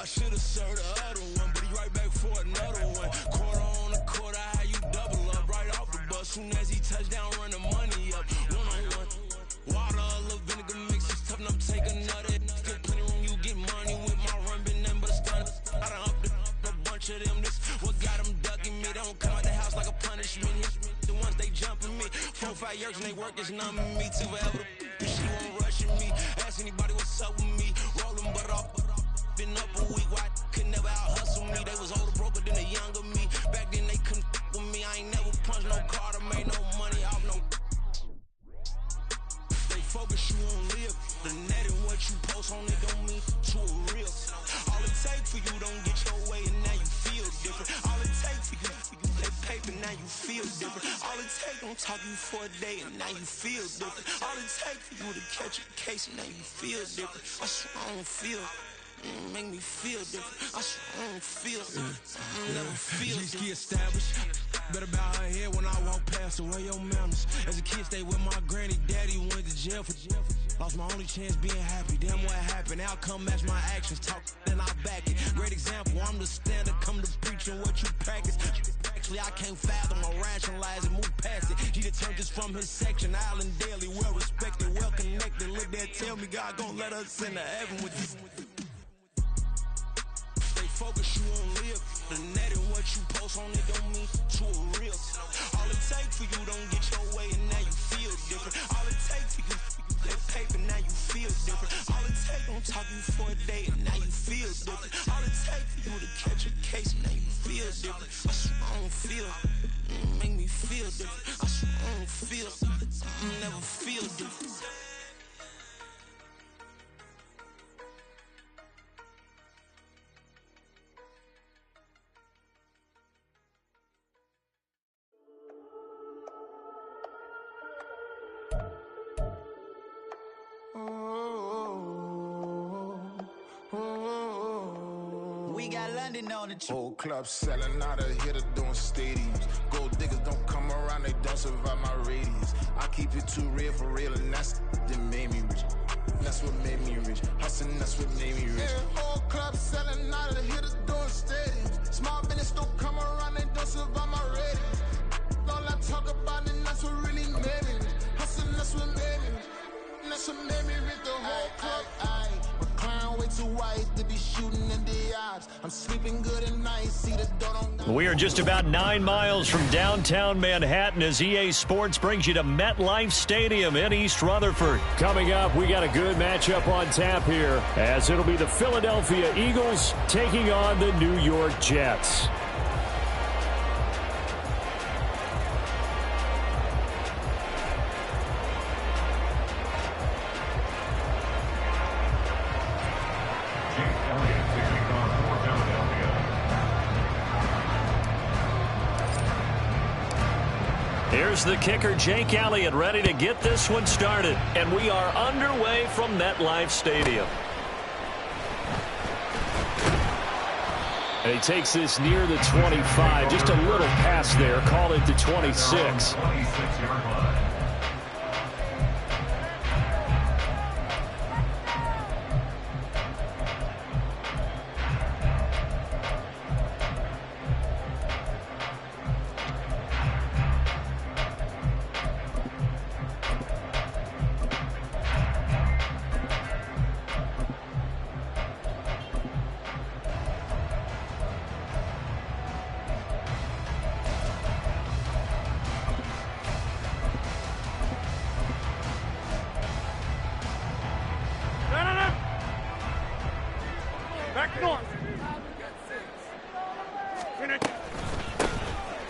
I should've served the other one, but he right back for another one. Quarter on the quarter, how you double up right off the bus. Soon as he touch down, run the money up. One-on-one. Water, a little vinegar mix, it's tough enough, take another. Still plenty room, you get money with my run, been nothing but a stun. I done upped a bunch of them, this what got them ducking me. They don't come out the house like a punishment. The ones they jumping me, 4-5 years and they work is numbing me. Too forever, she won't rushing me. Ask anybody what's up with me. Rolling butt off, been up a week, why could never out hustle me? They was older, broker than the younger me. Back then they couldn't with me. I ain't never punched no card or made no money off no. Focus, you won't live. The net and what you post on it don't mean to a real. All it takes for you don't get your way and now you feel different. All it takes for you that paper, now you feel different. All it takes don't talk you for a day and now you feel different. All it takes for you to catch a case and now you feel different. I swear I don't feel. Make me feel different. I swear I don't feel. Never feel different. Established. Better bow her head when I walk past the way your manners. As a kid, stayed with my granny, daddy went to jail for jail. Lost my only chance being happy. Damn what happened. Outcome match my actions. Talk, then I back it. Great example. I'm the standard. Come to preaching what you practice. Actually, I can't fathom or rationalize and move past it. He determined just from his section. Island daily, well respected, well connected. Look there, tell me God gon' let us into heaven with this. Focus, you won't live. The net and what you post on it don't mean to a real. All it takes for you don't get your way and now you feel different. All it takes for you that paper, now you feel different. All it takes don't talk you for a day and now you feel different. All it takes for you to catch a case and now you feel different. I swear I don't feel. Make me feel different. I swear I don't feel. Never feel different. We got London on the trip. Whole club selling out of here to doing stadiums. Gold diggers don't come around, they don't survive my radius. I keep it too real for real, and that's that made me rich. That's what made me rich. Hustling, that's what made me rich. Yeah, whole club selling out of here to doing stadiums. Small business don't come around, they don't survive my radius. All I talk about, and that's what really made me rich. Hustling, that's what made me rich. That's what made me rich. The whole club. McLaren way too white to be shooting in the eyes. I'm sleeping good at night. See the door on. We are just about 9 miles from downtown Manhattan as EA Sports brings you to MetLife Stadium in East Rutherford. Coming up, we got a good matchup on tap here, as it'll be the Philadelphia Eagles taking on the New York Jets. Here's the kicker, Jake Elliott, ready to get this one started. And we are underway from MetLife Stadium. And he takes this near the 25. Just a little pass there. Call it the 26.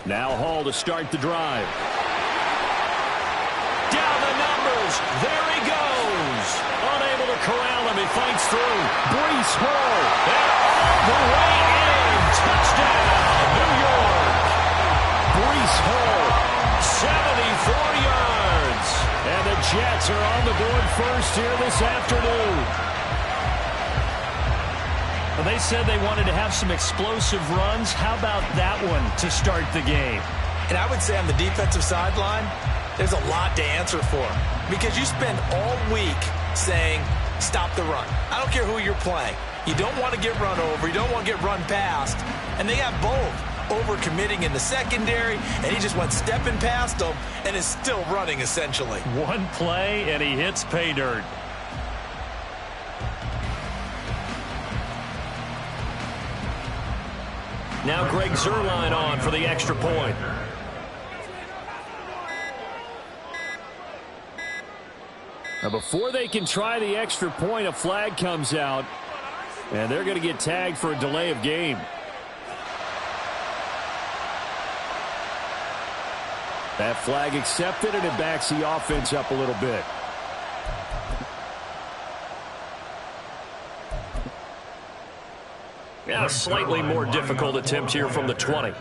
Now Hall to start the drive. Down the numbers. There he goes. Unable to corral him. He fights through. Breece Hall. And all the way in. Touchdown, New York. Breece Hall. 74 yards. And the Jets are on the board first here this afternoon. Well, they said they wanted to have some explosive runs. How about that one to start the game? And I would say on the defensive sideline, there's a lot to answer for. Because you spend all week saying, stop the run. I don't care who you're playing. You don't want to get run over. You don't want to get run past. And they have both. Overcommitting in the secondary, and he just went stepping past them and is still running, essentially. One play, and he hits pay dirt. Now Greg Zuerlein on for the extra point. Now before they can try the extra point, a flag comes out, and they're going to get tagged for a delay of game. That flag accepted, and it backs the offense up a little bit. Yeah, a slightly more difficult attempt here from the 20.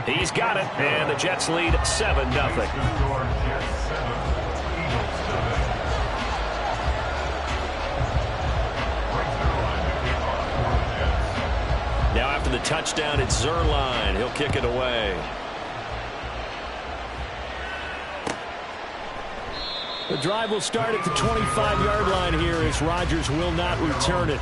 He's got it, and the Jets lead 7-0. Now after the touchdown, it's Zuerlein. He'll kick it away. The drive will start at the 25-yard line here as Rodgers will not return it.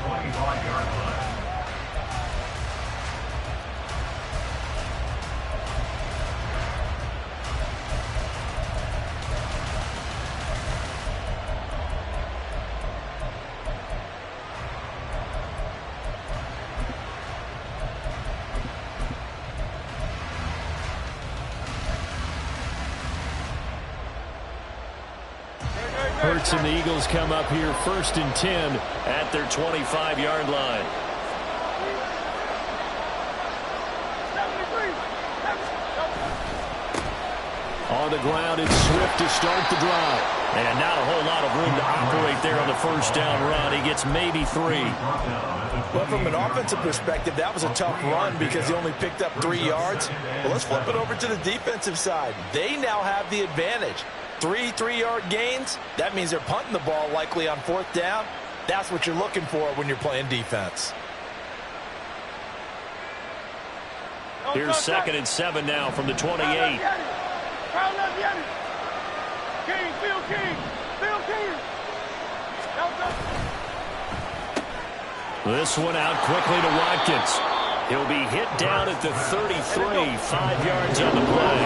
Hurts and the Eagles come up here 1st and 10 at their 25-yard line. On the ground, it's Swift to start the drive. And not a whole lot of room to operate there on the first down run. He gets maybe 3. Well, from an offensive perspective, that was a tough run because he only picked up 3 yards. Well, let's flip it over to the defensive side. They now have the advantage. 3 3-yard gains, that means they're punting the ball likely on 4th down. That's what you're looking for when you're playing defense. Here's 2nd and 7 now from the 28. This one out quickly to Watkins. He'll be hit down at the 33, 5 yards on the play.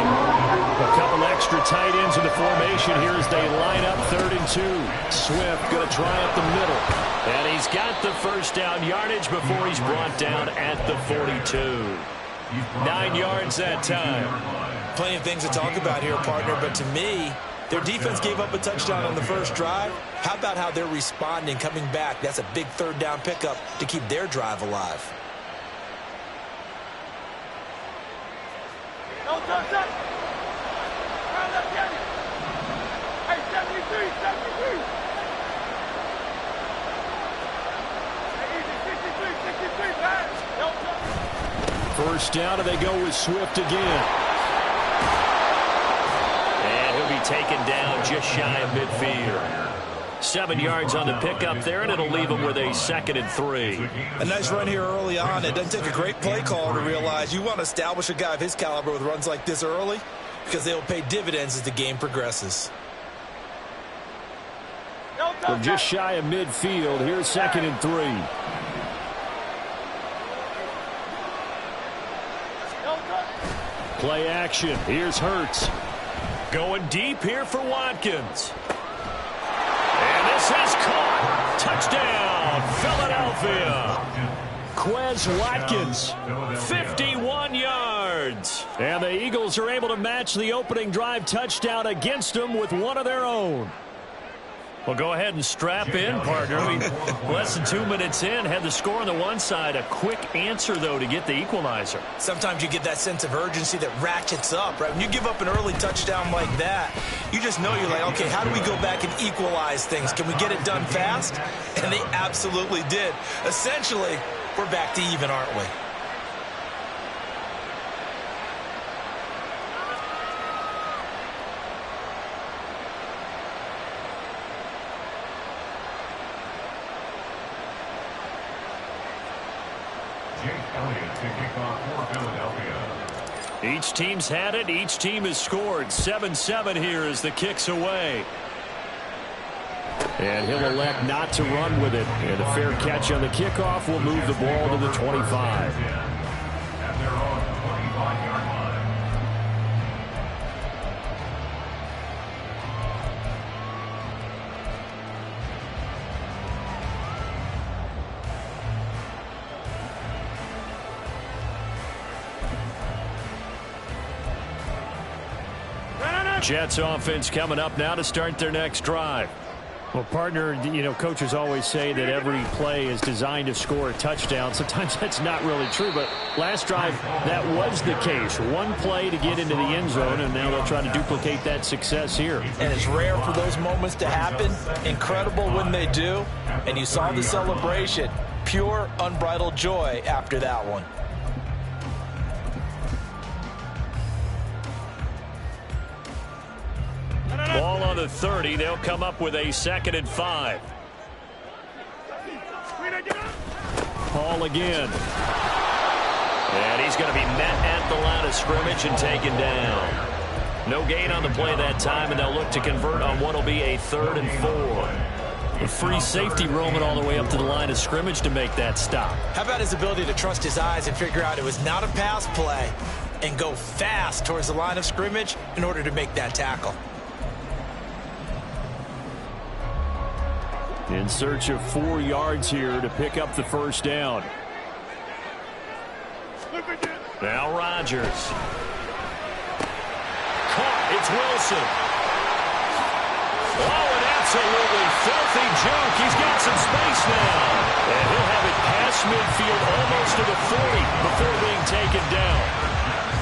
A couple extra tight ends in the formation here as they line up 3rd and 2. Swift going to try up the middle. And he's got the first down yardage before he's brought down at the 42. 9 yards that time. Plenty of things to talk about here, partner, but to me, their defense gave up a touchdown on the first drive. How about how they're responding, coming back? That's a big 3rd down pickup to keep their drive alive. Hey, 73. First down, and they go with Swift again. And he'll be taken down just shy of midfield. 7 yards on the pickup there, and it'll leave him with a 2nd and 3. A nice run here early on. It doesn't take a great play caller to realize you want to establish a guy of his caliber with runs like this early because they will pay dividends as the game progresses. From just shy of midfield, here's 2nd and 3. Play action. Here's Hurts. Going deep here for Watkins. And this is caught. Touchdown, Philadelphia. Quez Watkins. 51 yards. And the Eagles are able to match the opening drive touchdown against them with one of their own. Well, go ahead and strap in, partner. Less than 2 minutes in, had the score on the one side. A quick answer, though, to get the equalizer. Sometimes you get that sense of urgency that ratchets up, right? When you give up an early touchdown like that, you just know you're like, okay, how do we go back and equalize things? Can we get it done fast? And they absolutely did. Essentially, we're back to even, aren't we? Each team's had it. Each team has scored. 7-7 here as the kick's away. And he'll elect not to run with it. And a fair catch on the kickoff will move the ball to the 25. Jets offense coming up now to start their next drive. Well, partner, coaches always say that every play is designed to score a touchdown. Sometimes that's not really true, but last drive, that was the case. One play to get into the end zone, and now they'll try to duplicate that success here. And it's rare for those moments to happen. Incredible when they do. And you saw the celebration. Pure, unbridled joy after that one. Ball on the 30. They'll come up with a 2nd and 5. Paul again. And he's going to be met at the line of scrimmage and taken down. No gain on the play that time, and they'll look to convert on what will be a 3rd and 4. A free safety roaming all the way up to the line of scrimmage to make that stop. How about his ability to trust his eyes and figure out it was not a pass play and go fast towards the line of scrimmage in order to make that tackle? In search of 4 yards here to pick up the first down. Now Rodgers. Caught. It's Wilson. Oh, an absolutely filthy juke. He's got some space now. And he'll have it past midfield almost to the 40 before being taken down.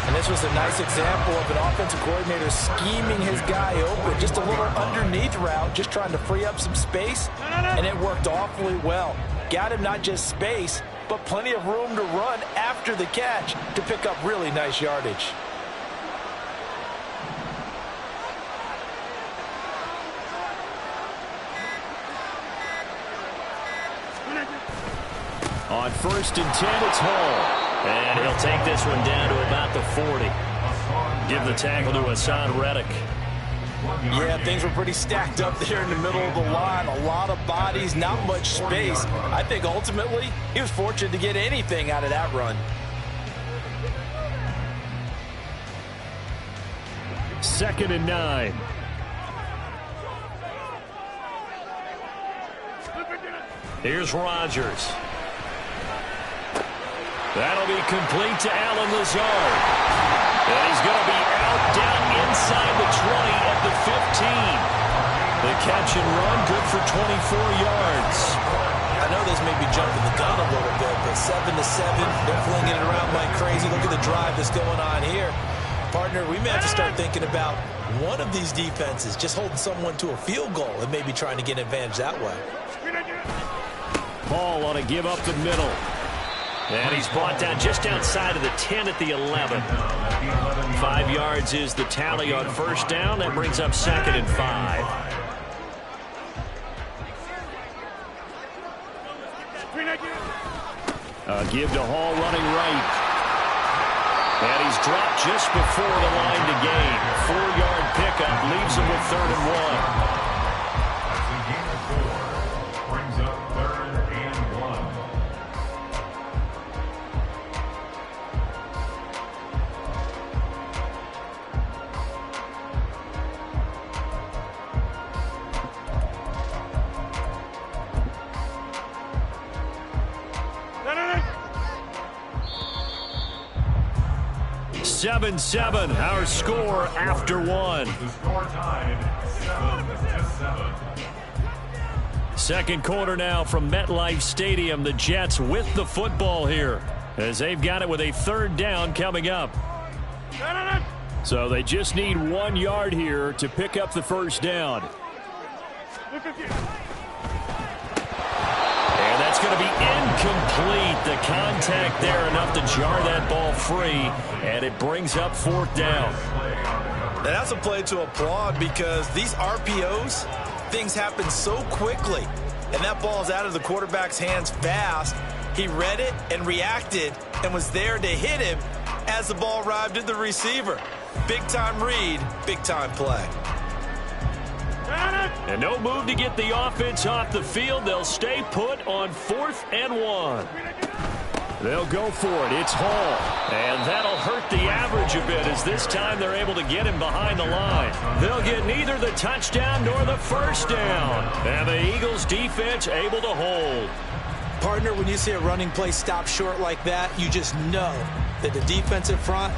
And this was a nice example of an offensive coordinator scheming his guy open. Just a little underneath route, just trying to free up some space, and it worked awfully well. Got him not just space, but plenty of room to run after the catch to pick up really nice yardage. On 1st and 10, it's Hall. And he'll take this one down to about the 40. Give the tackle to Hassan Reddick. Yeah, things were pretty stacked up there in the middle of the line. A lot of bodies, not much space. I think ultimately he was fortunate to get anything out of that run. 2nd and 9. Here's Rodgers. That'll be complete to Allen Lazard. And he's going to be out down inside the 20 at the 15. The catch and run, good for 24 yards. I know this may be jumping the gun a little bit, but 7-7, they're flinging it around like crazy. Look at the drive that's going on here. Partner, we may have to start thinking about one of these defenses just holding someone to a field goal and maybe trying to get an advantage that way. Paul on a give up the middle. And he's brought down just outside of the 10 at the 11. 5 yards is the tally on first down. That brings up 2nd and 5. Give to Hall running right. And he's dropped just before the line to gain. 4-yard pickup leaves him with 3rd and 1. Seven, our score after 1. Second quarter now from MetLife Stadium. The Jets with the football here as they've got it with a 3rd down coming up. So they just need 1 yard here to pick up the first down. And that's going to be incomplete. The contact there enough to jar that ball free, and it brings up 4th down. Now that's a play to applaud because these RPOs, things happen so quickly, and that ball's out of the quarterback's hands fast. He read it and reacted and was there to hit him as the ball arrived at the receiver. Big-time read, big-time play. And no move to get the offense off the field. They'll stay put on 4th and 1. They'll go for it. It's Hall. And that'll hurt the average a bit as this time they're able to get him behind the line. They'll get neither the touchdown nor the first down. And the Eagles defense able to hold. Partner, when you see a running play stop short like that, you just know that the defensive front,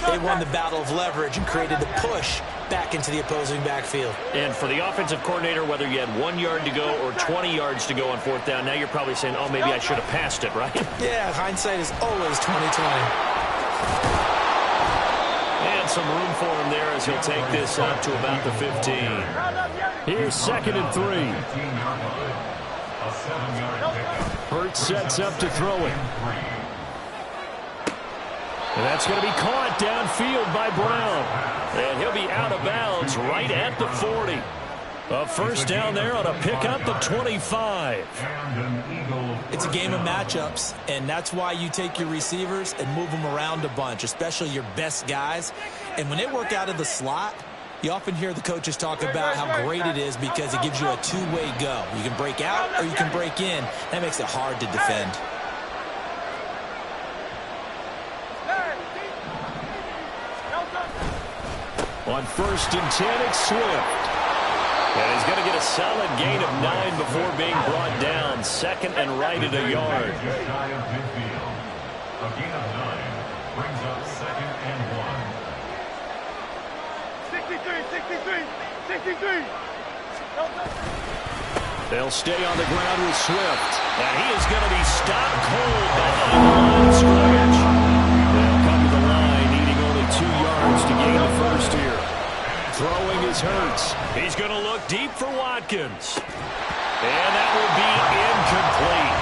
they won the battle of leverage and created the push back into the opposing backfield. And for the offensive coordinator, whether you had 1 yard to go or 20 yards to go on 4th down, now you're probably saying, oh, maybe I should have passed it, right? Yeah, hindsight is always 20/20. And some room for him there as he'll take this up to about the 15. Here's 2nd and 3. Hurts sets up to throw it. And that's going to be caught downfield by Brown. And he'll be out of bounds right at the 40. A first down there on a pickup of 25. It's a game of matchups, and that's why you take your receivers and move them around a bunch, especially your best guys. And when they work out of the slot, you often hear the coaches talk about how great it is because it gives you a two-way go. You can break out or you can break in. That makes it hard to defend. On 1st and 10, it's Swift. And he's going to get a solid gain of 9 before being brought down. 2nd and right at a yard. A gain of 9 brings up 2nd and 1. 63. They'll stay on the ground with Swift. And he is going to be stopped cold behind the line of scrimmage. They'll come to the line, needing only 2 yards to gain the first here. Throwing is Hurts. He's going to look deep for Watkins. And that will be incomplete.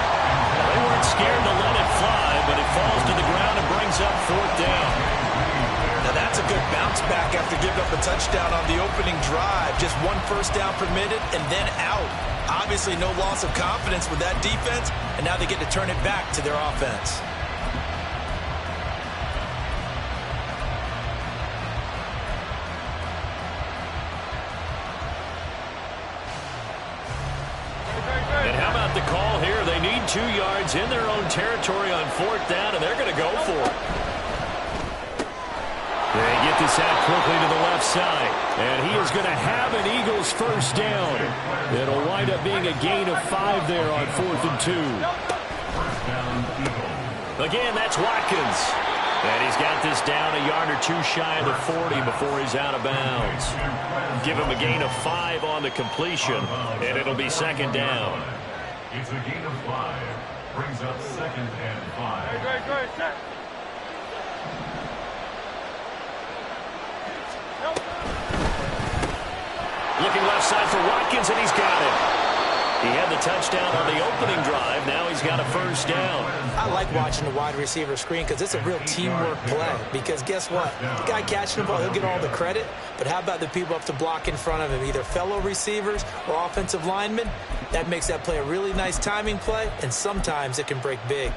They weren't scared to let it fly, but it falls to the ground and brings up 4th down. Now that's a good bounce back after giving up a touchdown on the opening drive. Just 1 first down permitted and then out. Obviously no loss of confidence with that defense, and now they get to turn it back to their offense. And how about the call here? They need 2 yards in their own territory on 4th down, and they're going to go for it. They get this out quickly to the left side. And he is going to have an Eagles first down. It'll wind up being a gain of 5 there on 4th and 2. Again, that's Watkins. And he's got this down a yard or 2 shy of the 40 before he's out of bounds. Give him a gain of 5 on the completion, and it'll be 2nd down. It's a gain of 5. Brings up 2nd and 5. Looking left side for Watkins, and he's got it. He had the touchdown on the opening drive. Now he's got a first down. I like watching the wide receiver screen because it's a real teamwork play. Because guess what? The guy catching the ball, he'll get all the credit. But how about the people up to block in front of him, either fellow receivers or offensive linemen? That makes that play a really nice timing play, and sometimes it can break big.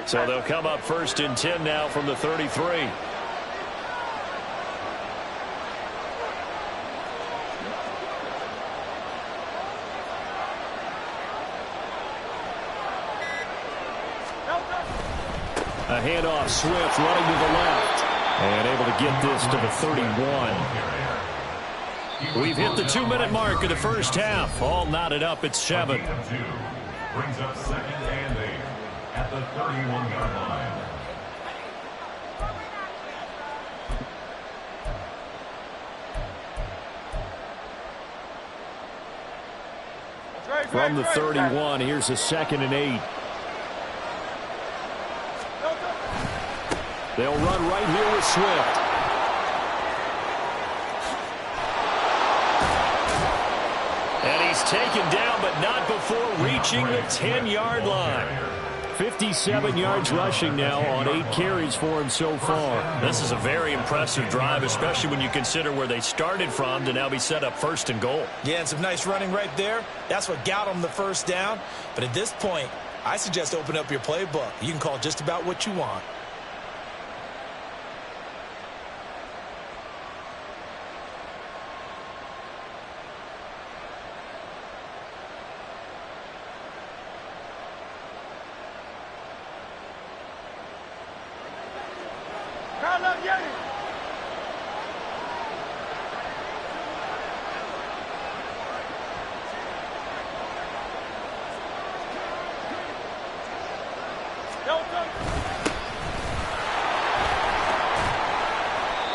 So they'll come up 1st and 10 now from the 33. A handoff, Swift running to the left. And able to get this to the 31. We've hit the 2-minute mark of the first half. All knotted up at 7. Brings up 2nd and 8 at the 31-yard line. From the 31, here's a 2nd and 8. They'll run right here with Swift. And he's taken down, but not before reaching the 10-yard line. 57 yards rushing now on 8 carries for him so far. This is a very impressive drive, especially when you consider where they started from to now be set up 1st and goal. Yeah, and some nice running right there. That's what got them the first down. But at this point, I suggest open up your playbook. You can call just about what you want.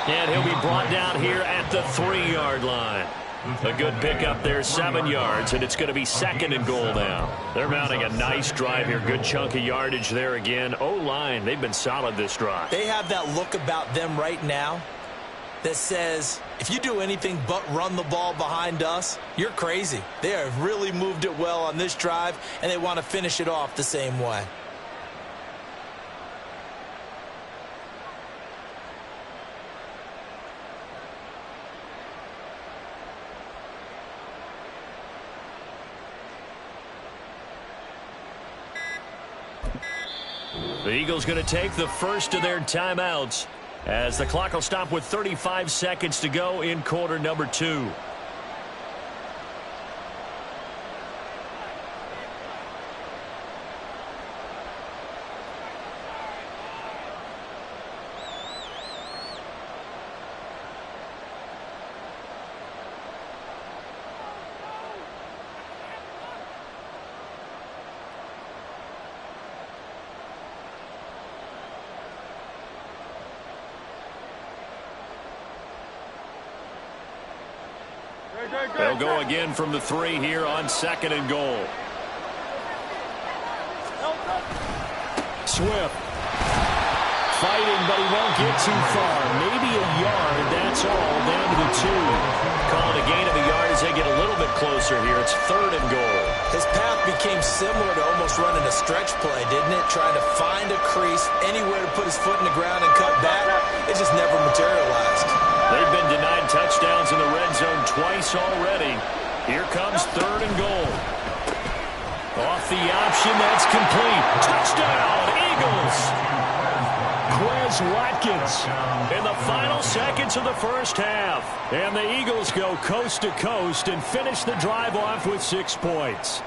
And he'll be brought down here at the 3-yard line. A good pickup there, 7 yards, and it's going to be 2nd and goal now. They're mounting a nice drive here. Good chunk of yardage there again. O-line, they've been solid this drive. They have that look about them right now that says, if you do anything but run the ball behind us, you're crazy. They have really moved it well on this drive, and they want to finish it off the same way. The Eagles going to take the first of their timeouts as the clock will stop with 35 seconds to go in quarter number 2. They'll go again from the 3 here on 2nd and goal. Swift fighting, but he won't get too far. Maybe a yard, that's all, down to the 2. Call it a gain of a yard as they get a little bit closer here. It's 3rd and goal. His path became similar to almost running a stretch play, didn't it? Trying to find a crease, anywhere to put his foot in the ground and cut back. It just never materialized. They've been denied touchdowns in the red zone twice already. Here comes 3rd and goal. Off the option, that's complete. Touchdown, Eagles! Quez Watkins In the final seconds of the first half. and the Eagles go coast to coast and finish the drive off with 6 points.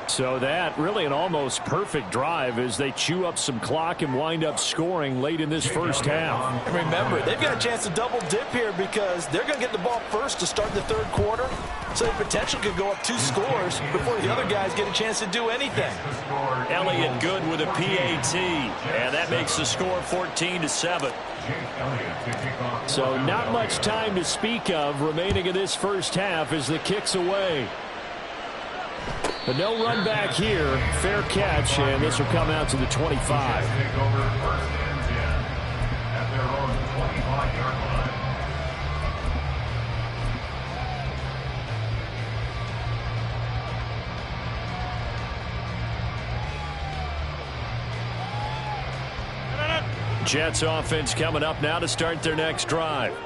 So that really an almost perfect drive as they chew up some clock and wind up scoring late in this first half. Remember, they've got a chance to double dip here because they're going to get the ball first to start the 3rd quarter. So the potential could go up 2 scores before the other guys get a chance to do anything. Elliott good with a PAT, and that makes the score 14-7. So not much time to speak of remaining in this first half as the kick's away. But no run back here. Fair catch, and this will come out to the 25. Take over 1st and 10 at their own 25-yard line. Jets offense coming up now to start their next drive.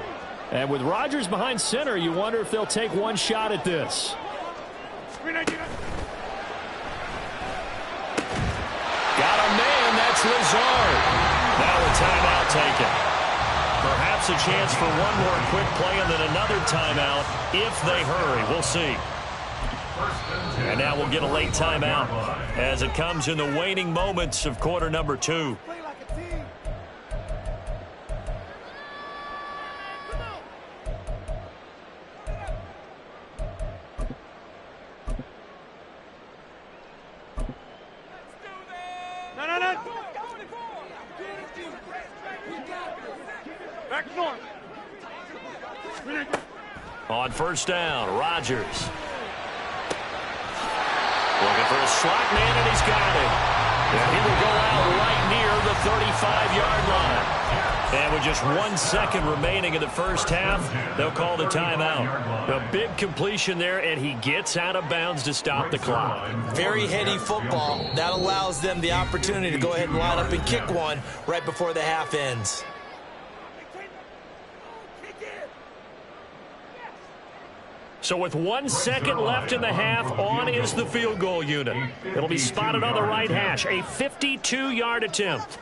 And with Rodgers behind center, you wonder if they'll take one shot at this. Got a man, that's Lazard. Now a timeout taken. Perhaps a chance for one more quick play and then another timeout if they hurry. We'll see. And now we'll get a late timeout as it comes in the waning moments of quarter number 2. On first down, Rodgers. Looking for a slot man, and he's got it. And he will go out right near the 35-yard line. And with just 1 second remaining in the first half, they'll call the timeout. A big completion there, and he gets out of bounds to stop the clock. Very heady football. That allows them the opportunity to go ahead and line up and kick one right before the half ends. So with 1 second left in the half, on is the field goal unit. It'll be spotted on the right hash, a 52-yard attempt.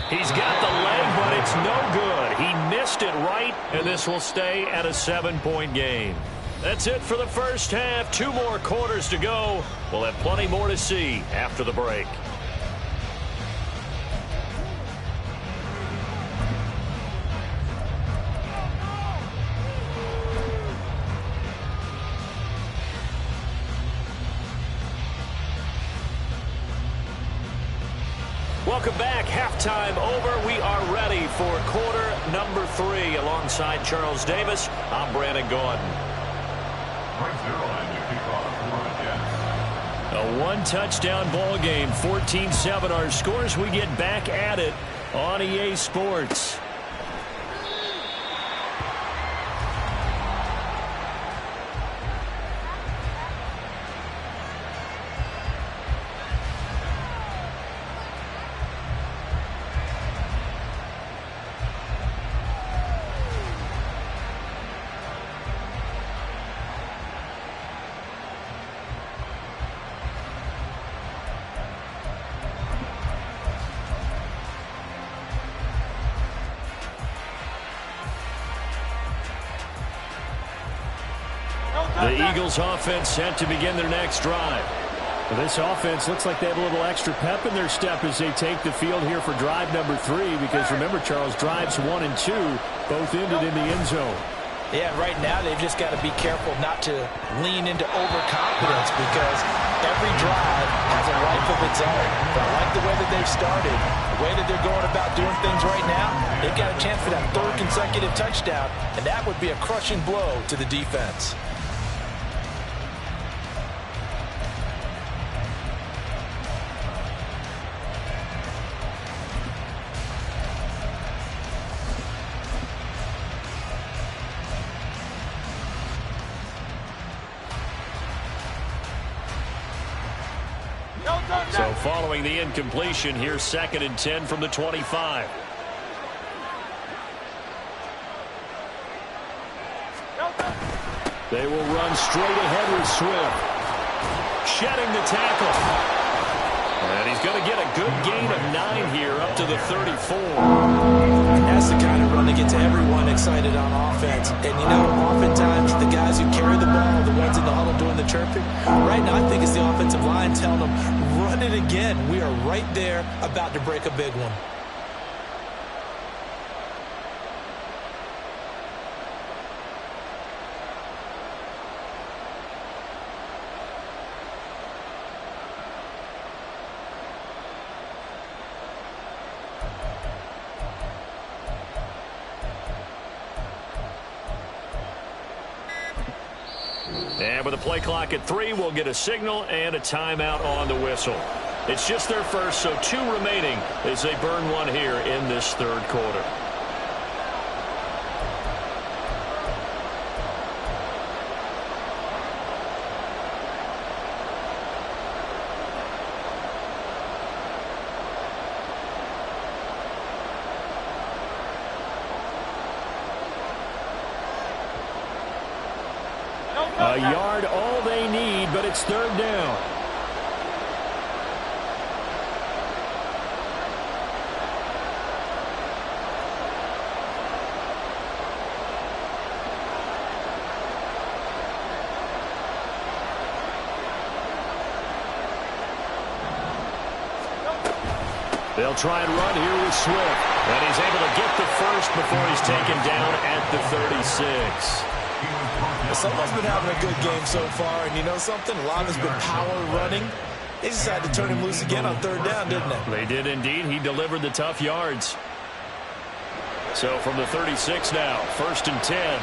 He's got the leg, but it's no good. He missed it right, and this will stay at a 7-point game. That's it for the first half. 2 more quarters to go. We'll have plenty more to see after the break. Welcome back. Halftime over. We are ready for quarter number 3. Alongside Charles Davis, I'm Brandon Gordon. A 1-touchdown ball game. 14-7 our scores. We get back at it on EA Sports. The Eagles offense set to begin their next drive. Well, this offense looks like they have a little extra pep in their step as they take the field here for drive number 3, because remember, Charles, drives 1 and 2 both ended in the end zone. Yeah, right now they've just got to be careful not to lean into overconfidence, because every drive has a life of its own. But I like the way that they've started, the way that they're going about doing things right now. They've got a chance for that 3rd consecutive touchdown, and that would be a crushing blow to the defense. So following the incompletion, here's 2nd and 10 from the 25. They will run straight ahead with Swift. Shedding the tackle. And he's going to get a good gain of 9 here up to the 34. That's the kind of run that gets everyone excited on offense. And, you know, oftentimes the guys who carry the ball are the ones in the huddle doing the chirping. Right now, I think it's the offensive line telling them, run it again. We are right there about to break a big one. And with the play clock at 3, we'll get a signal and a timeout on the whistle. It's just their first, so 2 remaining as they burn 1 here in this 3rd quarter. A yard, all they need, but it's 3rd down. They'll try and run here with Swift. And he's able to get the first before he's taken down at the 36. Someone's been having a good game so far, and you know something? A lot has been power running. They decided to turn him loose again on 3rd down, didn't they? They did indeed. He delivered the tough yards. So from the 36 now, 1st and 10.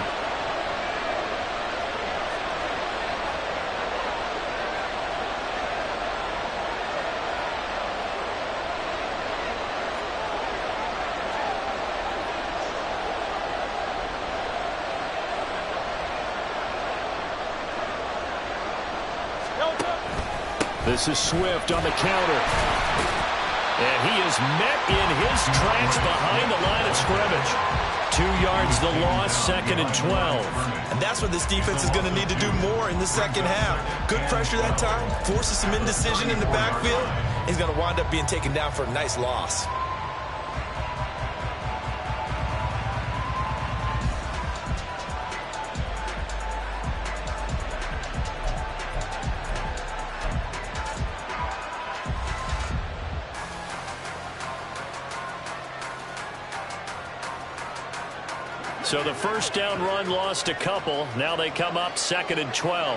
This is Swift on the counter. And he is met in his tracks behind the line of scrimmage. 2 yards the loss, 2nd and 12. And that's what this defense is going to need to do more in the second half. Good pressure that time, forces some indecision in the backfield. He's going to wind up being taken down for a nice loss. So the first down run lost a couple. Now they come up 2nd and 12.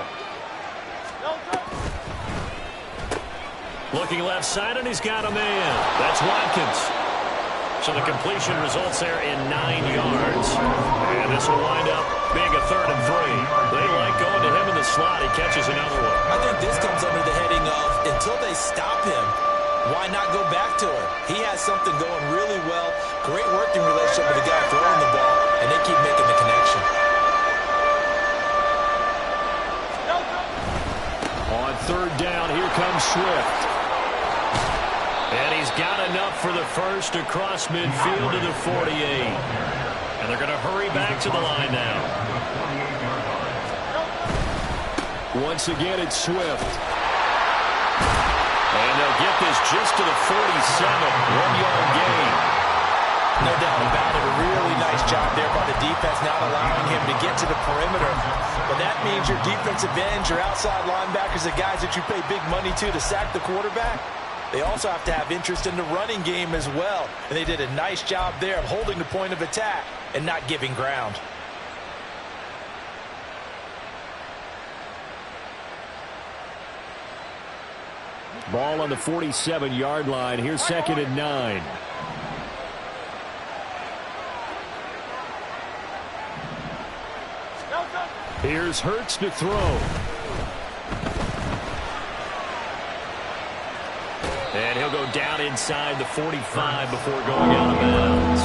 Looking left side, and he's got a man. That's Watkins. So the completion results there in 9 yards. And this will wind up being a 3rd and 3. They like going to him in the slot. He catches another one. I think this comes under the heading of until they stop him, why not go back to him? He has something going really well. Great working relationship with the guy throwing the ball, and they keep making the connection. On 3rd down, here comes Swift. And he's got enough for the first across midfield to the 48. And they're going to hurry back to the line now. Once again, it's Swift. And they'll get this just to the 47. 1-yard gain. No doubt about it. A really nice job there by the defense, not allowing him to get to the perimeter. But that means your defensive ends, your outside linebackers, the guys that you pay big money to sack the quarterback, they also have to have interest in the running game as well. And they did a nice job there of holding the point of attack and not giving ground. Ball on the 47-yard line. Here's 2nd and 9. Here's Hurts to throw. And he'll go down inside the 45 before going out of bounds.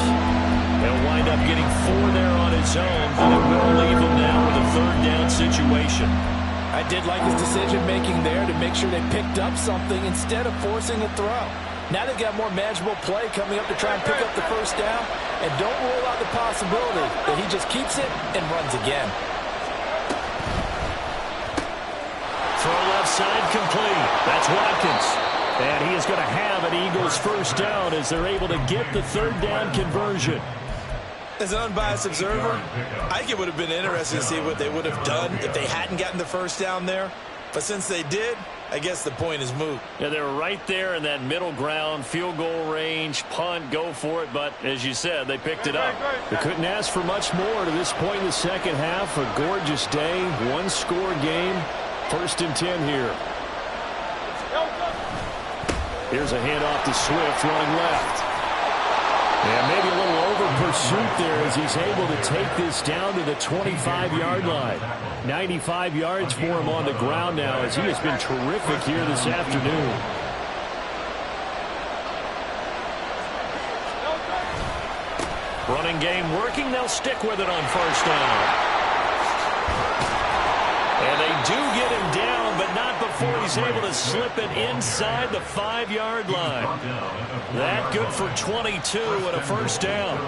He'll wind up getting 4 there on his own, but it will leave him now with a 3rd down situation. I did like his decision-making there to make sure they picked up something instead of forcing a throw. Now they've got more manageable play coming up to try and pick up the first down. And don't rule out the possibility that he just keeps it and runs again. Throw left side complete. That's Watkins. And he is going to have an Eagles first down as they're able to get the 3rd down conversion. As an unbiased observer, I think it would have been interesting to see what they would have done if they hadn't gotten the first down there. But since they did, I guess the point is moot. Yeah, they were right there in that middle ground, field goal range, punt, go for it. But as you said, they picked it up. They couldn't ask for much more to this point in the second half. A gorgeous day, 1-score game. 1st and 10 here. Here's a handoff to Swift running left. And maybe a little over pursuit there as he's able to take this down to the 25-yard line. 95 yards for him on the ground now as he has been terrific here this afternoon. Running game working. They'll stick with it on 1st down. And they do get him down, but not before he's able to slip it inside the 5-yard line. That good for 22 and a 1st down.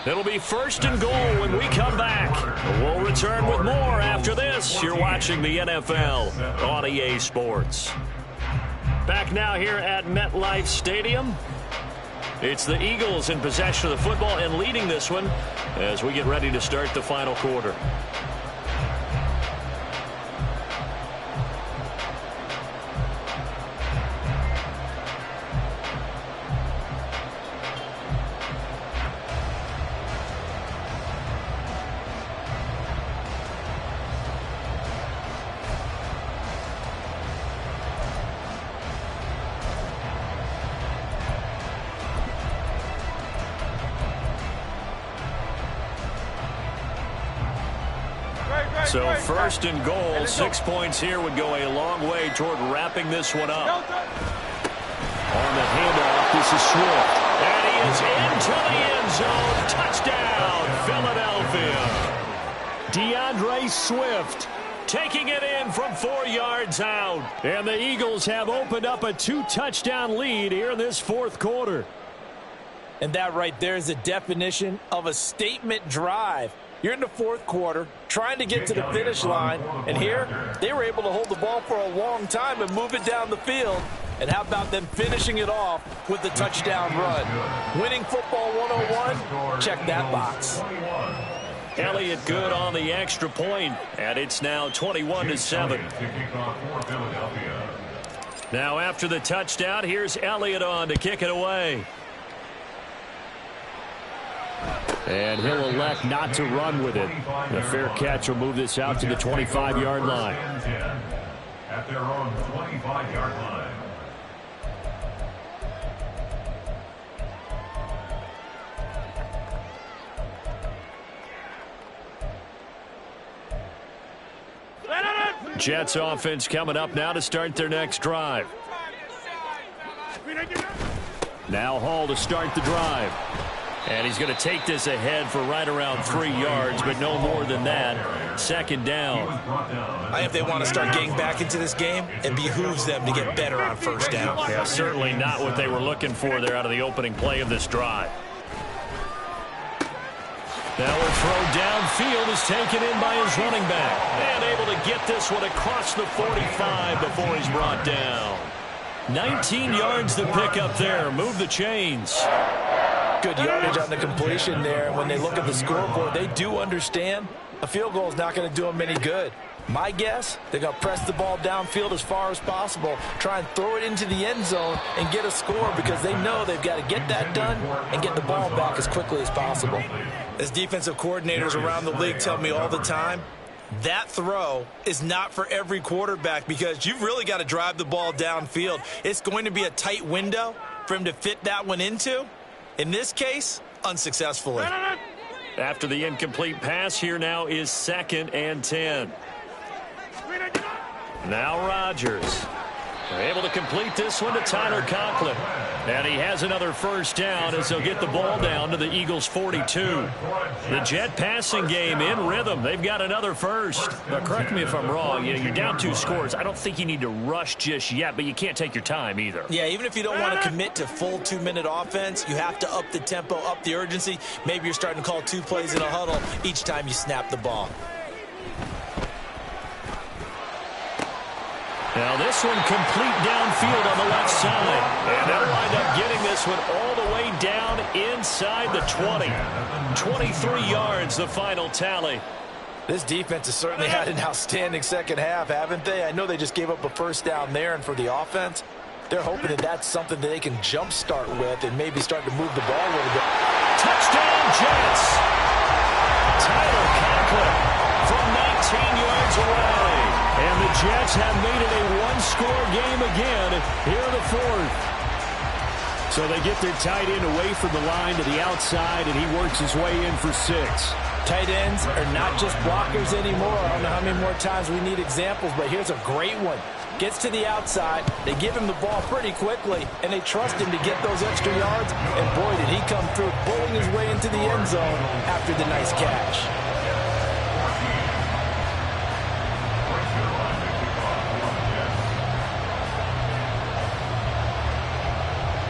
It'll be 1st and goal when we come back. We'll return with more after this. You're watching the NFL on EA Sports. Back now here at MetLife Stadium. It's the Eagles in possession of the football and leading this one as we get ready to start the final quarter. So 1st and goal, 6 points here would go a long way toward wrapping this one up. On the handoff, this is Swift. And he is into the end zone. Touchdown, Philadelphia. DeAndre Swift taking it in from 4 yards out. And the Eagles have opened up a 2-touchdown lead here in this fourth quarter. And that right there is the definition of a statement drive. You're in the fourth quarter, trying to get to the finish line, and here they were able to hold the ball for a long time and move it down the field. And how about them finishing it off with the touchdown run? Winning football 101, check that box. Elliott good on the extra point, and it's now 21-7. Now after the touchdown, here's Elliott on to kick it away. And he'll elect not to run with it. The fair catch will move this out to the 25-yard line. At their own 25-yard line. Jets offense coming up now to start their next drive. Now Hall to start the drive. And he's going to take this ahead for right around 3 yards, but no more than that. Second down. I think if they want to start getting back into this game, it behooves them to get better on first down. Yeah, certainly not what they were looking for there out of the opening play of this drive. Now a throw downfield is taken in by his running back. And able to get this one across the 45 before he's brought down. 19 yards to pick up there. Move the chains. Good yardage on the completion there. And when they look at the scoreboard, they do understand a field goal is not going to do them any good. My guess, they're going to press the ball downfield as far as possible, try and throw it into the end zone and get a score because they know they've got to get that done and get the ball back as quickly as possible. As defensive coordinators around the league tell me all the time, that throw is not for every quarterback because you've really got to drive the ball downfield. It's going to be a tight window for him to fit that one into. In this case, unsuccessfully. After the incomplete pass, here now is 2nd and 10. Now Rodgers. Able to complete this one to Tyler Conklin. And he has another first down as they'll get the ball down to the Eagles' 42. The Jet passing game in rhythm. They've got another first. Now, correct me if I'm wrong. You're down 2 scores. I don't think you need to rush just yet, but you can't take your time either. Yeah, even if you don't want to commit to full 2-minute offense, you have to up the tempo, up the urgency. Maybe you're starting to call 2 plays in a huddle each time you snap the ball. Now this one complete downfield on the left side. And they'll wind up getting this one all the way down inside the 20. 23 yards, the final tally. This defense has certainly had an outstanding second half, haven't they? I know they just gave up a first down there, and for the offense, they're hoping that that's something that they can jumpstart with and maybe start to move the ball a little bit. Touchdown, Jets! Tyler Conklin from 19 yards away. And the Jets have made it a 1-score game again here in the fourth. So they get their tight end away from the line to the outside, and he works his way in for 6. Tight ends are not just blockers anymore. I don't know how many more times we need examples, but here's a great one. Gets to the outside, they give him the ball pretty quickly, and they trust him to get those extra yards. And boy, did he come through, pulling his way into the end zone after the nice catch.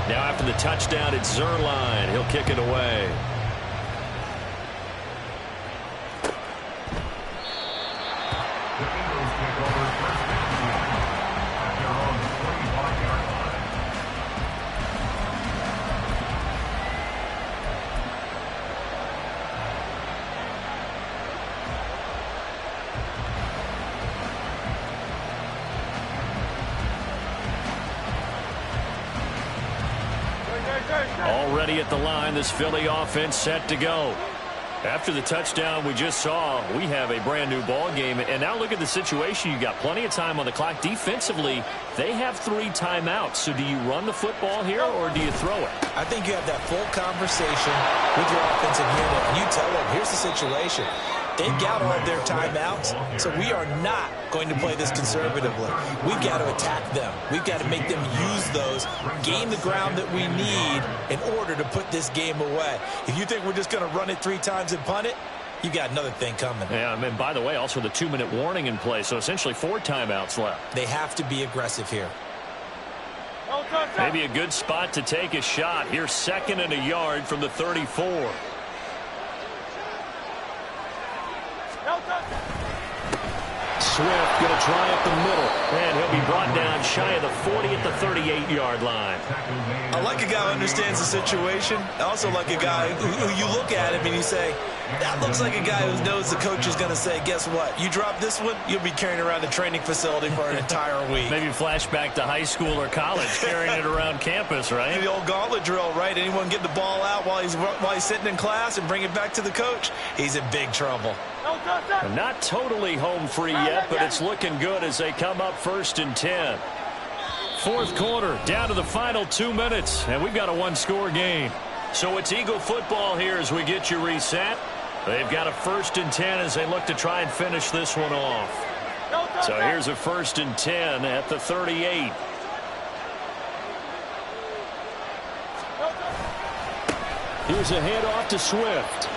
Now after the touchdown, it's Zerline. He'll kick it away. Already at the line, this Philly offense set to go. After the touchdown we just saw, we have a brand new ball game. And now look at the situation. You got plenty of time on the clock. Defensively, they have 3 timeouts. So do you run the football here or do you throw it? I think you have that full conversation with your offensive unit, and you tell them, here's the situation. They've got all of their timeouts, so we are not going to play this conservatively. We've got to attack them. We've got to make them use those, gain the ground that we need in order to put this game away. If you think we're just going to run it 3 times and punt it, you got another thing coming. Yeah, and by the way, also the 2-minute warning in play, so essentially 4 timeouts left. They have to be aggressive here. Maybe a good spot to take a shot. Here's 2nd and a yard from the 34. Swift going to try up the middle, and he'll be brought down shy of the 40 at the 38-yard line. I like a guy who understands the situation. I also like a guy who you look at him and you say, that looks like a guy who knows the coach is going to say, guess what? You drop this one, you'll be carrying around the training facility for an entire week. Maybe flashback to high school or college, carrying it around campus, right? The old gauntlet drill, right? Anyone get the ball out while he's sitting in class and bring it back to the coach? He's in big trouble. Not totally home free yet, but it's looking good as they come up 1st and 10. 4th quarter, down to the final 2 minutes, and we've got a 1-score game. So it's Eagle football here as we get you reset. They've got a 1st and 10 as they look to try and finish this one off. So here's a 1st and 10 at the 38. Here's a handoff to Swift.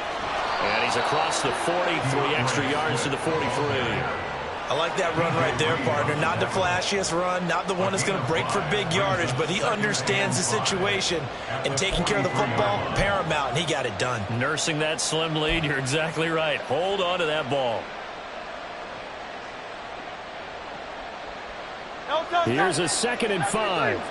And he's across the 40, 3 extra yards to the 43. I like that run right there, partner. Not the flashiest run, not the one that's going to break for big yardage, but he understands the situation, and taking care of the football, paramount, and he got it done. Nursing that slim lead, you're exactly right. Hold on to that ball. Here's a 2nd and 5.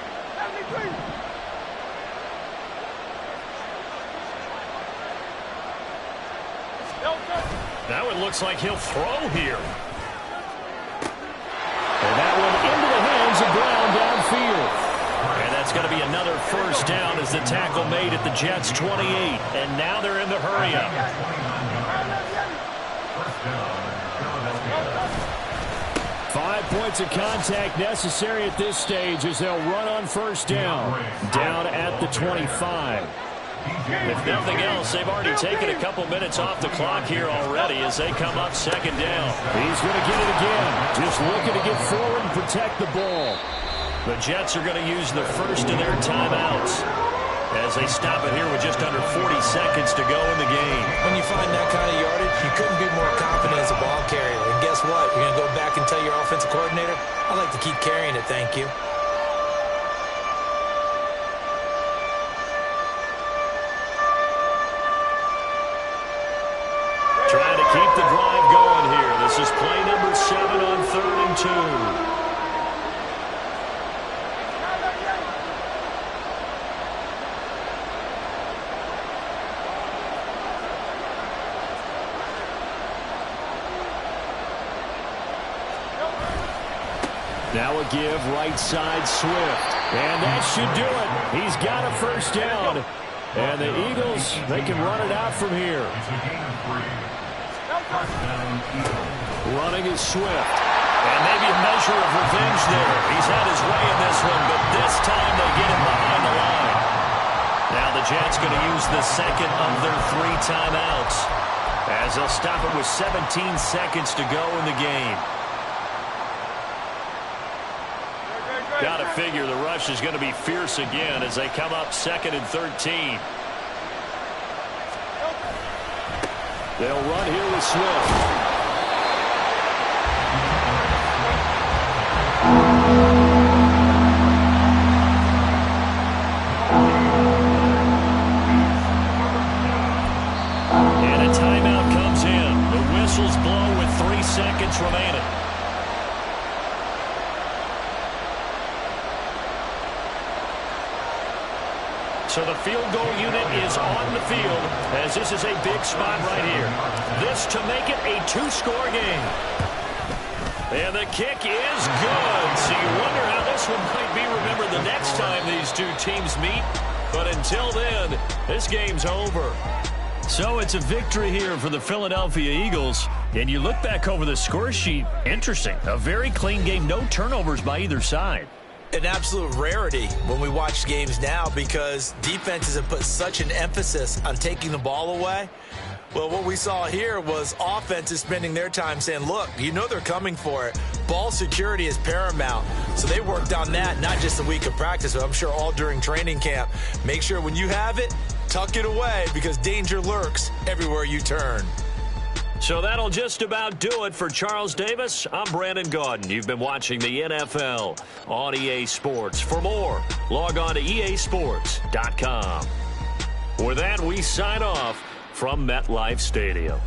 That one looks like he'll throw here. And that one into the hands of Brown downfield. And that's going to be another 1st down as the tackle made at the Jets' 28. And now they're in the hurry-up. 5 points of contact necessary at this stage as they'll run on 1st down. Down at the 25. If nothing else, they've already taken a couple minutes off the clock here already as they come up 2nd down. He's going to get it again. Just looking to get forward and protect the ball. The Jets are going to use the 1st of their timeouts as they stop it here with just under 40 seconds to go in the game. When you find that kind of yardage, you couldn't be more confident as a ball carrier. And guess what? You're going to go back and tell your offensive coordinator, I'd like to keep carrying it, thank you. Trying to keep the drive going here. This is play number 7 on 3rd and 2. Now a give right side Swift. And that should do it. He's got a 1st down. And the Eagles, they can run it out from here. Running is Swift. And maybe a measure of revenge there. He's had his way in this one, but this time they get him behind the line. Now the Jets going to use the 2nd of their 3 timeouts as they'll stop it with 17 seconds to go in the game. Got to figure the rush is going to be fierce again as they come up 2nd and 13. They'll run here with Swift. And a timeout comes in. The whistles blow with 3 seconds remaining. So the field goal unit is on the field as this is a big spot right here. This to make it a 2-score game. And the kick is good. So you wonder how this one might be remembered the next time these 2 teams meet. But until then, this game's over. So it's a victory here for the Philadelphia Eagles. And you look back over the score sheet, interesting. A very clean game, no turnovers by either side. An absolute rarity when we watch games now because defenses have put such an emphasis on taking the ball away. Well, what we saw here was offenses spending their time saying, look, you know they're coming for it. Ball security is paramount. So they worked on that, not just a week of practice, but I'm sure all during training camp. Make sure when you have it, tuck it away because danger lurks everywhere you turn. So that'll just about do it for Charles Davis. I'm Brandon Gaudin. You've been watching the NFL on EA Sports. For more, log on to easports.com. With that, we sign off from MetLife Stadium.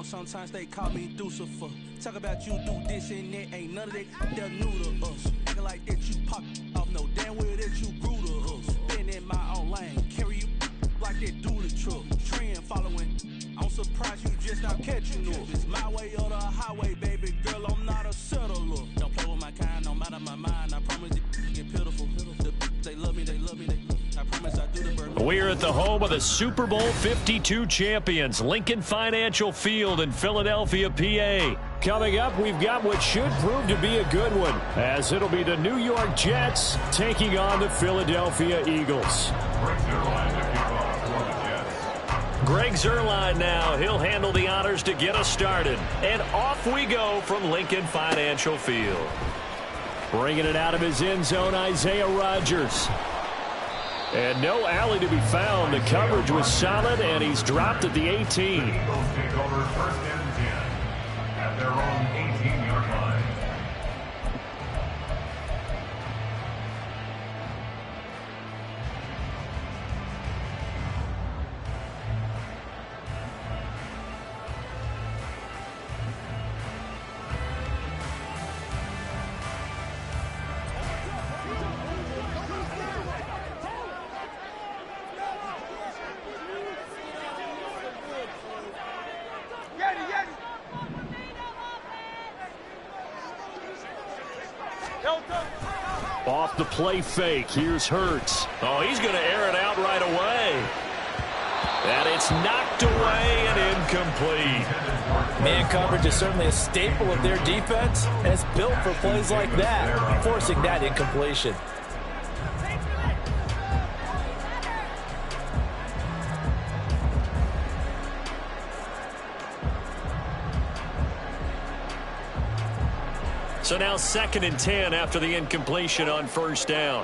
Sometimes they call me Lucifer. Talk about you do this and that, ain't none of that they're new to us. Acting like that you pop off, no damn well that you grew to us. Been in my own lane, carry you like that do the truck. Trend following, I'm surprised you just not catching up. It's my way or the highway, baby girl, I'm not a settler. Don't play with my kind, no matter my mind. I promise it get pitiful. They love me, I promise I do the bird. We're at the home of the Super Bowl 52 champions, Lincoln Financial Field in Philadelphia, PA. Coming up, we've got what should prove to be a good one, as it'll be the New York Jets taking on the Philadelphia Eagles. Greg Zuerlein now. He'll handle the honors to get us started. And off we go from Lincoln Financial Field. Bringing it out of his end zone, Isaiah Rodgers. And no alley to be found. The coverage was solid, and he's dropped at the 18. Eagles take over first and 10 at their own 18-yard line. Off the play fake. Here's Hurts. Oh, he's going to air it out right away. And it's knocked away and incomplete. Man coverage is certainly a staple of their defense, and it's built for plays like that, forcing that incompletion. So now 2nd and 10 after the incompletion on first down.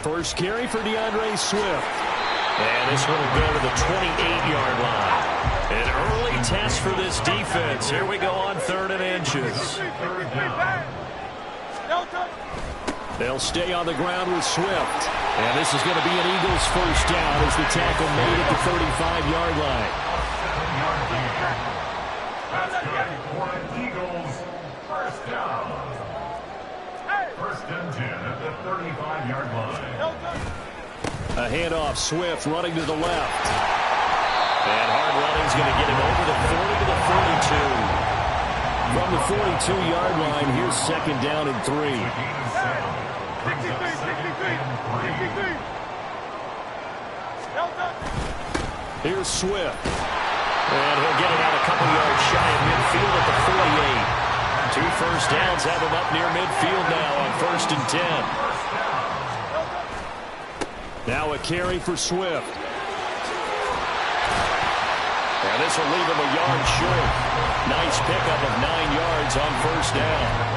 First carry for DeAndre Swift. And this one will go to the 28-yard line. An early test for this defense. Here we go on 3rd and inches. They'll stay on the ground with Swift. And this is going to be an Eagles first down as the tackle made at the 35-yard line. That's good for the Eagles. First down. First and 10 at the 35-yard line. A handoff, Swift running to the left. And hard running's going to get him over the 40 to the 42. From the 42-yard line, here's second down and 3. Here's Swift. And he'll get it out a couple yards shy of midfield at the 48. 2 first downs have him up near midfield now on first and 10. Now a carry for Swift. And this will leave him a yard short. Nice pickup of 9 yards on first down.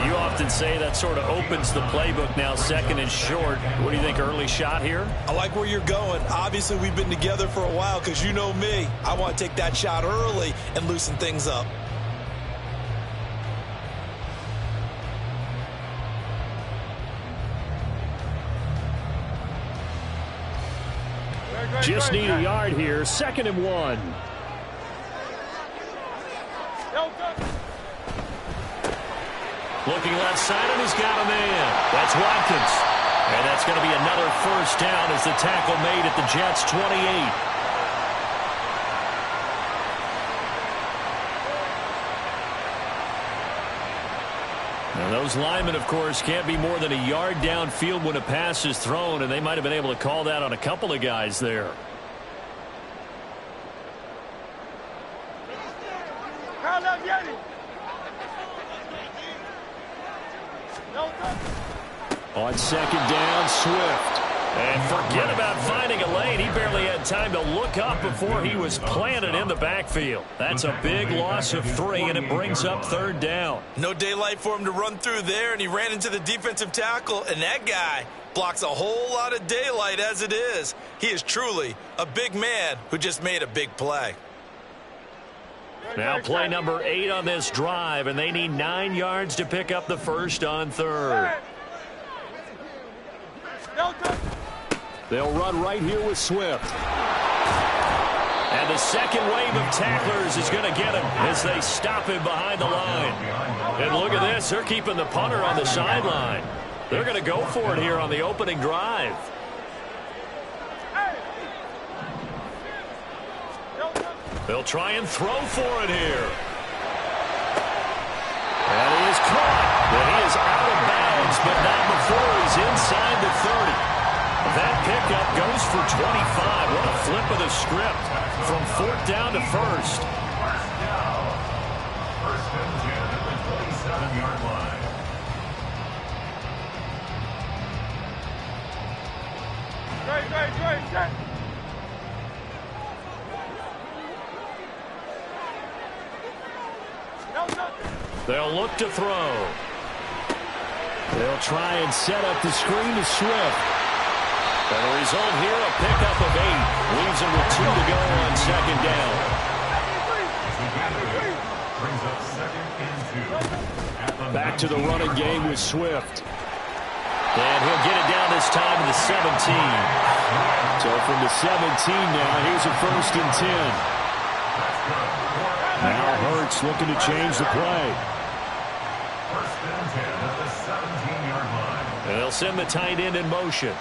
You often say that sort of opens the playbook now, second and short. What do you think, early shot here? I like where you're going. Obviously, we've been together for a while because you know me. I want to take that shot early and loosen things up. Just need a yard here. Second and 1. Looking left side, and he's got a man. That's Watkins. And that's going to be another first down as the tackle made at the Jets' 28. Now those linemen, of course, can't be more than a yard downfield when a pass is thrown, and they might have been able to call that on a couple of guys there. On second down, Swift. And forget about finding a lane. He barely had time to look up before he was planted in the backfield. That's a big loss of 3, and it brings up third down. No daylight for him to run through there, and he ran into the defensive tackle, and that guy blocks a whole lot of daylight as it is. He is truly a big man who just made a big play. Now play number 8 on this drive, and they need 9 yards to pick up the first on third. They'll run right here with Swift. And the second wave of tacklers is going to get him as they stop him behind the line. And look at this. They're keeping the punter on the sideline. They're going to go for it here on the opening drive. They'll try and throw for it here. And he is caught. But he is out of bounds, but not before he's inside the 30. That pickup goes for 25. What a flip of the script from 4th down to 1st. First down. First and 10 at the 27-yard line. Great. They'll look to throw. They'll try and set up the screen to Swift. And the result here, a pickup of 8. Leaves him with 2 to go on second down. Brings up second and 2. Back to the running game with Swift. And he'll get it down this time to the 17. So from the 17 now, here's a first and 10. Now Hurts looking to change the play. First and 10 at the 17-yard line. And they'll send the tight end in motion.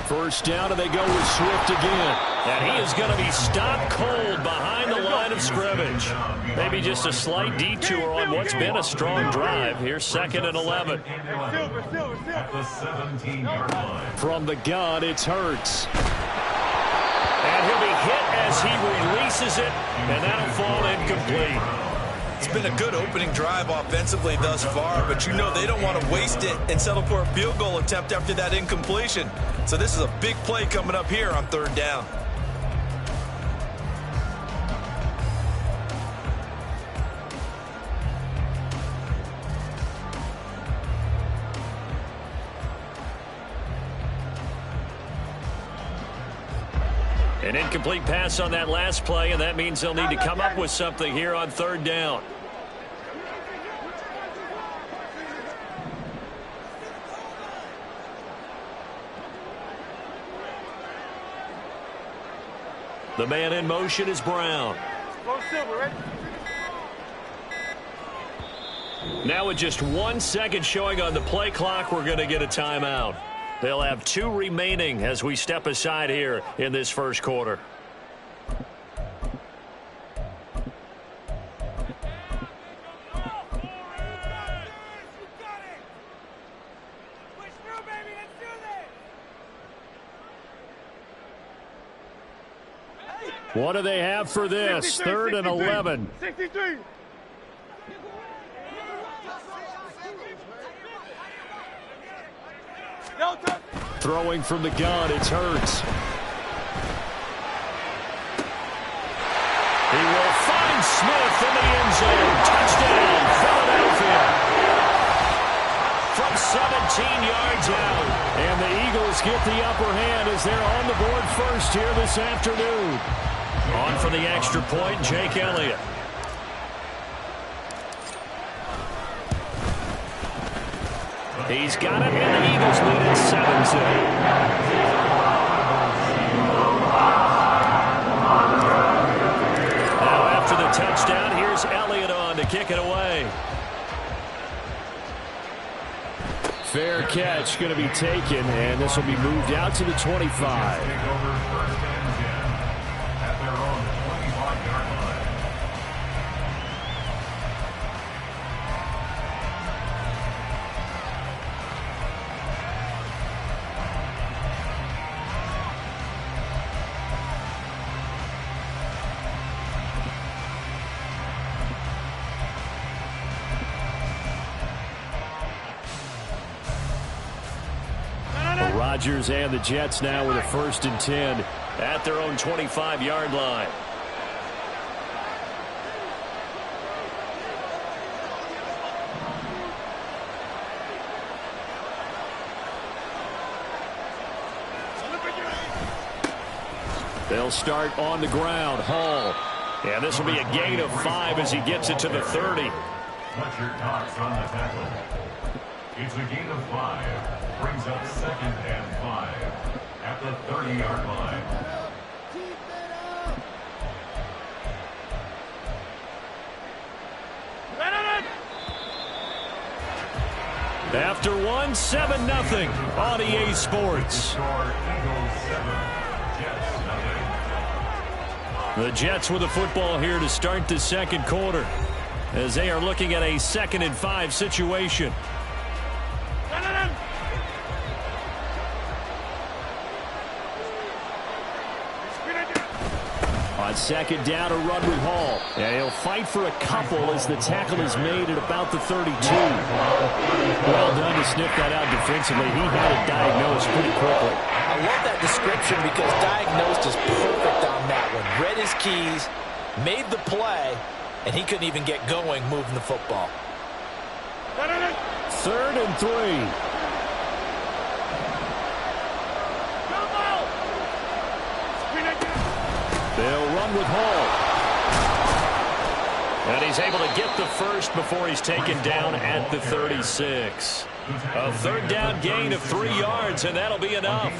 First down, and they go with Swift again. And he is going to be stopped cold behind the line of scrimmage. Maybe just a slight detour on what's been a strong drive. Here's second and 11. At the 17-yard line. From the gun, it's Hurts. And he'll be hit as he releases it, and that'll fall incomplete. It's been a good opening drive offensively thus far, but you know they don't want to waste it and settle for a field goal attempt after that incompletion. So this is a big play coming up here on third down. An incomplete pass on that last play, and that means they'll need to come up with something here on third down. The man in motion is Brown. Now with just 1 second showing on the play clock, we're going to get a timeout. They'll have 2 remaining as we step aside here in this first quarter. What do they have for this? 3rd and 11. 63. Throwing from the gun, it's Hurts. He will find Smith in the end zone. Touchdown, Philadelphia. From 17 yards out. And the Eagles get the upper hand as they're on the board first here this afternoon. On for the extra point, Jake Elliott. He's got it, and the Eagles lead at 7-2. Now after the touchdown, here's Elliott on to kick it away. Fair catch going to be taken, and this will be moved out to the 25. Rodgers and the Jets now with a 1st and 10 at their own 25-yard line. They'll start on the ground. Hall. And this will be a gain of 5 as he gets it to the 30. Fletcher Cox on the tackle. It's a gain of 5. Brings up 2nd and 5 at the 30-yard line. After 1, 7-0 on EA Sports. The Jets with the football here to start the second quarter as they are looking at a 2nd and 5 situation. On 2nd down, a run with Hall. And he'll fight for a couple as the tackle is made at about the 32. Well done to sniff that out defensively. He had it diagnosed pretty quickly. I love that description because diagnosed is perfect on that one. Read his keys, made the play, and he couldn't even get going moving the football. 3rd and 3. They'll run with Hall. And he's able to get the first before he's taken down at the 36. A 3rd down gain of 3 yards, and that'll be enough.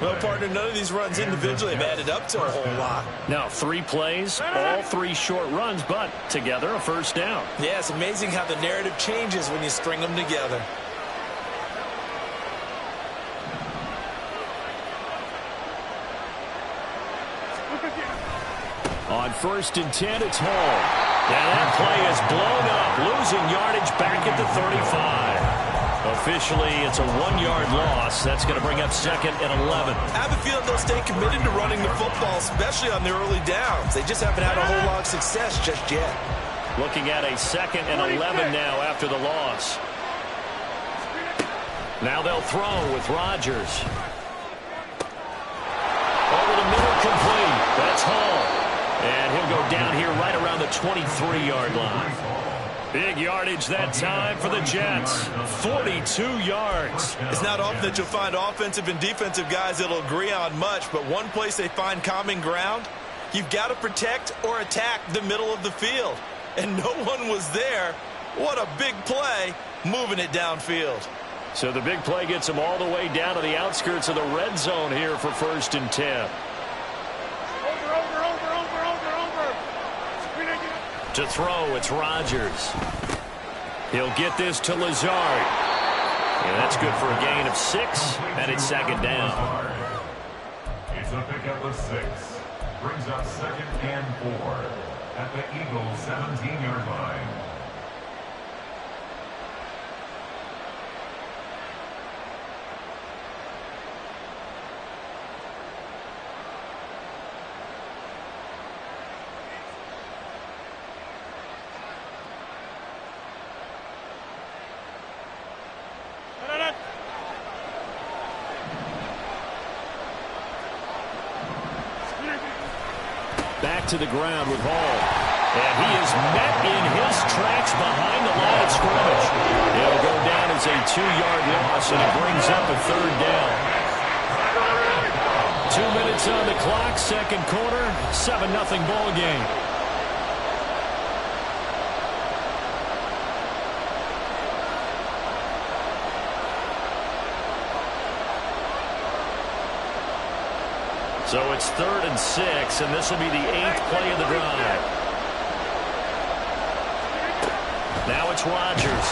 Well, partner, none of these runs individually have added up to a whole lot. Now 3 plays, all 3 short runs, but together a 1st down. Yeah, it's amazing how the narrative changes when you string them together. On 1st and 10, it's Hall. And that play is blown up, losing yardage back at the 35. Officially, it's a 1-yard loss. That's going to bring up 2nd and 11. I have a feeling they'll stay committed to running the football, especially on the early downs. They just haven't had a whole lot of success just yet. Looking at a 2nd and 11 now after the loss. Now they'll throw with Rodgers. Over the middle, complete. That's Hall. And he'll go down here right around the 23-yard line. Big yardage that time for the Jets. 42 yards. It's not often that you'll find offensive and defensive guys that'll agree on much, but one place they find common ground, you've got to protect or attack the middle of the field. And no one was there. What a big play, moving it downfield. So the big play gets them all the way down to the outskirts of the red zone here for 1st and 10. To throw, it's Rodgers. He'll get this to Lazard. And that's good for a gain of 6, and it's second down. It's a pickup of 6. Brings up 2nd and 4 at the Eagles' 17-yard line. Back to the ground with Hall. And he is met in his tracks behind the line of scrimmage. It'll go down as a 2-yard loss, and it brings up a 3rd down. 2 minutes on the clock, second quarter, 7-0 ball game. So it's 3rd and 6, and this will be the 8th play of the drive. Now it's Rodgers.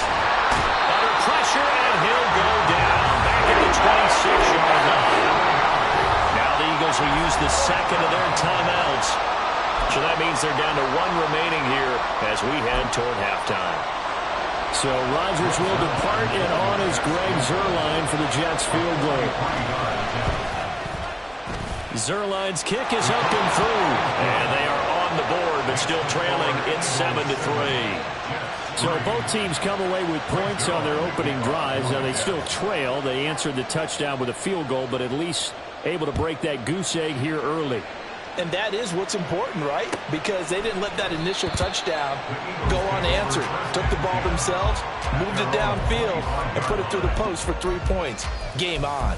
Under pressure, and he'll go down back at the 26-yard line. Now the Eagles will use the second of their timeouts. So that means they're down to 1 remaining here as we head toward halftime. So Rodgers will depart, and on is Greg Zuerlein for the Jets field goal. Zuerlein's kick is up and through. And they are on the board, but still trailing. It's 7-3. So both teams come away with points on their opening drives. Now they still trail. They answered the touchdown with a field goal, but at least able to break that goose egg here early. And that is what's important, right? Because they didn't let that initial touchdown go unanswered. Took the ball themselves, moved it downfield, and put it through the post for 3 points. Game on.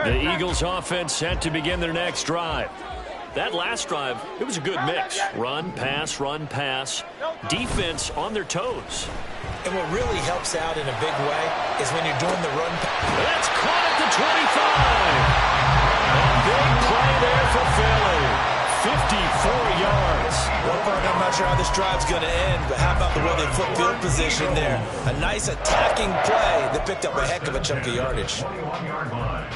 The Eagles offense set to begin their next drive. That last drive, it was a good mix. Run, pass. Defense on their toes. And what really helps out in a big way is when you're doing the run. That's caught at the 25. A big play there for Philly. 54 yards. One part, I'm not sure how this drive's going to end, but how about the way they flip field position there? A nice attacking play that picked up a heck of a chunk of yardage. 21-yard line.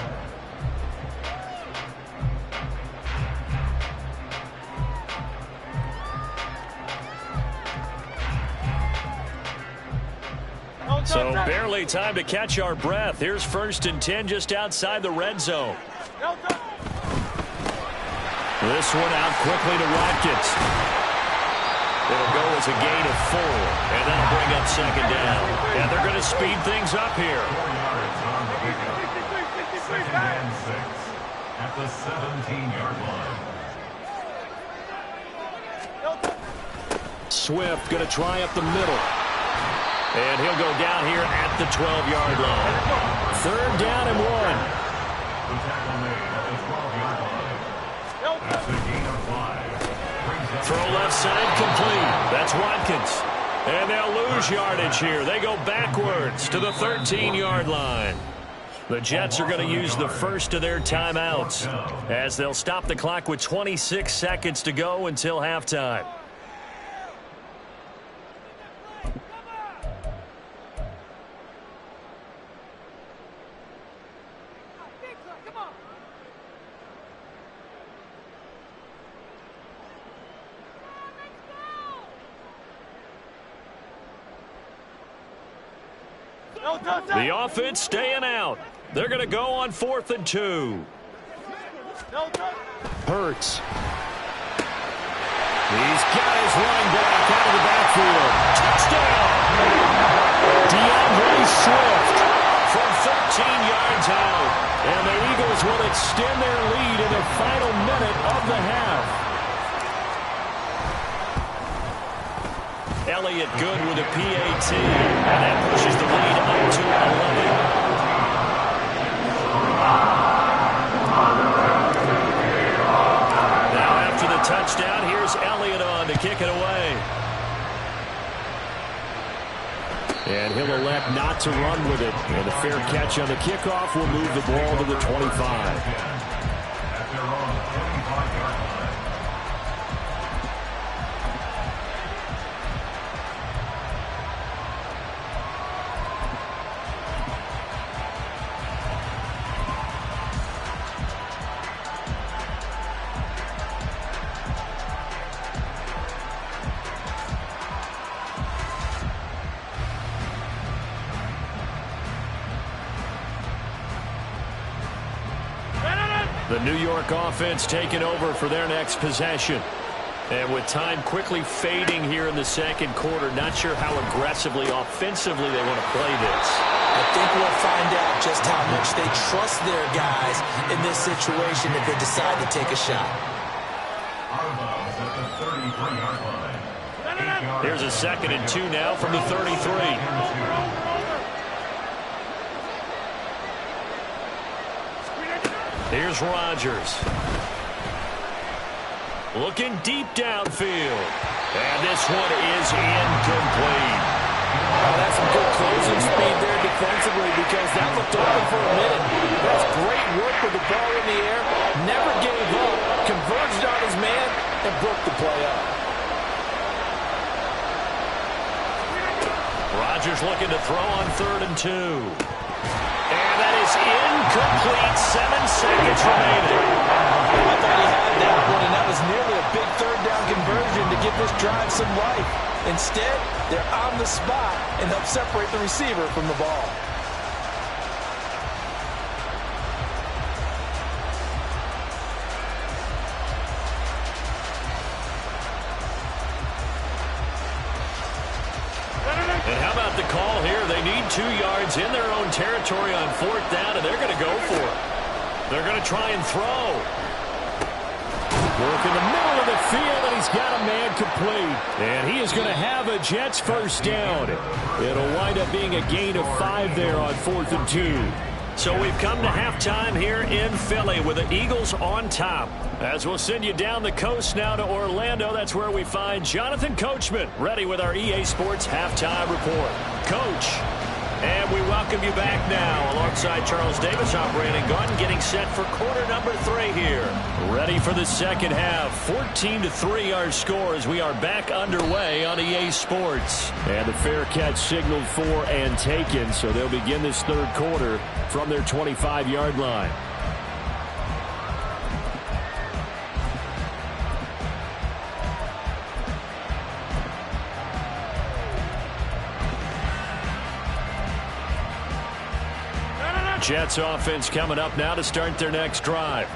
So barely time to catch our breath. Here's 1st and 10 just outside the red zone. This one out quickly to Watkins. It'll go as a gain of 4, and that'll bring up 2nd down. And they're going to speed things up here. 4 yards on the pickup. 2nd and 6 at the 17-yard line. Swift going to try up the middle. And he'll go down here at the 12-yard line. 3rd down and 1. The tackle made at the 12-yard line. That's a gain of 5. Throw left side complete. That's Watkins. And they'll lose yardage here. They go backwards to the 13-yard line. The Jets are going to use the first of their timeouts as they'll stop the clock with 26 seconds to go until halftime. The offense staying out. They're going to go on 4th and 2. Hurts. He's got his running back out of the backfield. Touchdown! DeAndre Swift from 13 yards out. And the Eagles will extend their lead in the final minute of the half. Elliott good with a PAT, and that pushes the lead up to 11. Now after the touchdown, here's Elliott on to kick it away. And he'll elect not to run with it. And a fair catch on the kickoff will move the ball to the 25. At their own 25-yard line. The New York offense taking over for their next possession. And with time quickly fading here in the second quarter, not sure how aggressively, offensively they want to play this. I think we'll find out just how much they trust their guys in this situation if they decide to take a shot. Armbounds at the 33-yard line. Here's a 2nd and 2 now from the 33. Here's Rodgers. Looking deep downfield. And this one is incomplete. Oh, that's some good closing speed there defensively because that looked open for a minute. That's great work with the ball in the air. Never gave up. Converged on his man and broke the play up. Rodgers looking to throw on 3rd and 2. And that is incomplete. 7 seconds remaining. I thought he had that one, and that was nearly a big 3rd down conversion to give this drive some life. Instead, they're on the spot and help separate the receiver from the ball. And how about the call here? They need 2 yards in their own territory on 4th down, and they're going to go for it. They're going to try and throw. Work in the middle of the field, and he's got a man complete. And he is going to have a Jets 1st down. It'll wind up being a gain of 5 there on 4th and 2. So we've come to halftime here in Philly with the Eagles on top. As we'll send you down the coast now to Orlando, that's where we find Jonathan Coachman ready with our EA Sports Halftime Report. Coach, and we welcome you back now alongside Charles Davis, I'm Brandon Gaudin, getting set for quarter number 3 here. Ready for the second half. 14-3 our score as we are back underway on EA Sports. And the fair catch signaled for and taken, so they'll begin this 3rd quarter from their 25-yard line. Jets offense coming up now to start their next drive.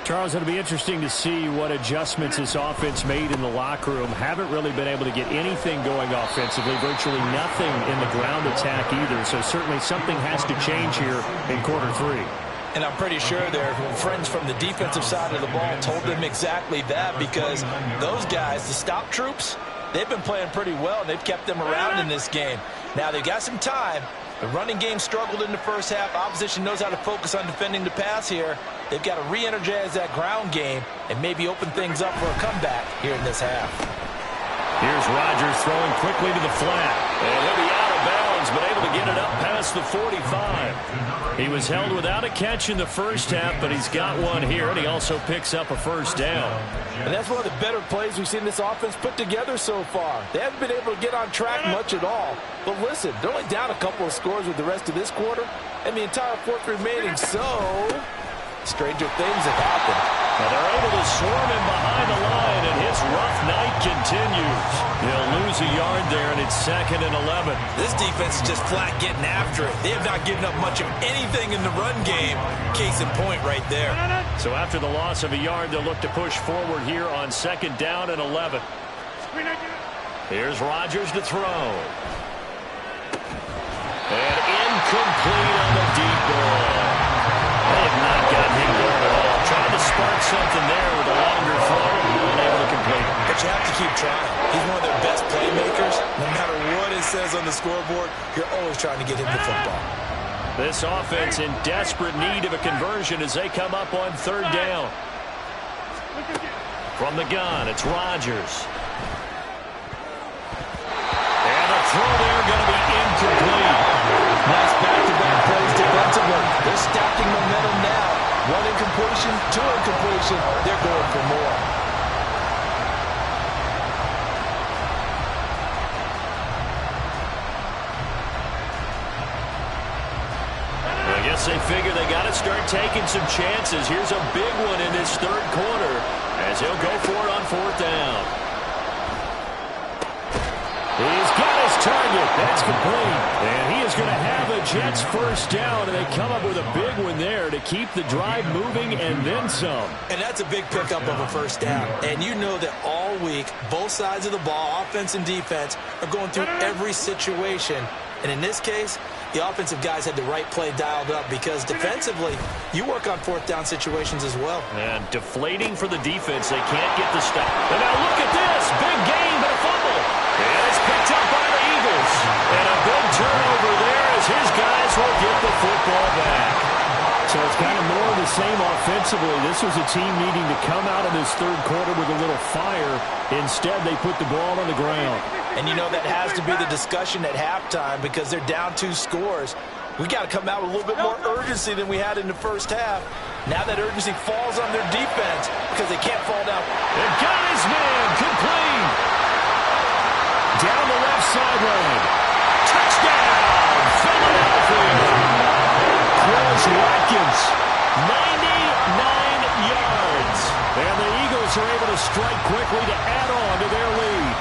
Charles, it'll be interesting to see what adjustments this offense made in the locker room. Haven't really been able to get anything going offensively, virtually nothing in the ground attack either. So certainly something has to change here in quarter 3. And I'm pretty sure their friends from the defensive side of the ball told them exactly that because those guys, the stop troops, they've been playing pretty well, and they've kept them around in this game. Now, they've got some time. The running game struggled in the first half. Opposition knows how to focus on defending the pass here. They've got to re-energize that ground game and maybe open things up for a comeback here in this half. Here's Rodgers throwing quickly to the flat. And he'll be out of bounds, but able to get it up past the 45. He was held without a catch in the first half, but he's got one here, and he also picks up a 1st down. And that's one of the better plays we've seen this offense put together so far. They haven't been able to get on track much at all. But listen, they're only down a couple of scores with the rest of this quarter, and the entire 4th remaining, so stranger things have happened. Well, they're able to swarm him behind the line, and his rough night continues. He'll lose a yard there, and it's 2nd and 11. This defense is just flat getting after it. They have not given up much of anything in the run game. Case in point right there. So after the loss of a yard, they'll look to push forward here on 2nd down and 11. Here's Rodgers to throw. And incomplete on the deep ball. They have not gotten him going at all. Trying to spark something there with a longer throw. Unable to complete it. But you have to keep trying. He's one of their best playmakers. No matter what it says on the scoreboard, you're always trying to get him the football. This offense in desperate need of a conversion as they come up on 3rd down. From the gun, it's Rodgers. And the throw there going to be incomplete. guess they figure they got to start taking some chances. Here's a big one in this third quarter as he'll go for it on fourth down. He's got his target. That's complete. And he is going to have a Jets first down, and they come up with a big one there to keep the drive moving and then some. And that's a big pickup of a first down. And you know that all week, both sides of the ball, offense and defense, are going through every situation. And in this case, the offensive guys had the right play dialed up because defensively, you work on fourth down situations as well. And deflating for the defense. They can't get the stop. And now look at this. Big gain, but a fumble. And it's picked up by the Eagles. And a big turnover there as his guys will get the football back. So it's kind of more of the same offensively. This was a team needing to come out of this third quarter with a little fire. Instead, they put the ball on the ground. And you know that has to be the discussion at halftime because they're down 2 scores. We got to come out with a little bit more urgency than we had in the first half. Now that urgency falls on their defense because they can't fall down. And got his man complete. Down the left sideline. Touchdown, Philadelphia. Chris Watkins, 99 yards. And the Eagles are able to strike quickly to add on to their lead.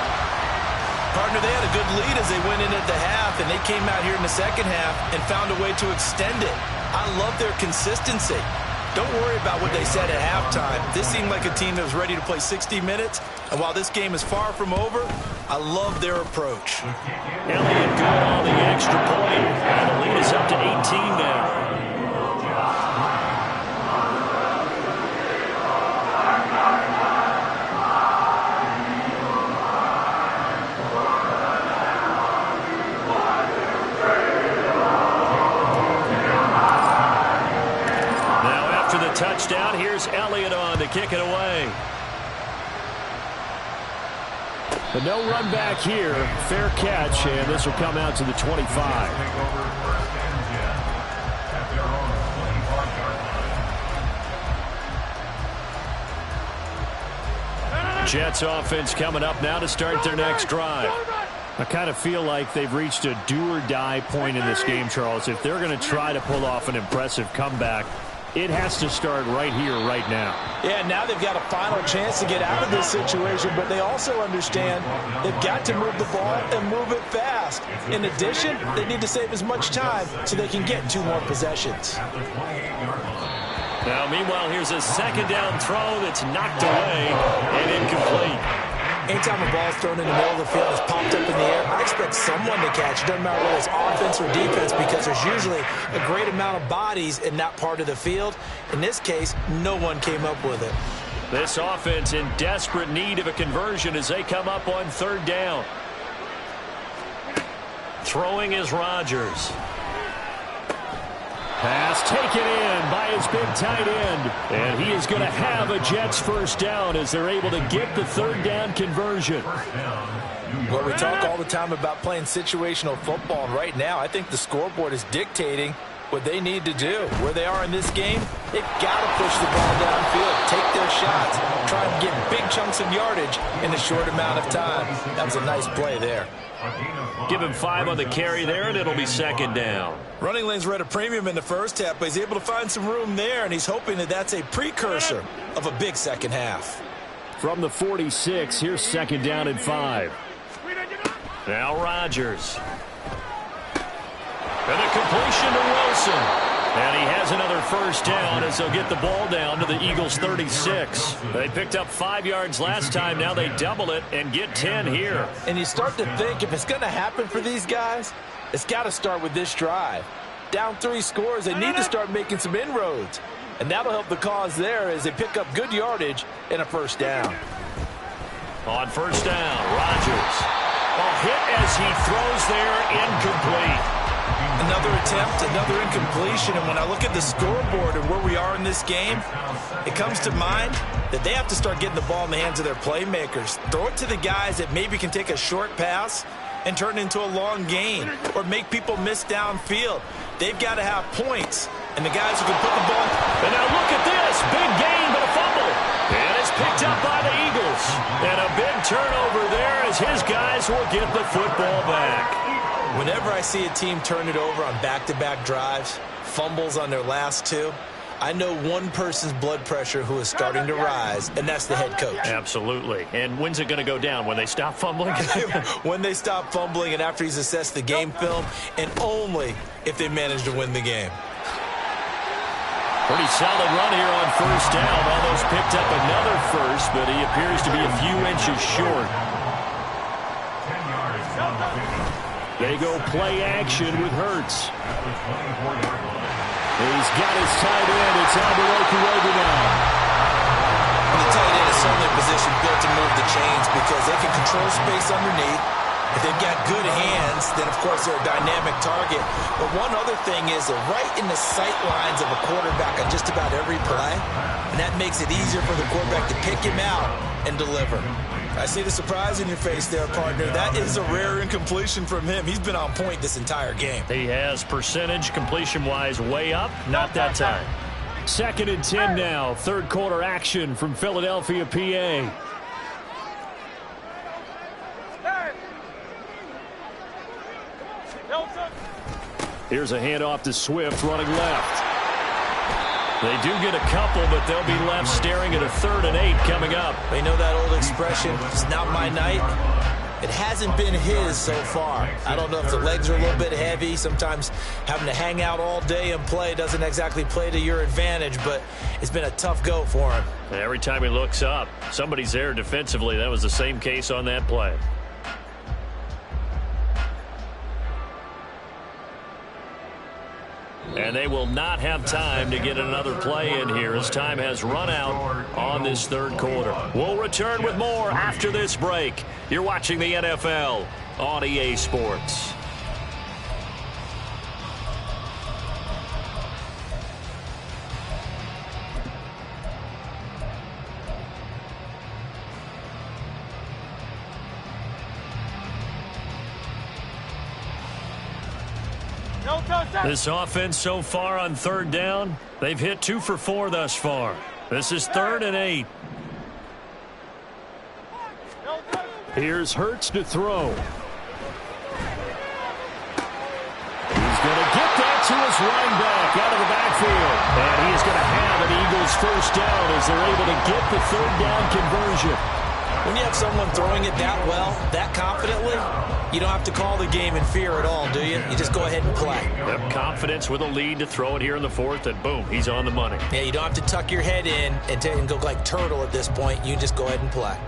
Partner, they had a good lead as they went in at the half, and they came out here in the second half and found a way to extend it. I love their consistency. Don't worry about what they said at halftime. This seemed like a team that was ready to play 60 minutes, and while this game is far from over, I love their approach. Elliott good on the extra point, and the lead is up to 18 now. Touchdown. Here's Elliott on to kick it away. But no run back here. Fair catch, and this will come out to the 25. Jets offense coming up now to start their next drive. I kind of feel like they've reached a do-or-die point in this game, Charles. If they're going to try to pull off an impressive comeback, it has to start right here, right now. Yeah, now they've got a final chance to get out of this situation, but they also understand they've got to move the ball and move it fast. In addition, they need to save as much time so they can get 2 more possessions. Now, meanwhile, here's a second down throw that's knocked away and incomplete. Anytime a ball's thrown in the middle of the field, it's popped up in the air, I expect someone to catch. It doesn't matter whether it's offense or defense because there's usually a great amount of bodies in that part of the field. In this case, no one came up with it. This offense in desperate need of a conversion as they come up on third down. Throwing is Rodgers. Pass taken in by his big tight end. And he is going to have a Jets first down as they're able to get the third down conversion. Well, we talk all the time about playing situational football, and right now I think the scoreboard is dictating what they need to do. Where they are in this game, they've got to push the ball downfield, take their shots, try and get big chunks of yardage in a short amount of time. That was a nice play there. Give him 5 on the carry there, and it'll be second down. Running lanes were at a premium in the first half, but he's able to find some room there, and he's hoping that that's a precursor of a big second half. From the 46, here's second down and 5. Now Rodgers. And a completion to Wilson. And he has another first down as they'll get the ball down to the Eagles' 36. They picked up 5 yards last time. Now they double it and get 10 here. And you start to think if it's going to happen for these guys, it's got to start with this drive. Down 3 scores, they need to start making some inroads. And that'll help the cause there as they pick up good yardage and a first down. On first down, Rodgers. A hit as he throws there, incomplete. Another attempt, another incompletion, and when I look at the scoreboard and where we are in this game, it comes to mind that they have to start getting the ball in the hands of their playmakers. Throw it to the guys that maybe can take a short pass and turn it into a long gain or make people miss downfield. They've got to have points, and the guys who can put the ball. And now look at this, big gain, but a fumble. And it's picked up by the Eagles. And a big turnover there as his guys will get the football back. Whenever I see a team turn it over on back-to-back drives, fumbles on their last 2. I know one person's blood pressure who is starting to rise, and that's the head coach. Absolutely. And when's it going to go down? When they stop fumbling? When they stop fumbling and after he's assessed the game film, and only if they manage to win the game. Pretty solid run here on first down. Almost picked up another first, but he appears to be a few inches short. 10 yards down the 50. They go play action with Hurts. He's got his tight end. It's Alberoku now. The tight end is certainly a position built to move the chains because they can control space underneath. If they've got good hands, then, of course, they're a dynamic target. But one other thing is they're right in the sight lines of a quarterback on just about every play, and that makes it easier for the quarterback to pick him out and deliver. I see the surprise in your face there, partner. That is a rare incompletion from him. He's been on point this entire game. He has percentage completion-wise way up. Not that time. 2nd and 10 now. Third quarter action from Philadelphia, PA. Here's a handoff to Swift running left. They do get a couple, but they'll be left staring at a 3rd and 8 coming up. They know that old expression, it's not my night. It hasn't been his so far. I don't know if the legs are a little bit heavy. Sometimes having to hang out all day and play doesn't exactly play to your advantage, but it's been a tough go for him. Every time he looks up, somebody's there defensively. That was the same case on that play. And they will not have time to get another play in here as time has run out on this third quarter. We'll return with more after this break. You're watching the NFL on EA Sports. This offense so far on 3rd down, they've hit 2 for 4 thus far. This is 3rd and 8. Here's Hurts to throw. He's going to get that to his running back out of the backfield. And he is going to have an Eagles first down as they're able to get the 3rd down conversion. When you have someone throwing it that well, that confidently, you don't have to call the game in fear at all, do you? You just go ahead and play. Yep, confidence with a lead to throw it here in the 4th, and boom, he's on the money. Yeah, you don't have to tuck your head in and go like turtle at this point. You just go ahead and play.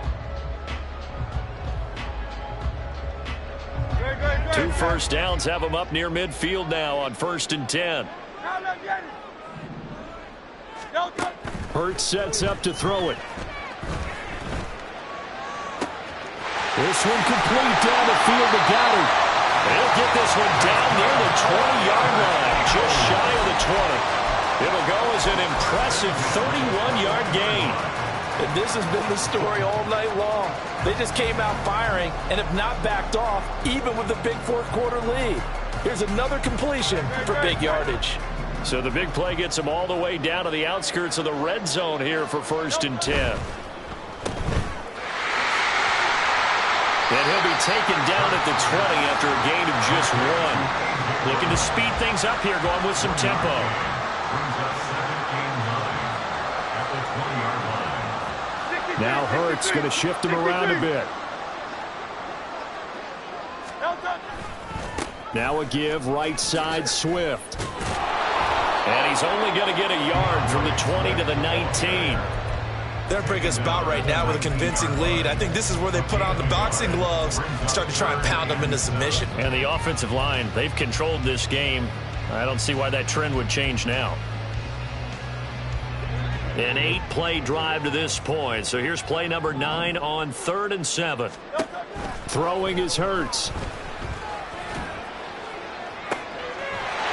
2 first downs have them up near midfield now on 1st and 10. Hurts sets up to throw it. This one complete down the field to Goddard. He'll get this one down near the 20-yard line, just shy of the 20. It'll go as an impressive 31-yard gain. And this has been the story all night long. They just came out firing and have not backed off, even with the big 4th quarter lead. Here's another completion for big yardage. So the big play gets them all the way down to the outskirts of the red zone here for 1st and 10. And he'll be taken down at the 20 after a gain of just 1. Looking to speed things up here, going with some tempo. Now Hurts going to shift him around a bit. Now a give right side Swift. And he's only going to get a yard from the 20 to the 19. They're a pretty good spot right now with a convincing lead. I think this is where they put on the boxing gloves and start to try and pound them into submission. And the offensive line, they've controlled this game. I don't see why that trend would change now. An 8-play drive to this point. So here's play number 9 on 3rd and 7. Throwing is Hurts.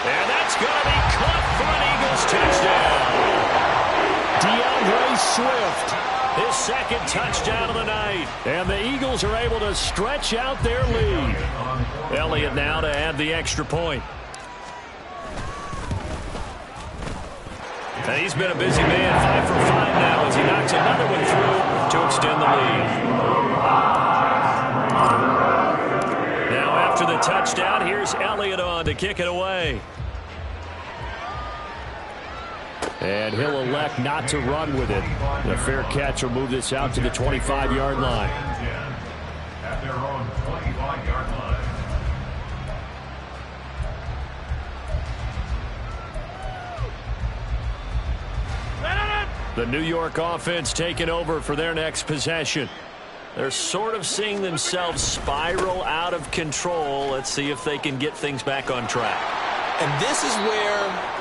And that's going to be caught for an Eagles touchdown. DeAndre Swift. His 2nd touchdown of the night. And the Eagles are able to stretch out their lead. Elliott now to add the extra point. And he's been a busy man, 5 for 5 now as he knocks another one through to extend the lead. Now after the touchdown, here's Elliott on to kick it away. And he'll elect not to run with it. The fair catch will move this out to the 25-yard line. At their own 25-yard line. The New York offense taking over for their next possession. They're sort of seeing themselves spiral out of control. Let's see if they can get things back on track. And this is where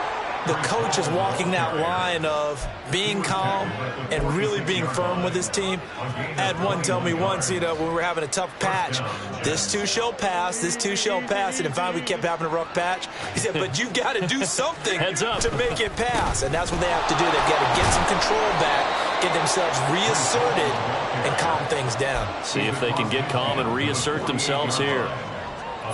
the coach is walking that line of being calm and really being firm with his team. I had one tell me once, when we were having a tough patch, this too shall pass, this too shall pass, and then finally we kept having a rough patch. He said, but you got to do something to make it pass, and that's what they have to do. They've got to get some control back, get themselves reasserted, and calm things down. See if they can get calm and reassert themselves here.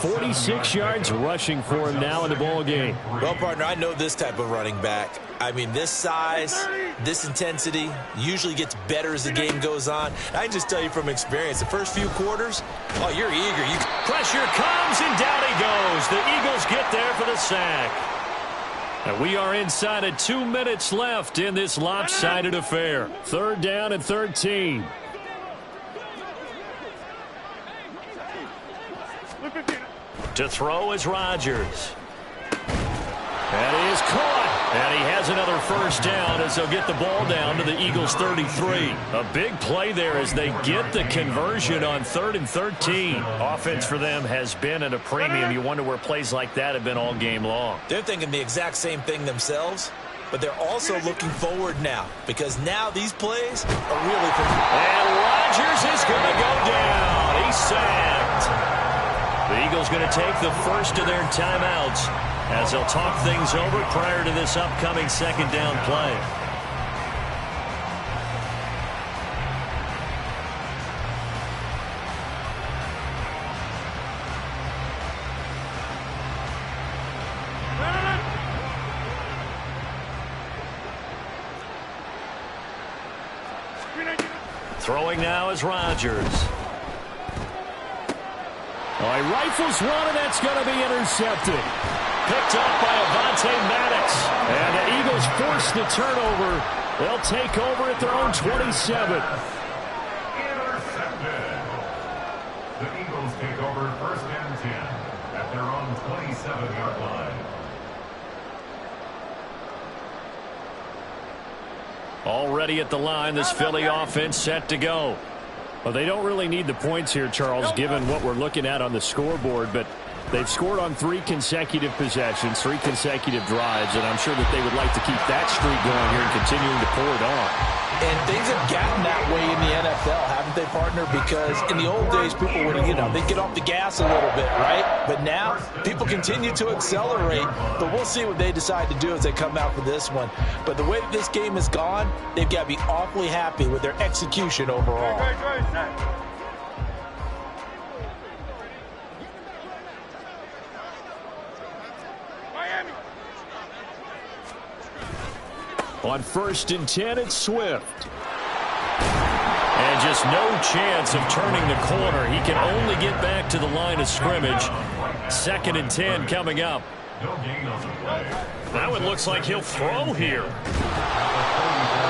46 yards rushing for him now in the ball game. Well, partner, I know this type of running back. I mean, this size, this intensity usually gets better as the game goes on. I can just tell you from experience, the first few quarters, oh, you're eager. Pressure comes, and down he goes. The Eagles get there for the sack. And we are inside of 2 minutes left in this lopsided affair. 3rd down and 13. To throw is Rodgers. And he is caught. And he has another first down as they'll get the ball down to the Eagles' 33. A big play there as they get the conversion on 3rd and 13. Offense for them has been at a premium. You wonder where plays like that have been all game long. They're thinking the exact same thing themselves, but they're also looking forward now because now these plays are really for them. And Rodgers is going to go down. He's sacked. The Eagles going to take the first of their timeouts as they'll talk things over prior to this upcoming 2nd down play. Throwing now is Rodgers. Oh, he rifles one, and that's going to be intercepted. Picked up by Avonte Maddox. And the Eagles force the turnover. They'll take over at their own 27. Intercepted. The Eagles take over 1st and 10 at their own 27-yard line. Already at the line, this Philly offense set to go. Well, they don't really need the points here, Charles, given what we're looking at on the scoreboard, but they've scored on 3 consecutive possessions, 3 consecutive drives, and I'm sure that they would like to keep that streak going here and continuing to pour it on. And things have gotten that way in the NFL, haven't they, partner? Because in the old days, people would, they'd get off the gas a little bit, right? But now, people continue to accelerate, but we'll see what they decide to do as they come out for this one. But the way that this game has gone, they've got to be awfully happy with their execution overall. On 1st and 10, it's Swift. And just no chance of turning the corner. He can only get back to the line of scrimmage. 2nd and 10 coming up. Now it looks like he'll throw here.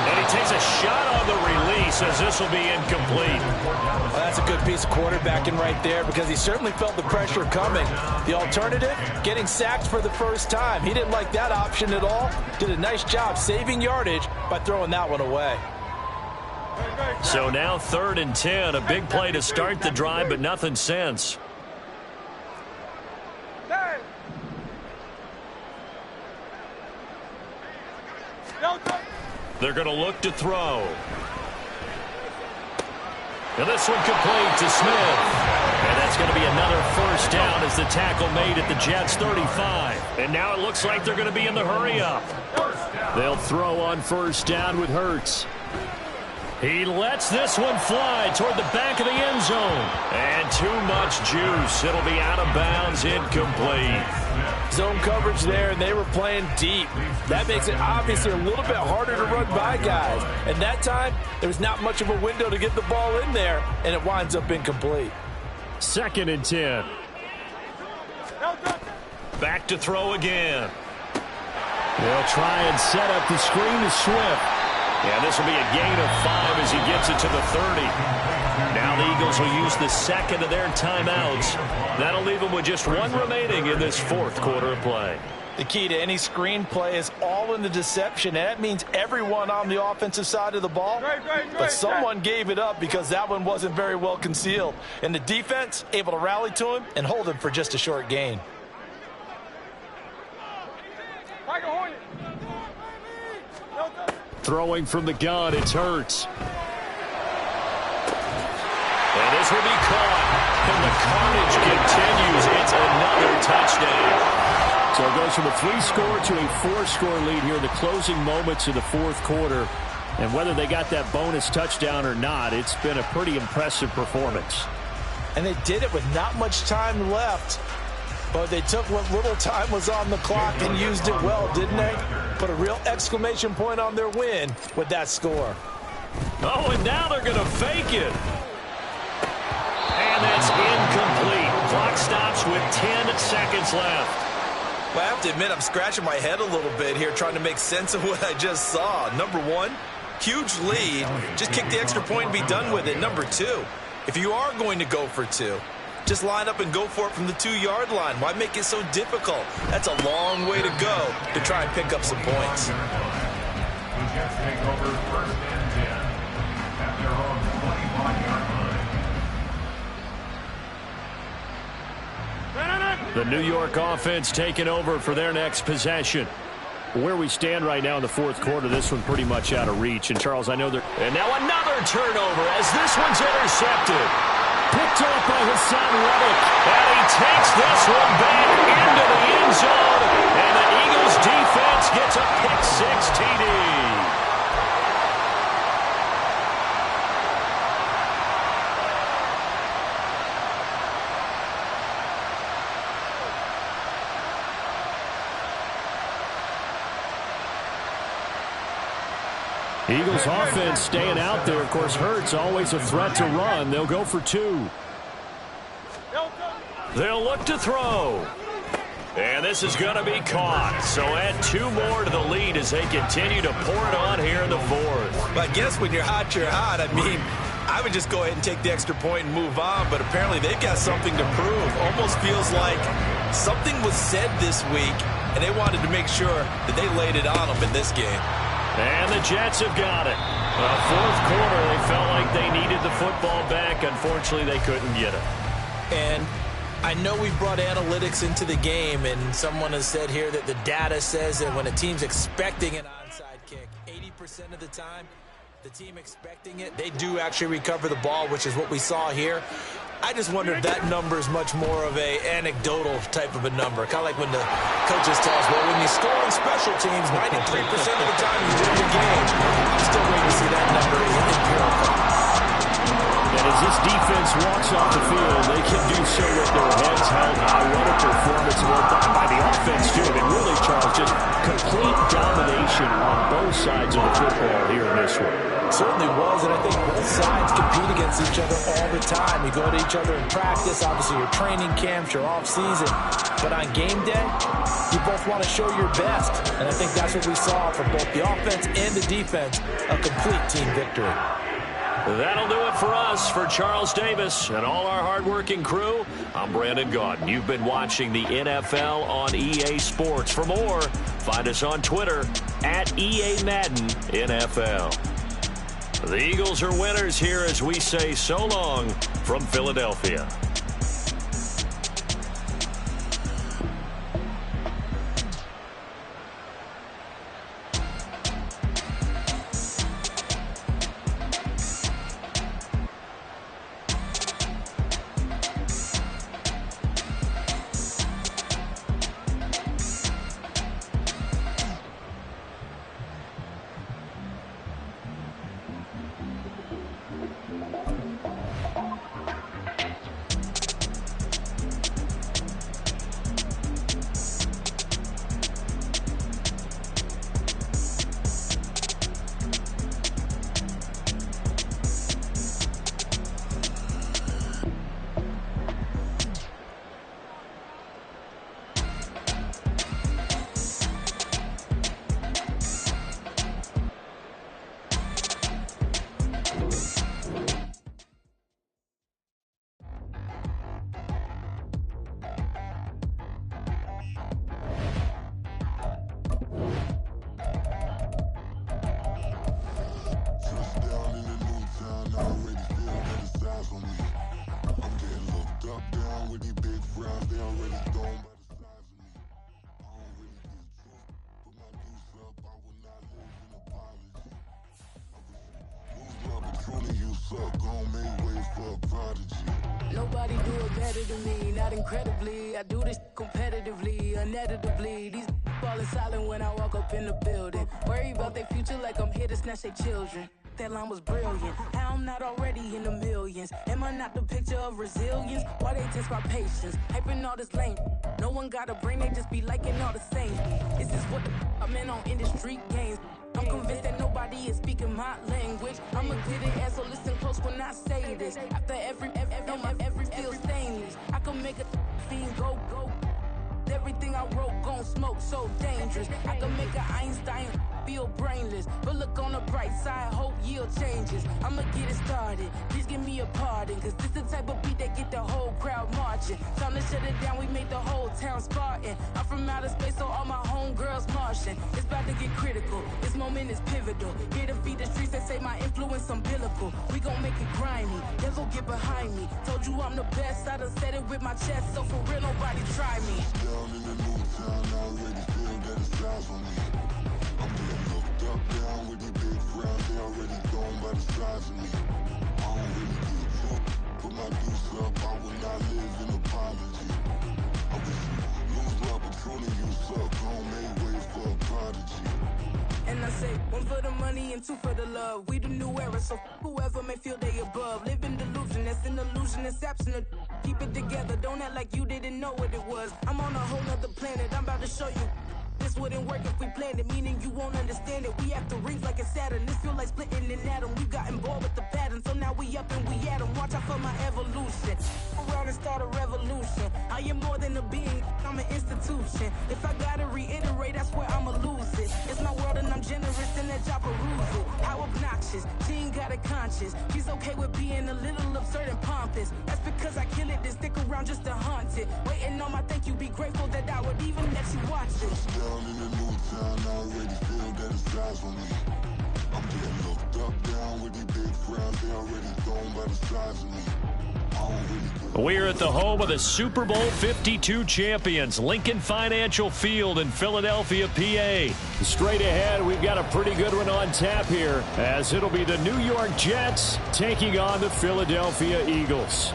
And he takes a shot on the release as this will be incomplete. Well, that's a good piece of quarterbacking right there because he certainly felt the pressure coming. The alternative, getting sacked for the first time. He didn't like that option at all. Did a nice job saving yardage by throwing that one away. So now 3rd and 10, a big play to start the drive, but nothing since. They're going to look to throw. And this one complete to Smith. And that's going to be another first down as the tackle made at the Jets' 35. And now it looks like they're going to be in the hurry-up. They'll throw on 1st down with Hurts. He lets this one fly toward the back of the end zone. And too much juice. It'll be out of bounds, incomplete. Zone coverage there, and they were playing deep. That makes it obviously a little bit harder to run by guys. And that time, there was not much of a window to get the ball in there, and it winds up incomplete. 2nd and 10. Back to throw again. They'll try and set up the screen to Swift. Yeah, this will be a gain of 5 as he gets it to the 30. Now the Eagles will use the second of their timeouts. That'll leave them with just 1 remaining in this fourth quarter of play. The key to any screen play is all in the deception, and that means everyone on the offensive side of the ball. But someone gave it up because that one wasn't very well concealed. And the defense able to rally to him and hold him for just a short gain. Throwing from the gun, it's Hurts. And this will be caught. And the carnage continues. It's another touchdown. So it goes from a 3-score to a 4-score lead here in the closing moments of the fourth quarter. And whether they got that bonus touchdown or not, it's been a pretty impressive performance. And they did it with not much time left. But they took what little time was on the clock and used it well, didn't they? Put a real exclamation point on their win with that score. Oh, and now they're going to fake it. And that's incomplete. Clock stops with 10 seconds left. Well, I have to admit, I'm scratching my head a little bit here trying to make sense of what I just saw. Number one, huge lead. Just kick the extra point and be done with it. Number two, if you are going to go for 2, just line up and go for it from the 2-yard line. Why make it so difficult? That's a long way to go to try and pick up some points. The Jets take over 1st and 10 at their own 25-yard line. The New York offense taking over for their next possession. Where we stand right now in the fourth quarter, this one pretty much out of reach. And, Charles, I know they're... And now another turnover as this one's intercepted. Picked off by Hassan Reddick. And he takes this one back into the end zone. And the Eagles defense gets a pick-6 TD. Eagles offense staying out there. Of course, Hurts always a threat to run. They'll go for 2. They'll look to throw. And this is going to be caught. So add 2 more to the lead as they continue to pour it on here in the fourth. But I guess when you're hot, you're hot. I mean, I would just go ahead and take the extra point and move on. But apparently they've got something to prove. Almost feels like something was said this week, and they wanted to make sure that they laid it on them in this game. And the Jets have got it. Fourth quarter, they felt like they needed the football back. Unfortunately, they couldn't get it. And I know we brought analytics into the game, and someone has said here that the data says that when a team's expecting an onside kick, 80% of the time, the team expecting it, they do actually recover the ball, which is what we saw here. I just wonder if that number is much more of a anecdotal type of a number. Kind of like when the coaches tell us, well, when you score on special teams, 93% of the time you win the game. I'm still waiting to see that number empirical. And as this defense walks off the field, they can do so with their heads held high. What a performance by the offense, too. I mean, really, Charles, just complete domination on both sides of the football here in this one. Certainly was, and I think both sides compete against each other all the time. You go to each other in practice, obviously your training camps, your off-season. But on game day, you both want to show your best. And I think that's what we saw from both the offense and the defense, a complete team victory. That'll do it for us. For Charles Davis and all our hardworking crew, I'm Brandon Gaudin. You've been watching the NFL on EA Sports. For more, find us on Twitter at EA Madden NFL. The Eagles are winners here as we say so long from Philadelphia. a prodigy. Nobody do it better than me, not incredibly. I do this competitively, uneditably. These falling silent when I walk up in the building. Worry about their future like I'm here to snatch their children. That line was brilliant. How I'm not already in the millions? Am I not the picture of resilience? Why they test my patience? Hyping all this lame. No one got a brain, they just be liking all the same. This is what the I'm in on industry games. I'm convinced that nobody is speaking my language. I'm a good ass, so listen close when I say this. After every feel stainless. I can make a fiend go. Everything I wrote gon' smoke, so dangerous. I can make an Einstein feel brainless. But look on the bright side, hope yield changes. I'ma get it started, please give me a pardon. Cause this the type of beat that get the whole crowd marching. Time to shut it down, we made the whole town Spartan. I'm from outer space, so all my homegirls Martian. It's about to get critical, this moment is pivotal. Here to feed the streets that say my influence umbilical. We gon' make it grimy, devil get behind me. Told you I'm the best, I done said it with my chest. So for real, nobody try me. Down in the new town, I already feel that it's time for me. I'm getting looked up, down with these big crowds, they already gone by the size of me. I don't really give a fuck, put my deuce up, I will not live in apology. I wish you lose my patrolling, you suck, home made way for a prodigy. And I say, one for the money and two for the love. We the new era, so whoever may feel they above. Live in delusion, that's an illusion, it's absent. Keep it together, don't act like you didn't know what it was. I'm on a whole nother planet, I'm about to show you. This wouldn't work if we planned it, meaning you won't understand it. We have to rings like a Saturn, this feel like splitting an atom. We gotten bored with the pattern, so now we up and we at 'em. Watch out for my evolution, around and start a revolution. I am more than a being, I'm an institution. If I gotta reiterate, that's where I'ma lose it. It's my world and I'm generous and that y'all peruse it. How obnoxious, she ain't got a conscience. She's okay with being a little absurd and pompous. That's because I kill it, then stick around just to haunt it. Waiting on my thank you, be grateful that I would even let you watch it. Down in the new town, I already feel that it's time for me. I'm getting looked up, down with these big crowds, they already gone by the size of me. We're at the home of the Super Bowl 52 champions, Lincoln Financial Field in Philadelphia, PA. Straight ahead, we've got a pretty good one on tap here, as it'll be the New York Jets taking on the Philadelphia Eagles.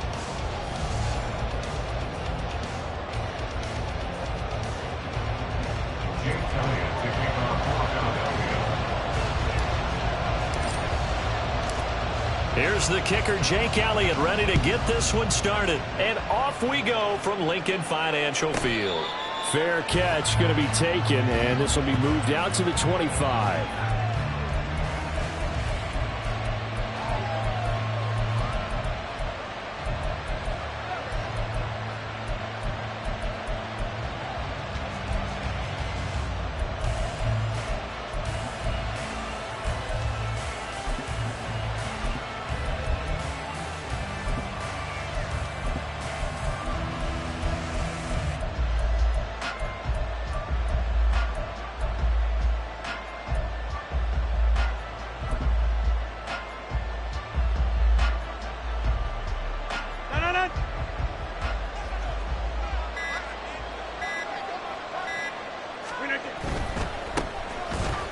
Here's the kicker, Jake Elliott, ready to get this one started. And off we go from Lincoln Financial Field. Fair catch going to be taken, and this will be moved out to the 25.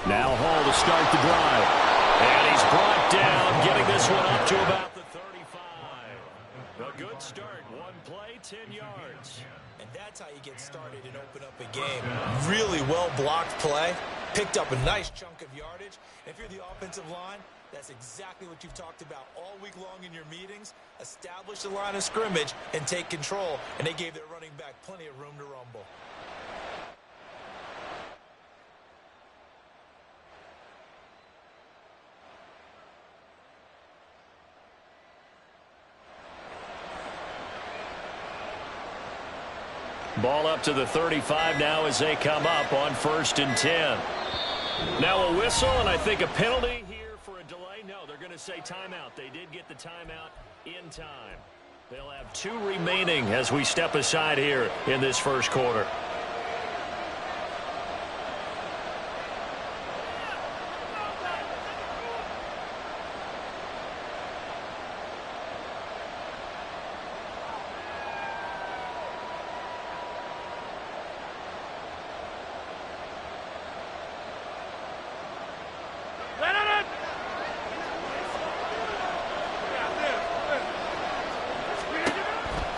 Now Hall to start the drive. And he's brought down, getting this one up to about the 35. A good start. One play, 10 yards. And that's how you get started and open up a game. Really well-blocked play. Picked up a nice chunk of yardage. If you're the offensive line, that's exactly what you've talked about all week long in your meetings. Establish the line of scrimmage and take control. And they gave their running back plenty of room to rumble. Ball up to the 35 now as they come up on 1st and 10. Now a whistle, and I think a penalty here for a delay. No, they're going to say timeout. They did get the timeout in time. They'll have 2 remaining as we step aside here in this first quarter.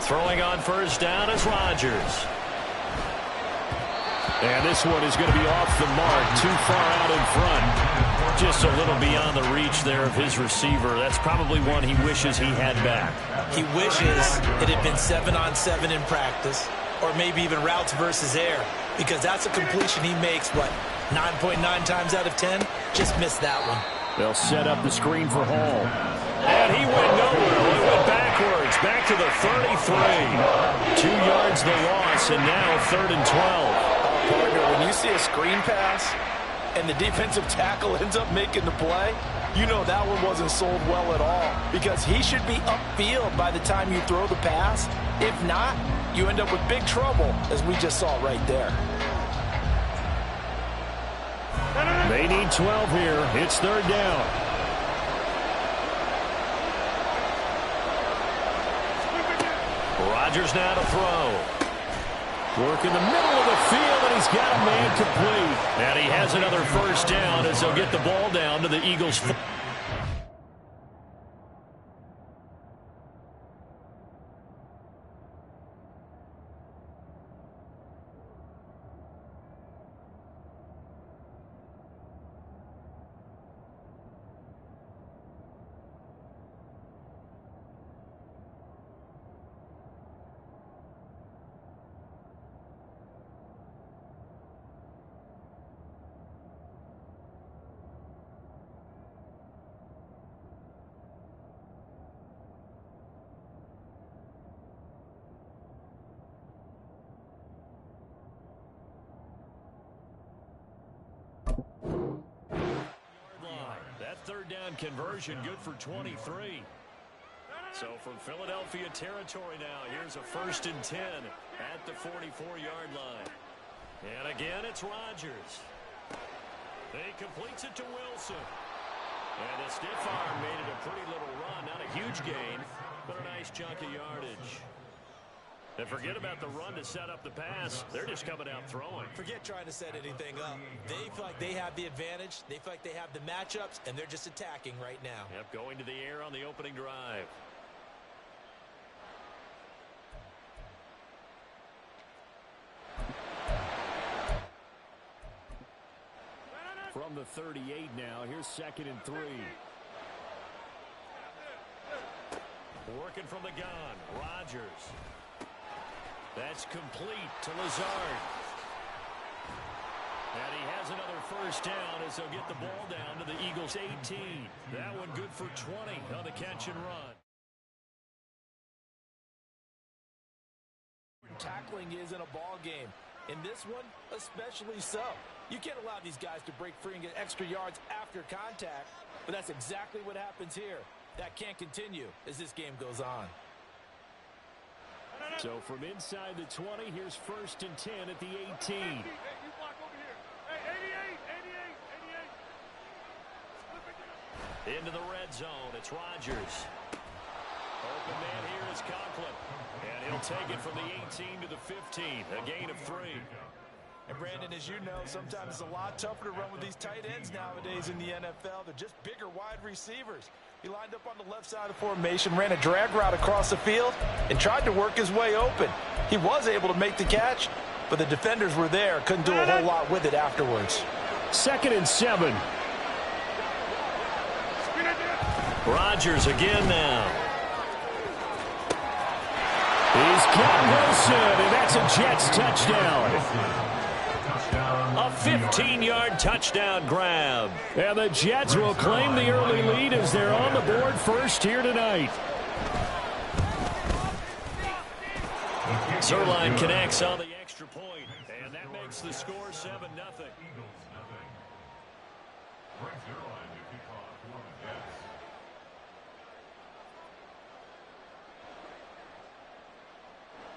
Throwing on first down is Rodgers. And this one is going to be off the mark, too far out in front. Just a little beyond the reach there of his receiver. That's probably one he wishes he had back. He wishes it had been 7-on-7 in practice, or maybe even routes versus air, because that's a completion he makes, 9.9 times out of 10? Just missed that one. They'll set up the screen for Hall. And he went nowhere. He went backwards, back to the 33. 2 yards the loss, and now 3rd and 12. Partner, when you see a screen pass and the defensive tackle ends up making the play, you know that one wasn't sold well at all, because he should be upfield by the time you throw the pass. If not, you end up with big trouble, as we just saw right there. They need 12 here. It's 3rd down. Rodgers now to throw. Work in the middle of the field, and he's got a man complete. And he has another first down as they'll get the ball down to the Eagles. That 3rd down conversion good for 23. So from Philadelphia territory now, here's a 1st and 10 at the 44-yard line. And again, it's Rodgers. He completes it to Wilson. And the stiff arm made it a pretty little run. Not a huge gain, but a nice chunk of yardage. And forget about the run to set up the pass. They're just coming out throwing. Forget trying to set anything up. They feel like they have the advantage. They feel like they have the matchups, and they're just attacking right now. Yep, going to the air on the opening drive. From the 38 now, here's 2nd and 3. Working from the gun, Rodgers. That's complete to Lazard. And he has another first down as they'll get the ball down to the Eagles' 18. That one good for 20 on the catch and run. Tackling is in a ball game. In this one, especially so. You can't allow these guys to break free and get extra yards after contact, but that's exactly what happens here. That can't continue as this game goes on. So from inside the 20, here's 1st and 10 at the 18. Into the red zone, it's Rodgers. Open man here is Conklin. And he'll take it from the 18 to the 15, a gain of 3. And Brandon, as you know, sometimes it's a lot tougher to run with these tight ends nowadays in the NFL. They're just bigger wide receivers. He lined up on the left side of the formation, ran a drag route across the field, and tried to work his way open. He was able to make the catch, but the defenders were there. Couldn't do a whole lot with it afterwards. 2nd and 7. Rodgers again now. He's got Wilson, and that's a Jets touchdown. A 15-yard touchdown grab. And the Jets will claim the early lead as they're on the board first here tonight. Zerline connects on the extra point, and that makes the score 7-0.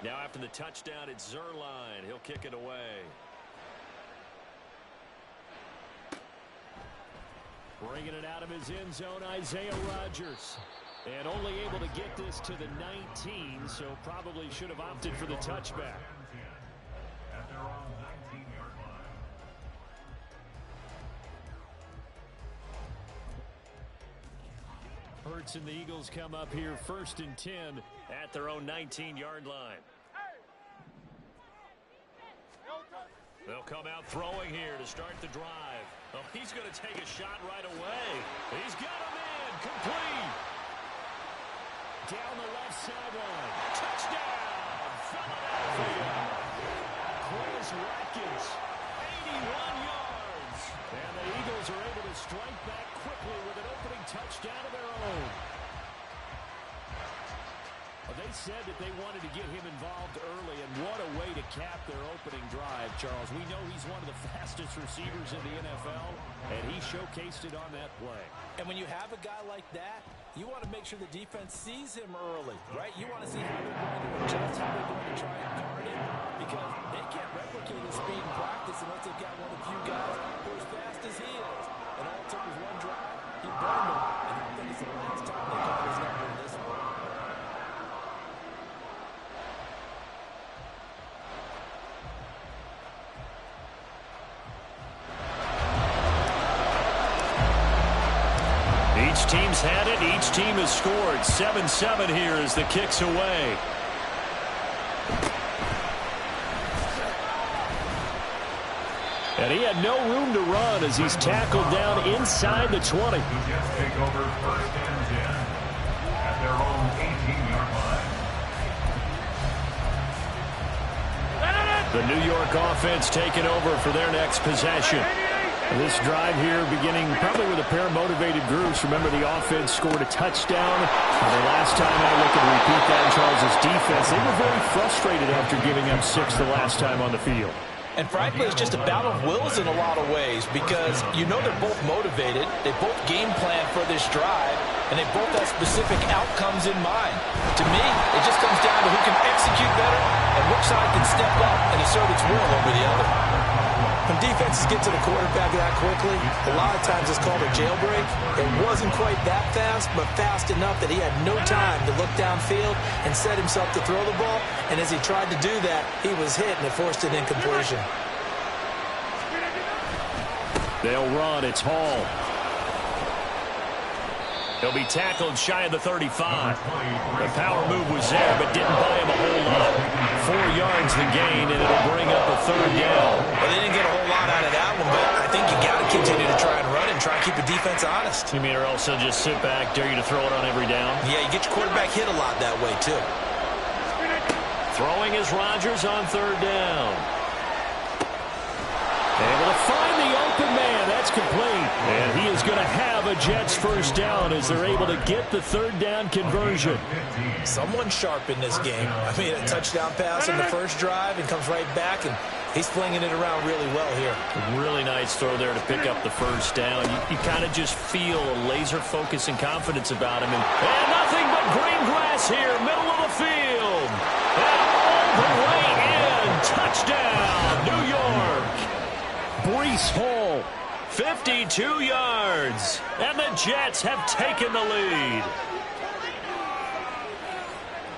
Now after the touchdown, it's Zerline. He'll kick it away. Bringing it out of his end zone, Isaiah Rodgers. And only able to get this to the 19, so probably should have opted for the touchback. converts, and the Eagles come up here 1st and 10 at their own 19-yard line. They'll come out throwing here to start the drive. Oh, he's going to take a shot right away. He's got him in. Complete. Down the left sideline. Touchdown. Philadelphia. Chris Watkins. 81 yards. And the Eagles are able to strike back quickly with an opening touchdown of their own. They said that they wanted to get him involved early, and what a way to cap their opening drive, Charles. We know he's one of the fastest receivers in the NFL, and he showcased it on that play. And when you have a guy like that, you want to make sure the defense sees him early, right? You want to see how they're going to adjust, how they're going to try and guard him, because they can't replicate his speed in practice unless they've got one of the few guys who are as fast as he is. And all it took was one drive. He burned him, and I think it's the last time they call his number in this one. Each team's had it. Each team has scored. 7-7 here as the kick's away. And he had no room to run as he's tackled down inside the 20. Who just take over 1st and 10 at their own 18-yard line. The New York offense taking over for their next possession. This drive here beginning probably with a pair of motivated groups. Remember, the offense scored a touchdown. The last time I looked at repeat that in Charles' defense, they were very frustrated after giving up 6 the last time on the field. And frankly, it's just a battle of wills in a lot of ways because you know they're both motivated. They both game plan for this drive, and they both have specific outcomes in mind. To me, it just comes down to who can execute better and which side can step up and assert its will over the other. When defenses get to the quarterback that quickly, a lot of times it's called a jailbreak. It wasn't quite that fast, but fast enough that he had no time to look downfield and set himself to throw the ball. And as he tried to do that, he was hit and it forced an incompletion. They'll run. It's Hall. He'll be tackled shy of the 35. The power move was there, but didn't buy him a whole lot. 4 yards the gain, and it'll bring up a 3rd down. Well, they didn't get a whole lot out of that one, but I think you got to continue to try and run and try and keep the defense honest. You mean or else they'll just sit back, dare you to throw it on every down? Yeah, you get your quarterback hit a lot that way, too. Throwing is Rodgers on 3rd down. Able to find the open man. That's complete. And he is going to have a Jets 1st down as they're able to get the 3rd down conversion. Someone sharp in this game. I mean, a touchdown pass on the first drive and comes right back, and he's flinging it around really well here. Really nice throw there to pick up the 1st down. You kind of just feel a laser focus and confidence about him. And nothing but green grass here, middle of the field. And all the way in. Touchdown, New York. Breece Hall, 52 yards, and the Jets have taken the lead.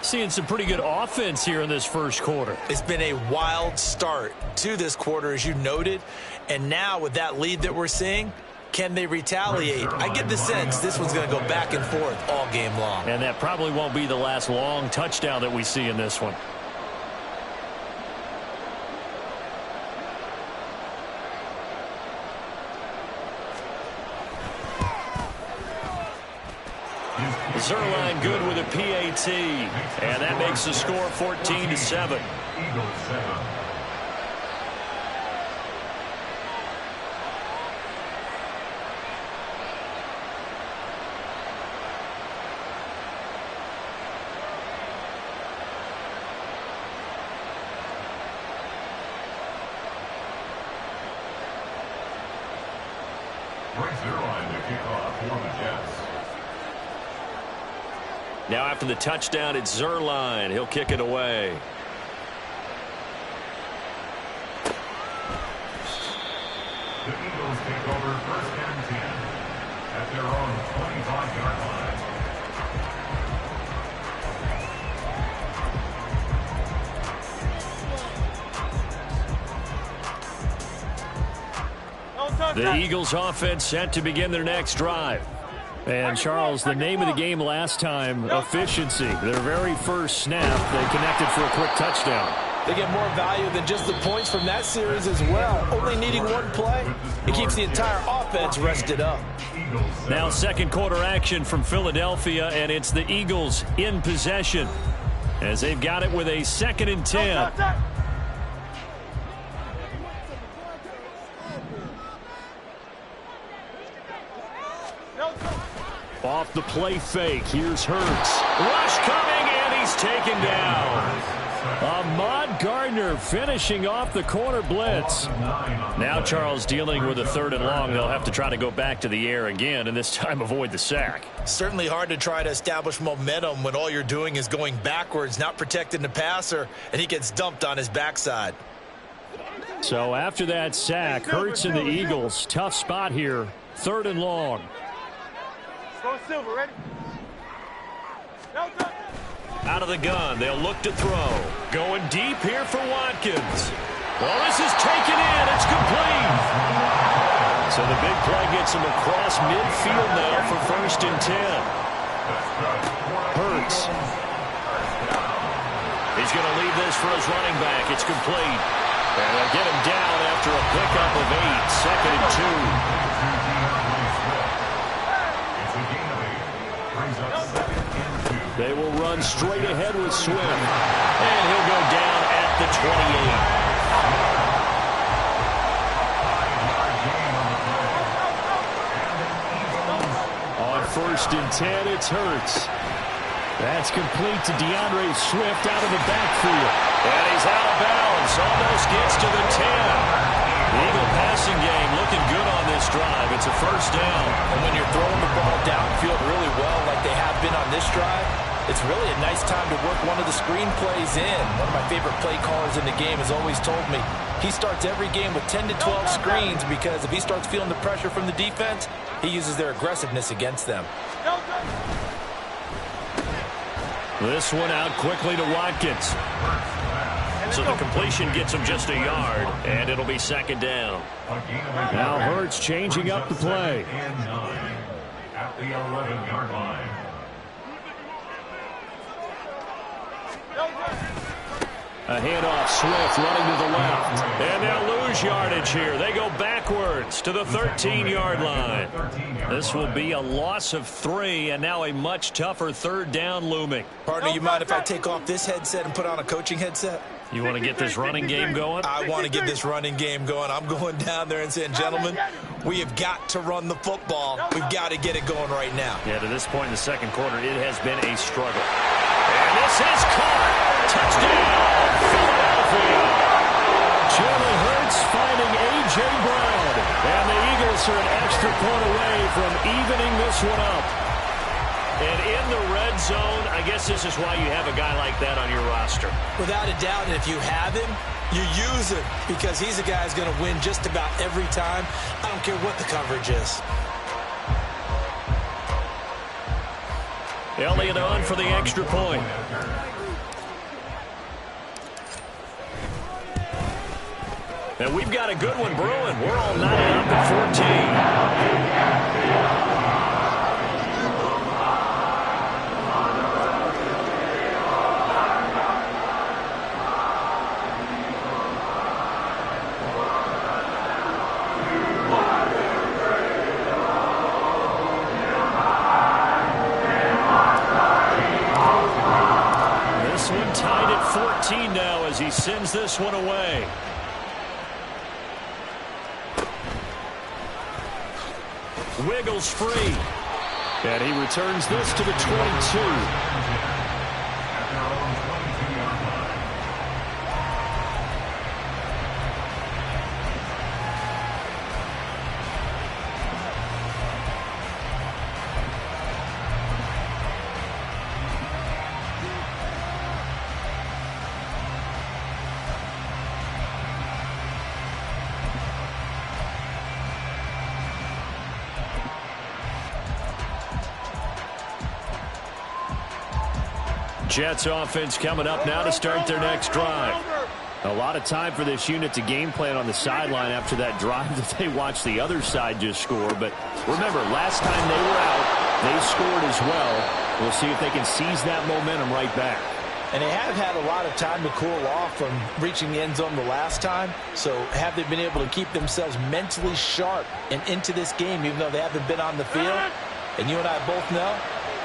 Seeing some pretty good offense here in this first quarter. It's been a wild start to this quarter, as you noted, and now with that lead that we're seeing, can they retaliate? I get the sense this one's going to go back and forth all game long. And that probably won't be the last long touchdown that we see in this one. Zerline good with a PAT, and that makes the score 14-7. Eagles 7. Right Zerline to kick off for the Jets. Now after the touchdown, it's Zerline. He'll kick it away. The Eagles take over 1st and 10 at their own 25-yard line. The Eagles offense set to begin their next drive. And, Charles, the name of the game last time, efficiency. Their very first snap, they connected for a quick touchdown. They get more value than just the points from that series as well. Only needing one play, it keeps the entire offense rested up. Now second quarter action from Philadelphia, and it's the Eagles in possession as they've got it with a 2nd and 10. Off the play fake, here's Hurts. Rush coming, and he's taken down. Ahmad Gardner finishing off the corner blitz. Now Charles dealing with a 3rd and long. They'll have to try to go back to the air again, and this time avoid the sack. Certainly hard to try to establish momentum when all you're doing is going backwards, not protecting the passer, and he gets dumped on his backside. So after that sack, Hurts and the Eagles, tough spot here, 3rd and long. Silver, ready? Out of the gun, they'll look to throw. Going deep here for Watkins. Well, this is taken in. It's complete. So the big play gets him across midfield now for 1st and 10. Hurts. He's going to leave this for his running back. It's complete. And they'll get him down after a pickup of 8. 2nd and 2. They will run straight ahead with Swift. And he'll go down at the 28. On 1st and 10, it's Hurts. That's complete to DeAndre Swift out of the backfield. And he's out of bounds. Almost gets to the 10. The Eagle passing game looking good on this drive. It's a 1st down. And when you're throwing the ball downfield really well like they have been on this drive, it's really a nice time to work one of the screen plays in. One of my favorite play callers in the game has always told me he starts every game with 10 to 12 screens because if he starts feeling the pressure from the defense, he uses their aggressiveness against them. This one out quickly to Watkins. So the completion gets him just a yard, and it'll be 2nd down. Now Hurts changing up the play. At the 11-yard line. A handoff, Swift running to the left. And they'll lose yardage here. They go backwards to the 13-yard line. This will be a loss of 3, and now a much tougher 3rd down looming. Partner, you mind if I take off this headset and put on a coaching headset? You want to get this running game going? I want to get this running game going. I'm going down there and saying, gentlemen, we have got to run the football. We've got to get it going right now. Yeah, to this point in the 2nd quarter, it has been a struggle. And this is caught. Touchdown, Philadelphia. Jalen Hurts finding A.J. Brown. And the Eagles are an extra point away from evening this one up. And in the red zone, I guess this is why you have a guy like that on your roster. Without a doubt, and if you have him, you use him because he's a guy who's going to win just about every time. I don't care what the coverage is. Elliott on for the extra point. And we've got a good one brewing. We're all knotted up at 14. This one tied at 14 now as he sends this one away. Wiggles free. And he returns this to the 22. Jets offense coming up now to start their next drive. A lot of time for this unit to game plan on the sideline after that drive that they watched the other side just score. But remember, last time they were out, They scored as well. We'll see if they can seize that momentum right back. And they have had a lot of time to cool off from reaching the end zone the last time. So have they been able to keep themselves mentally sharp and into this game, even though they haven't been on the field? And you and I both know,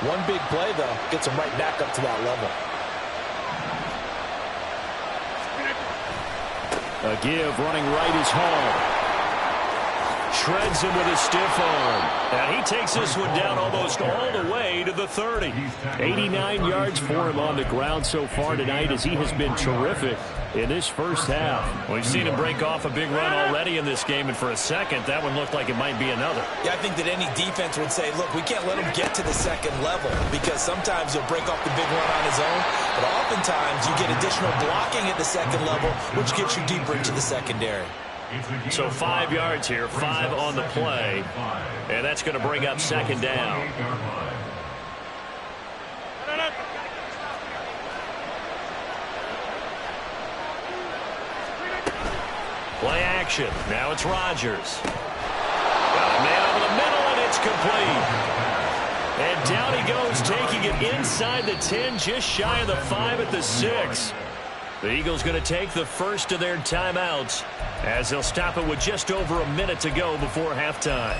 one big play, though, gets them right back up to that level. A give running right is Hall. Shreds him with a stiff arm. And he takes this one down almost all the way to the 30. 89 yards for him on the ground so far tonight as he has been terrific in this first half. We've seen him break off a big run already in this game, and for a second, that one looked like it might be another. Yeah, I think that any defense would say, look, we can't let him get to the second level because sometimes he'll break off the big run on his own, but oftentimes you get additional blocking at the second level, which gets you deeper into the secondary. So 5 yards here, 5 on the play, and that's going to bring up second down. Play action. Now it's Rodgers. Got a man over the middle, and it's complete. And down he goes, taking it inside the 10, just shy of the 5 at the 6. The Eagles going to take the first of their timeouts as they'll stop it with just over a minute to go before halftime.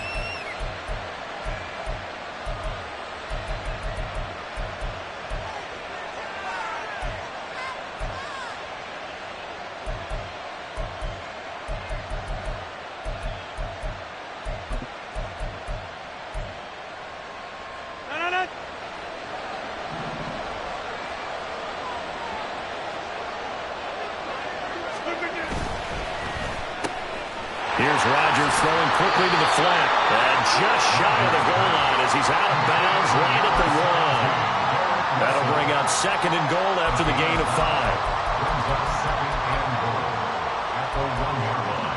Here's Rodgers throwing quickly to the flat. And just shy of the goal line as he's out of bounds right at the 1. That'll bring up second and goal after the gain of 5. Second and goal at the 1-yard line.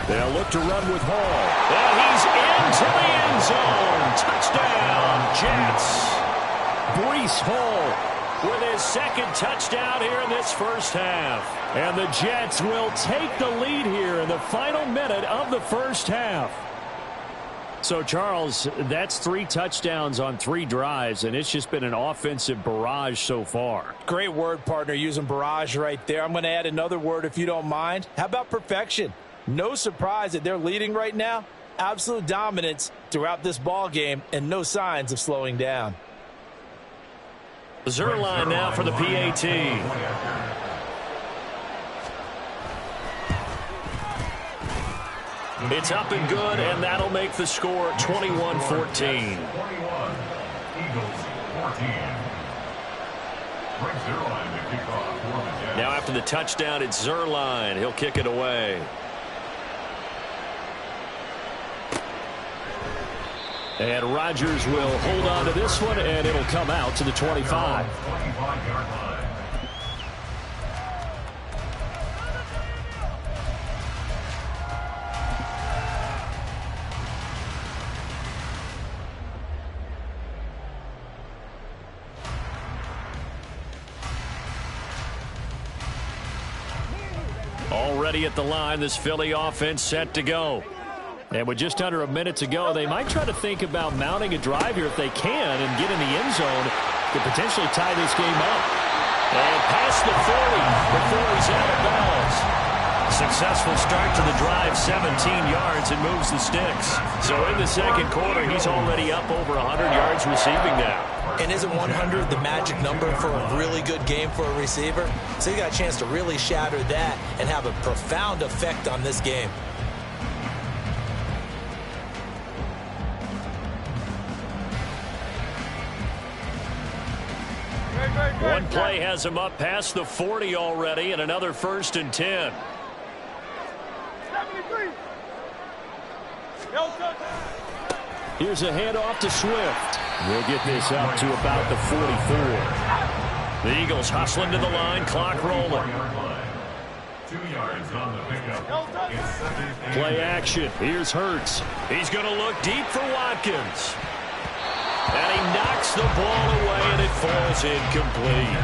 They'll look to run with Hall. And he's into the end zone. Touchdown, Jets. Breece Hall with his second touchdown here in this first half. And the Jets will take the lead here in the final minute of the first half. So, Charles, that's 3 touchdowns on 3 drives, and it's just been an offensive barrage so far. Great word, partner, using barrage right there. I'm going to add another word if you don't mind. How about perfection? No surprise that they're leading right now. Absolute dominance throughout this ball game and no signs of slowing down. Zerline now for the PAT. It's up and good, and that'll make the score 21-14. Now after the touchdown, it's Zerline. He'll kick it away. And Rodgers will hold on to this one, and it'll come out to the 25. Already at the line, this Philly offense set to go. And with just under a minute to go, they might try to think about mounting a drive here if they can and get in the end zone to potentially tie this game up. And past the 40 before he's out of bounds. Successful start to the drive, 17 yards, and moves the sticks. So in the second quarter, he's already up over 100 yards receiving now. And isn't 100 the magic number for a really good game for a receiver? So you got a chance to really shatter that and have a profound effect on this game. One play has him up past the 40 already, and another 1st and 10. 73. Here's a handoff to Swift. We'll get this up to about the 44. The Eagles hustling to the line, clock rolling. 2 yards on the pickup. It's second and Play action. Here's Hurts. He's going to look deep for Watkins. And he knocks the ball away, and it falls incomplete.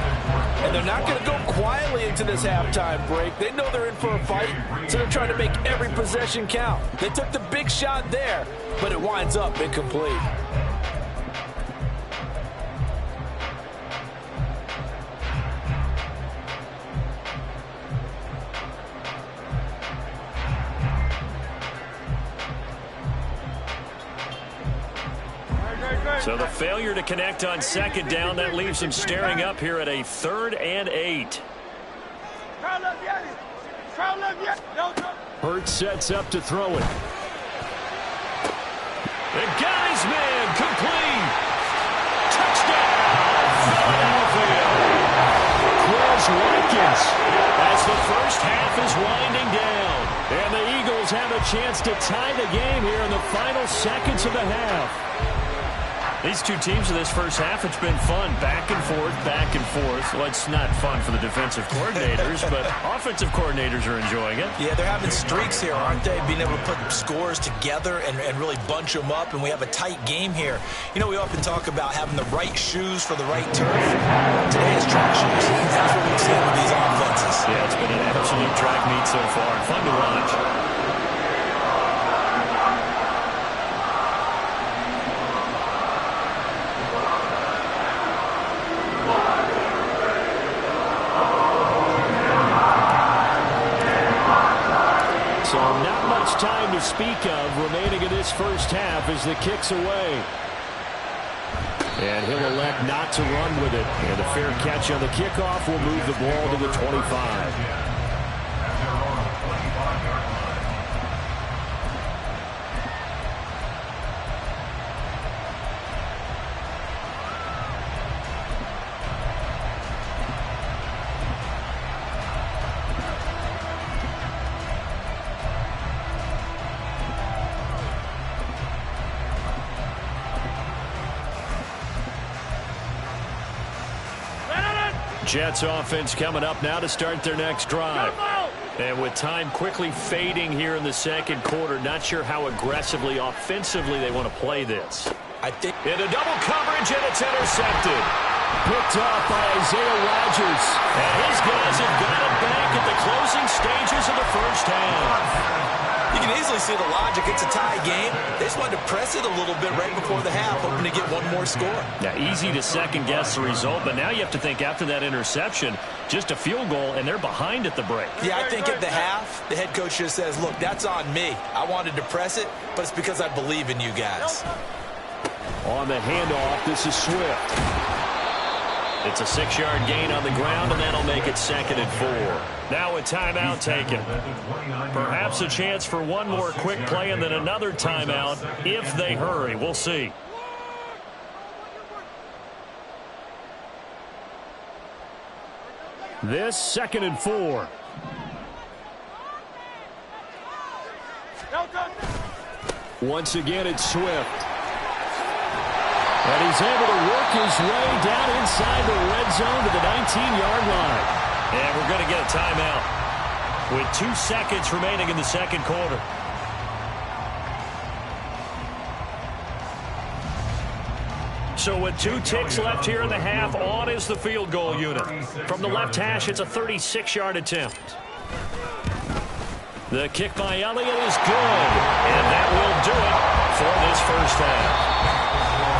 And they're not going to go quietly into this halftime break. They know they're in for a fight, so they're trying to make every possession count. They took the big shot there, but it winds up incomplete. So the failure to connect on second down, that leaves him staring up here at a 3rd and 8. Hurts sets up to throw it. The guy's man, complete. Touchdown, Philadelphia. Chris Watkins. As the first half is winding down. And the Eagles have a chance to tie the game here in the final seconds of the half. These two teams in this first half, it's been fun. Back and forth, back and forth. Well, it's not fun for the defensive coordinators, but offensive coordinators are enjoying it. Yeah, they're having streaks here, aren't they? Being able to put scores together and really bunch them up, and we have a tight game here. You know, we often talk about having the right shoes for the right turf. Today is track shoes. That's what we've seen with these offenses. Yeah, it's been an absolute track meet so far. Fun to watch. So not much time to speak of remaining in this first half as the kick's away. And he'll elect not to run with it. And a fair catch on the kickoff will move the ball to the 25. Jets offense coming up now to start their next drive. And with time quickly fading here in the second quarter, not sure how aggressively, offensively they want to play this. I think into double coverage, and it's intercepted. Picked off by Isaiah Rodgers. And his guys have got it back at the closing stages of the first half. you can easily see the logic. It's a tie game. They just wanted to press it a little bit right before the half, hoping to get one more score. Yeah, easy to second-guess the result, but now you have to think after that interception, just a field goal, and they're behind at the break. Yeah, I think at the half, the head coach just says, look, that's on me. I wanted to press it, but it's because I believe in you guys. On the handoff, this is Swift. It's a 6-yard gain on the ground, and that'll make it 2nd and 4. Now a timeout taken. Perhaps a chance for one more quick play and then another timeout if they hurry. We'll see. This 2nd and 4. Once again, it's Swift. And he's able to work his way down inside the red zone to the 19-yard line. And we're going to get a timeout with 2 seconds remaining in the second quarter. So with 2 ticks left here in the half, on is the field goal unit. From the left hash, it's a 36-yard attempt. The kick by Elliott is good. And that will do it for this first half.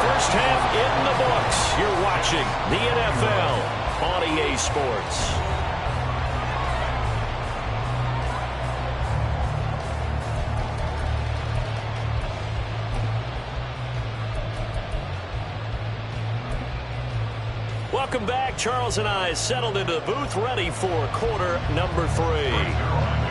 First half in the books. You're watching the NFL on EA Sports. Welcome back. Charles and I settled into the booth, ready for quarter number 3.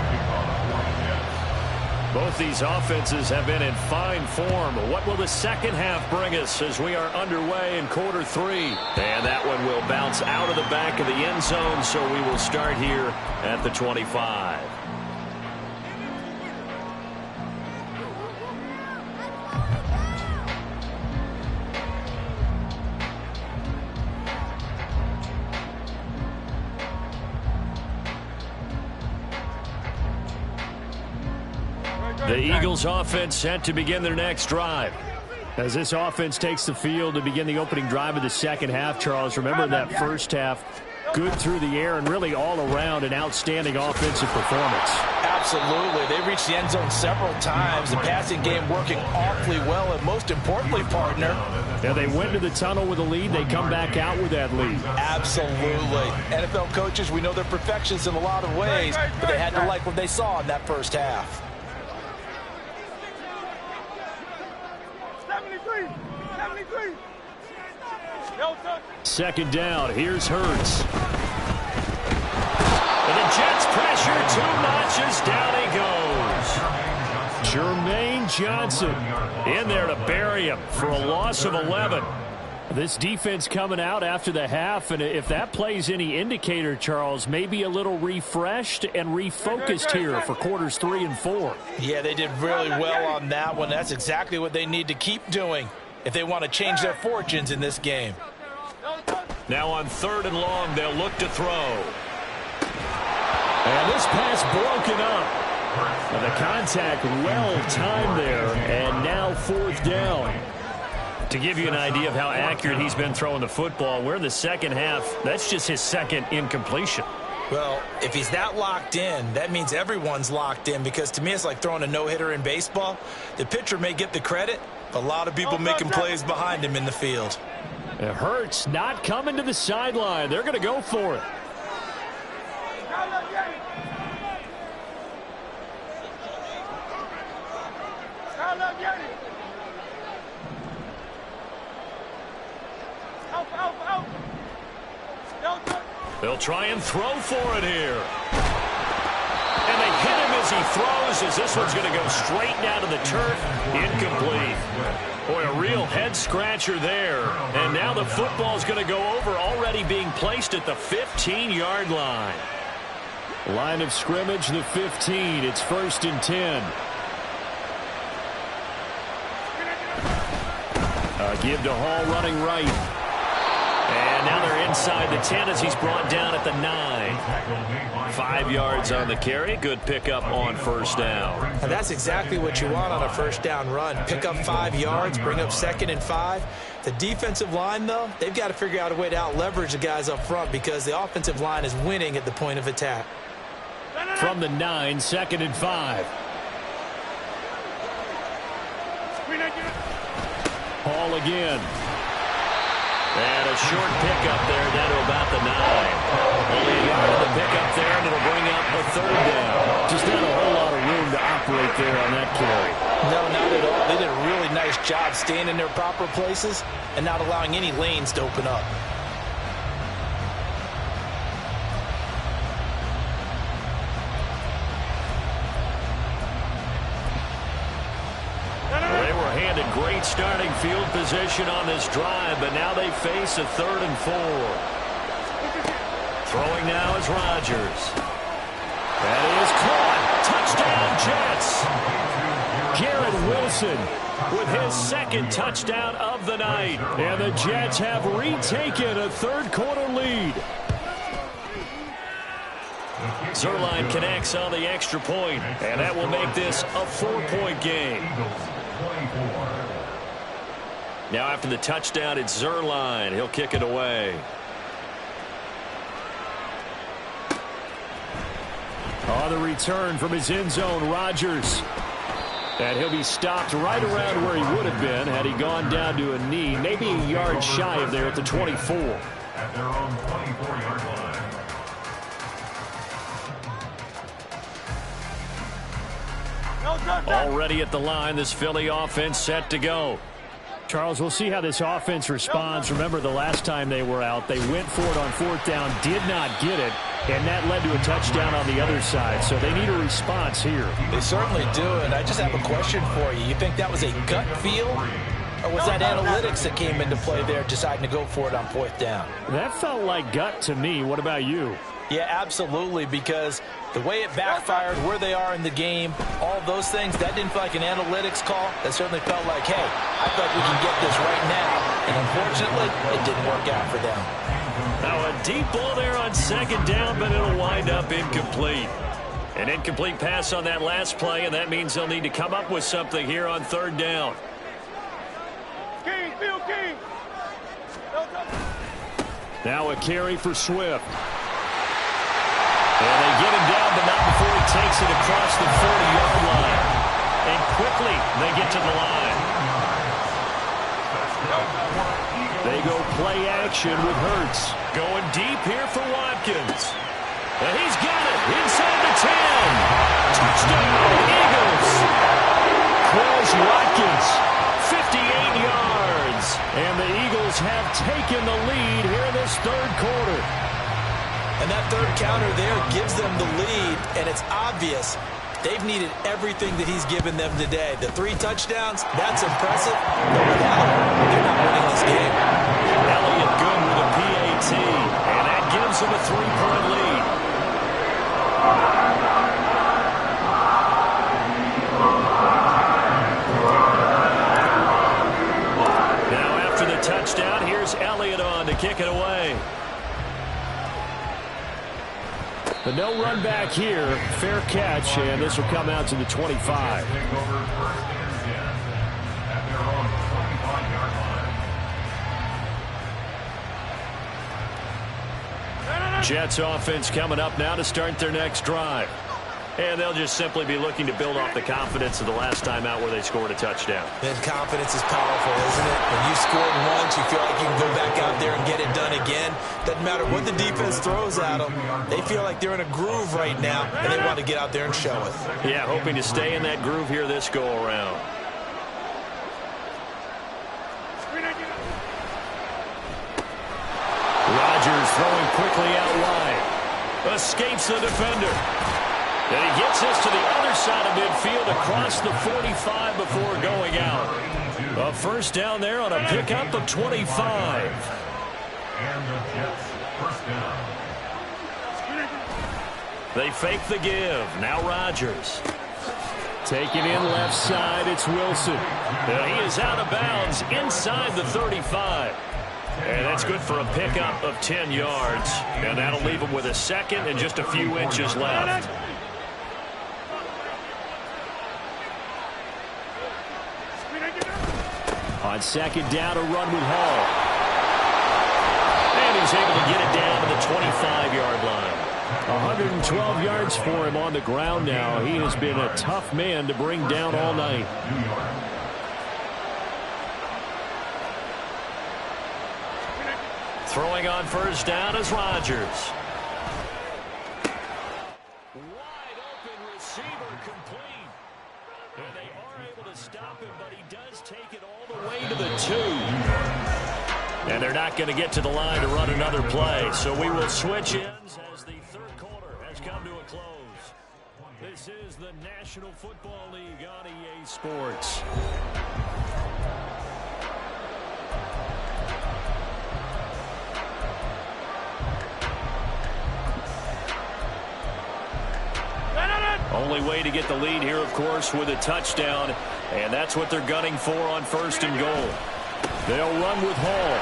Both these offenses have been in fine form. What will the second half bring us as we are underway in quarter 3? And that one will bounce out of the back of the end zone, so we will start here at the 25. The Eagles offense set to begin their next drive. As this offense takes the field to begin the opening drive of the second half, Charles, remember that first half, good through the air and really all around an outstanding offensive performance. Absolutely. They reached the end zone several times. The passing game working awfully well, and most importantly, partner. Yeah, they went to the tunnel with a lead. They come back out with that lead. Absolutely. NFL coaches, we know they're perfectionists in a lot of ways, but they had to like what they saw in that first half. 73. Second down. Here's Hurts. And the Jets pressure 2 notches. Down he goes. Jermaine Johnson in there to bury him for a loss of 11. This defense coming out after the half, and if that plays any indicator, Charles, maybe a little refreshed and refocused here for quarters 3 and 4. Yeah, they did really well on that one. That's exactly what they need to keep doing if they want to change their fortunes in this game. Now on 3rd and long, they'll look to throw. And this pass broken up. And the contact well timed there, and now 4th down. To give you an idea of how accurate he's been throwing the football, we're in the second half. That's just his second incompletion. Well, if he's that locked in, that means everyone's locked in, because to me it's like throwing a no-hitter in baseball. The pitcher may get the credit, but a lot of people making plays behind him in the field. It hurts not coming to the sideline. They're going to go for it. They'll try and throw for it here. And they hit him as he throws, as this one's going to go straight down to the turf. Incomplete. Boy, a real head-scratcher there. And now the football's going to go over, already being placed at the 15-yard line. Line of scrimmage, the 15. It's 1st and 10. Give to Hall running right. And now they're inside the 10 as he's brought down at the 9. 5 yards on the carry. Good pickup on 1st down. And that's exactly what you want on a 1st down run. Pick up 5 yards, bring up 2nd and 5. The defensive line, though, they've got to figure out a way to out-leverage the guys up front, because the offensive line is winning at the point of attack. From the 9, 2nd and 5. Hall again. And a short pickup there down to about the 9. Only a yard of the pickup there, and it'll bring up a 3rd down. Just not a whole lot of room to operate there on that carry. No, not at all. They did a really nice job staying in their proper places and not allowing any lanes to open up. Great starting field position on this drive, but now they face a 3rd and 4. Throwing now is Rodgers. That is caught. Touchdown, Jets. Garrett Wilson with his 2nd touchdown of the night. And the Jets have retaken a 3rd quarter lead. Zerline connects on the extra point, and that will make this a 4-point game. Now after the touchdown, it's Zerline. He'll kick it away. On the return from his end zone, Rodgers. And he'll be stopped right around where he would have been had he gone down to a knee, maybe a yard shy of there at the 24. At their own 24-yard line. Already at the line, this Philly offense set to go. Charles, we'll see how this offense responds. Remember, the last time they were out, they went for it on 4th down, did not get it, and that led to a touchdown on the other side. So they need a response here. They certainly do, and I just have a question for you. You think that was a gut feel, or was that analytics that came into play there, deciding to go for it on 4th down? That felt like gut to me. What about you? Yeah, absolutely, because the way it backfired, where they are in the game, all those things, that didn't feel like an analytics call. That certainly felt like, hey, I feel like we can get this right now. And unfortunately, it didn't work out for them. Now a deep ball there on 2nd down, but it'll wind up incomplete. An incomplete pass on that last play, and that means they'll need to come up with something here on third down. King, Bill King. Now a carry for Swift. And they get him down, but not before he takes it across the 40-yard line. And quickly they get to the line. They go play action with Hurts. Going deep here for Watkins. And he's got it inside the 10. Touchdown, Eagles. Quels Watkins, 58 yards. And the Eagles have taken the lead here in this third quarter. And that third counter there gives them the lead, and it's obvious they've needed everything that he's given them today. The 3 touchdowns, that's impressive, but without him, they're not winning this game. Elliott good with a PAT, and that gives them a 3-point lead. Now after the touchdown, here's Elliott on to kick it away. But no run back here. Fair catch, and this will come out to the 25. Jets offense coming up now to start their next drive. And they'll just simply be looking to build off the confidence of the last time out where they scored a touchdown. And confidence is powerful, isn't it? When you scored once, you feel like you can go back out there and get it done again. Doesn't matter what the defense throws at them. They feel like they're in a groove right now, and they want to get out there and show it. Yeah, hoping to stay in that groove here this go-around. Rodgers throwing quickly out wide. Escapes the defender. And he gets this to the other side of midfield across the 45 before going out. A first down there on a pickup of 25. And the Jets first down. They fake the give. Now Rodgers. Taking in left side, it's Wilson. He is out of bounds inside the 35. And that's good for a pickup of 10 yards. And that'll leave him with a second and just a few inches left. On second down, a run with Hall. And he's able to get it down to the 25-yard line. 112 yards for him on the ground now. He has been a tough man to bring down all night. Throwing on first down is Rodgers. Wide open receiver complete. And they are able to stop him, but he does take it all the way to the 2. And they're not going to get to the line to run another play. So we will switch ends as the third quarter has come to a close. This is the National Football League on EA Sports. Only way to get the lead here, of course, with a touchdown. And that's what they're gunning for on first and goal. They'll run with Hall.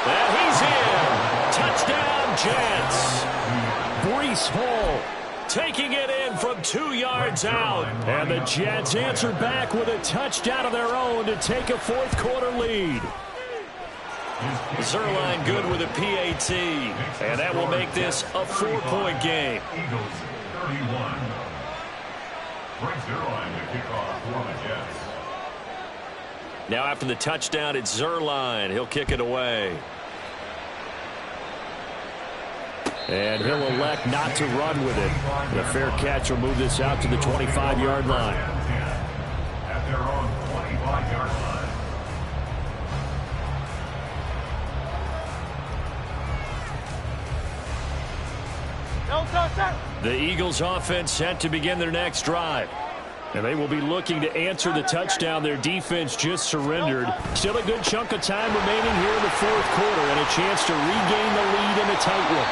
And he's in. Touchdown, Jets. Breece Hall taking it in from 2 yards out. And the Jets answer back with a touchdown of their own to take a fourth quarter lead. Zerline good with a PAT. And that will make this a 4-point game. Eagles 31. Frank Zerline to kick off for the Jets. Now after the touchdown, it's Zerline. He'll kick it away. And he'll elect not to run with it. The fair catch will move this out to the 25-yard line. At their own 25-yard line. The Eagles offense set to begin their next drive. And they will be looking to answer the touchdown their defense just surrendered. Still a good chunk of time remaining here in the fourth quarter and a chance to regain the lead in a tight one.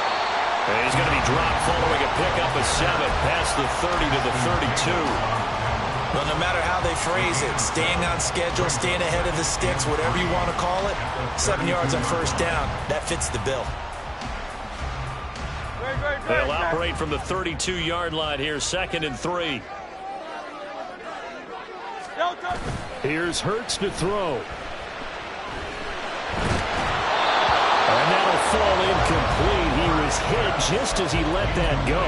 And he's going to be dropped following a pickup of 7 past the 30 to the 32. Well, no matter how they phrase it, staying on schedule, staying ahead of the sticks, whatever you want to call it, 7 yards on first down, that fits the bill. Great. They'll operate from the 32-yard line here, 2nd and 3. Here's Hurts to throw. And that'll fall incomplete. He was hit just as he let that go.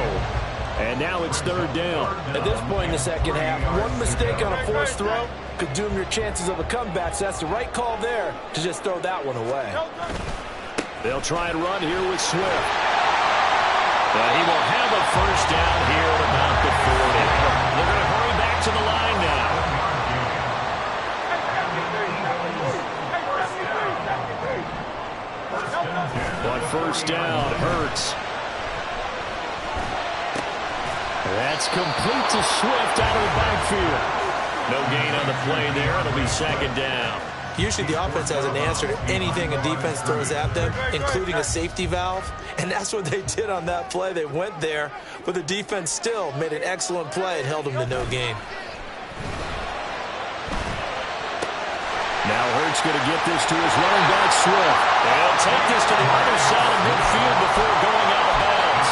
And now it's 3rd down. At this point in the second half, one mistake on a forced throw could doom your chances of a comeback. So that's the right call there to just throw that one away. They'll try and run here with Swift. But he will have a first down here at about the 40. They're going to hurry back to the line now. On first down, Hurts. That's complete to Swift out of the backfield. No gain on the play there. It'll be 2nd down. Usually the offense has an answer to anything a defense throws at them, including a safety valve. And that's what they did on that play. They went there, but the defense still made an excellent play and held them to no gain. Now Hurts going to get this to his running back, Swift. They'll take this to the other side of midfield before going out of bounds.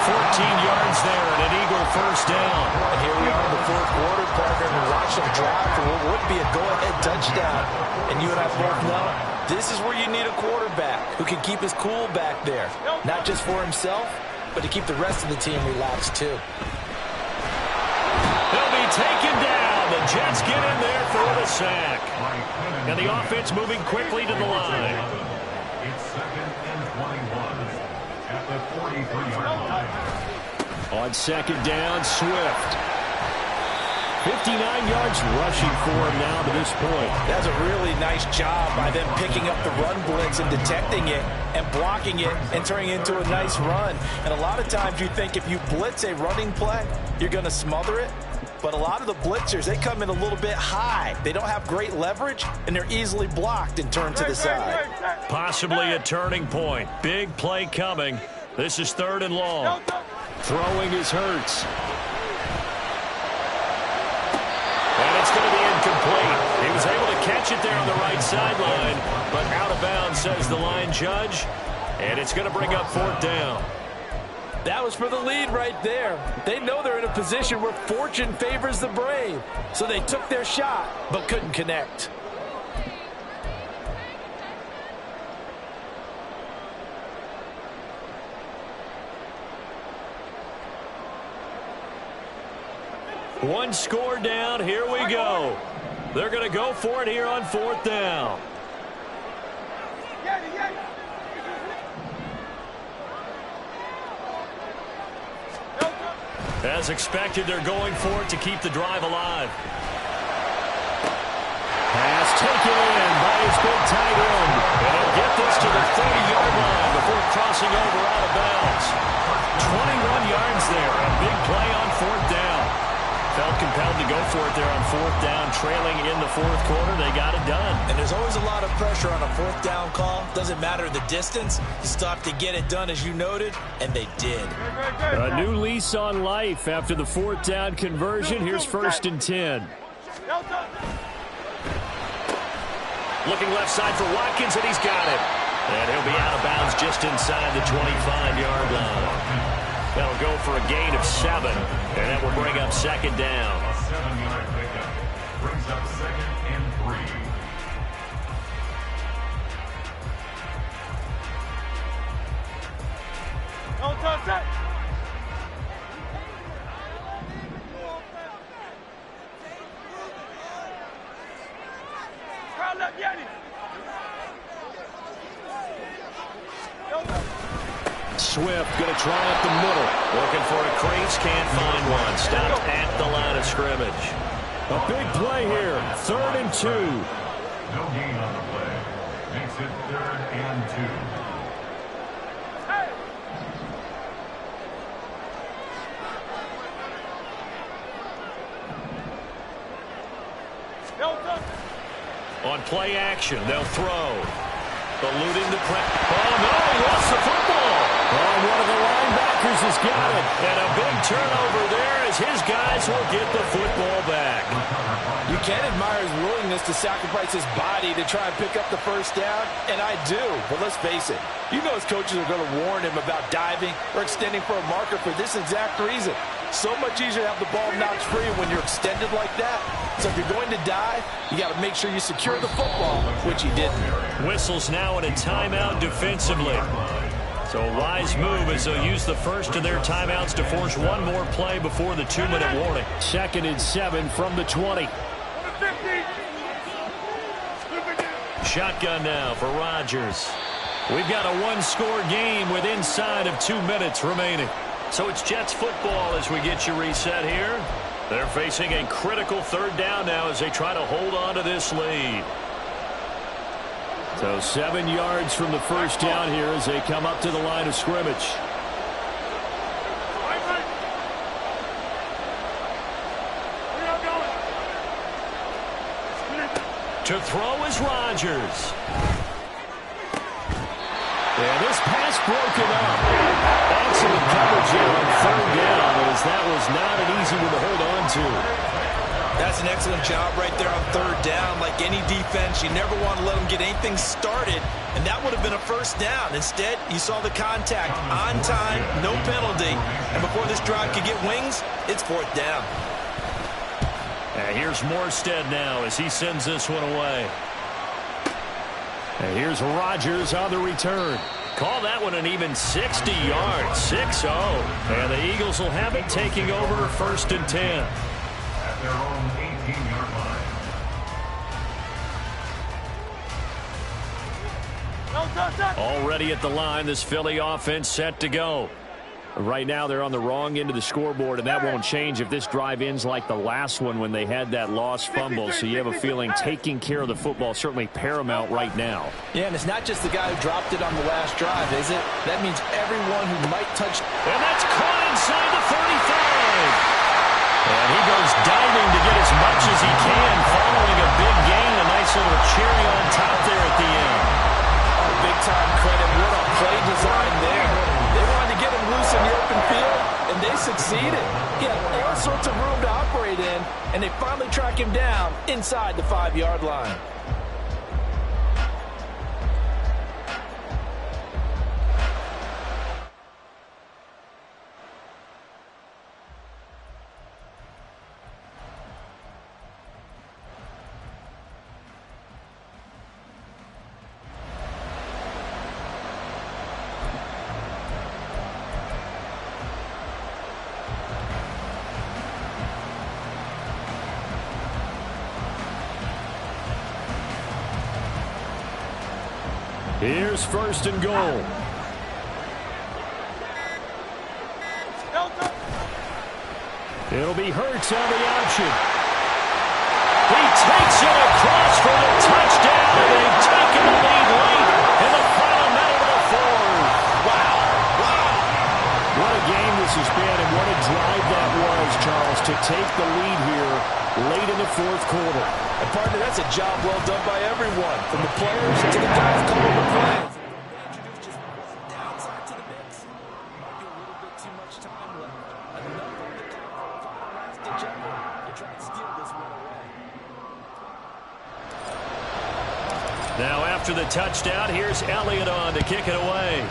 14 yards there and an Eagle first down. And here we are in the 4th quarter, partner, and watch them drive for what would be a go-ahead touchdown. And you and I both know this is where you need a quarterback who can keep his cool back there. Not just for himself, but to keep the rest of the team relaxed too. He'll be taken down. The Jets get in there for the sack. And the offense moving quickly to the line. It's 2nd and 21 at the 43-yard line. On 2nd down, Swift. 59 yards rushing for him now to this point. That's a really nice job by them picking up the run blitz and detecting it and blocking it and turning it into a nice run. And a lot of times you think if you blitz a running play, you're going to smother it. But a lot of the blitzers, they come in a little bit high. They don't have great leverage, and they're easily blocked and turned to the side. Possibly a turning point. Big play coming. This is 3rd and long. Throwing is Hurts. And it's going to be incomplete. He was able to catch it there on the right sideline, but out of bounds, says the line judge. And it's going to bring up 4th down. That was for the lead right there. They know they're in a position where fortune favors the brave. So they took their shot, but couldn't connect. One score down. Here we go. They're going to go for it here on 4th down. As expected, they're going for it to keep the drive alive. Pass taken in by his big tight end. And he'll get this to the 30-yard line before crossing over out of bounds. 21 yards there. A big play on 4th down. Felt compelled to go for it there on 4th down. Trailing in the 4th quarter, they got it done. And there's always a lot of pressure on a 4th down call. Doesn't matter the distance. You stop to get it done, as you noted, and they did. A new lease on life after the 4th down conversion. Here's 1st and 10. Looking left side for Watkins, and he's got it. And he'll be out of bounds just inside the 25-yard line. That'll go for a gain of 7, and that will bring up 2nd down. A 7-yard pickup brings up 2nd and 3. Don't touch that. Crowd left, Yanni. Swift going to try up the middle. Looking for a crease, can't find one. Stopped at the line of scrimmage. A big play here. 3rd and 2. No gain on the play. Makes it 3rd and 2. Hey! On play action, they'll throw. Eluding the press. Oh, no, he lost the football. Oh, one of the linebackers has got it. And a big turnover there as his guys will get the football back. You can admire his willingness willingness to sacrifice his body to try and pick up the first down? And I do, but let's face it. You know his coaches are going to warn him about diving or extending for a marker for this exact reason. So much easier to have the ball knocked free when you're extended like that. So if you're going to dive, you got to make sure you secure the football, which he didn't. Whistles now in a timeout defensively. So a wise move as they'll use the first of their timeouts to force one more play before the 2-minute warning. 2nd and 7 from the 20. Shotgun now for Rodgers. We've got a one-score game with inside of 2 minutes remaining. So it's Jets football as we get you reset here. They're facing a critical 3rd down now as they try to hold on to this lead. So 7 yards from the first down here as they come up to the line of scrimmage. To throw is Rodgers. And this pass broken up. Excellent coverage here on 3rd down as that was not an easy one to hold on to. That's an excellent job right there on 3rd down. Like any defense, you never want to let them get anything started, and that would have been a first down. Instead, you saw the contact on time, no penalty, and before this drive could get wings, it's 4th down. And here's Morstead now as he sends this one away. And here's Rodgers on the return. Call that one an even 60 yards, 6-0. And the Eagles will have it taking over 1st and 10. At their own 18-yard line. Already at the line, this Philly offense set to go. Right now, they're on the wrong end of the scoreboard, and that won't change if this drive ends like the last one when they had that lost fumble. So you have a feeling taking care of the football is certainly paramount right now. Yeah, and it's not just the guy who dropped it on the last drive, is it? That means everyone who might touch. And that's caught inside the 35. And he goes diving to get as much as he can, following a big gain. A nice little cherry on top there at the end. Oh, big-time credit. What a play design there. They wanted to get him loose in the open field, and they succeeded. He had all sorts of room to operate in, and they finally track him down inside the 5-yard line. Here's 1st and goal. It'll be Hurts on the option. He takes it across for the touchdown. They've taken the lead late in the final minute of the 4th. Wow. What a game this has been, and what a drive that was, Charles, to take the lead here late in the 4th quarter. And partner, that's a job well done by everyone, from the players to the guys calling the plays. Now after the touchdown, here's Elliott on to kick it away.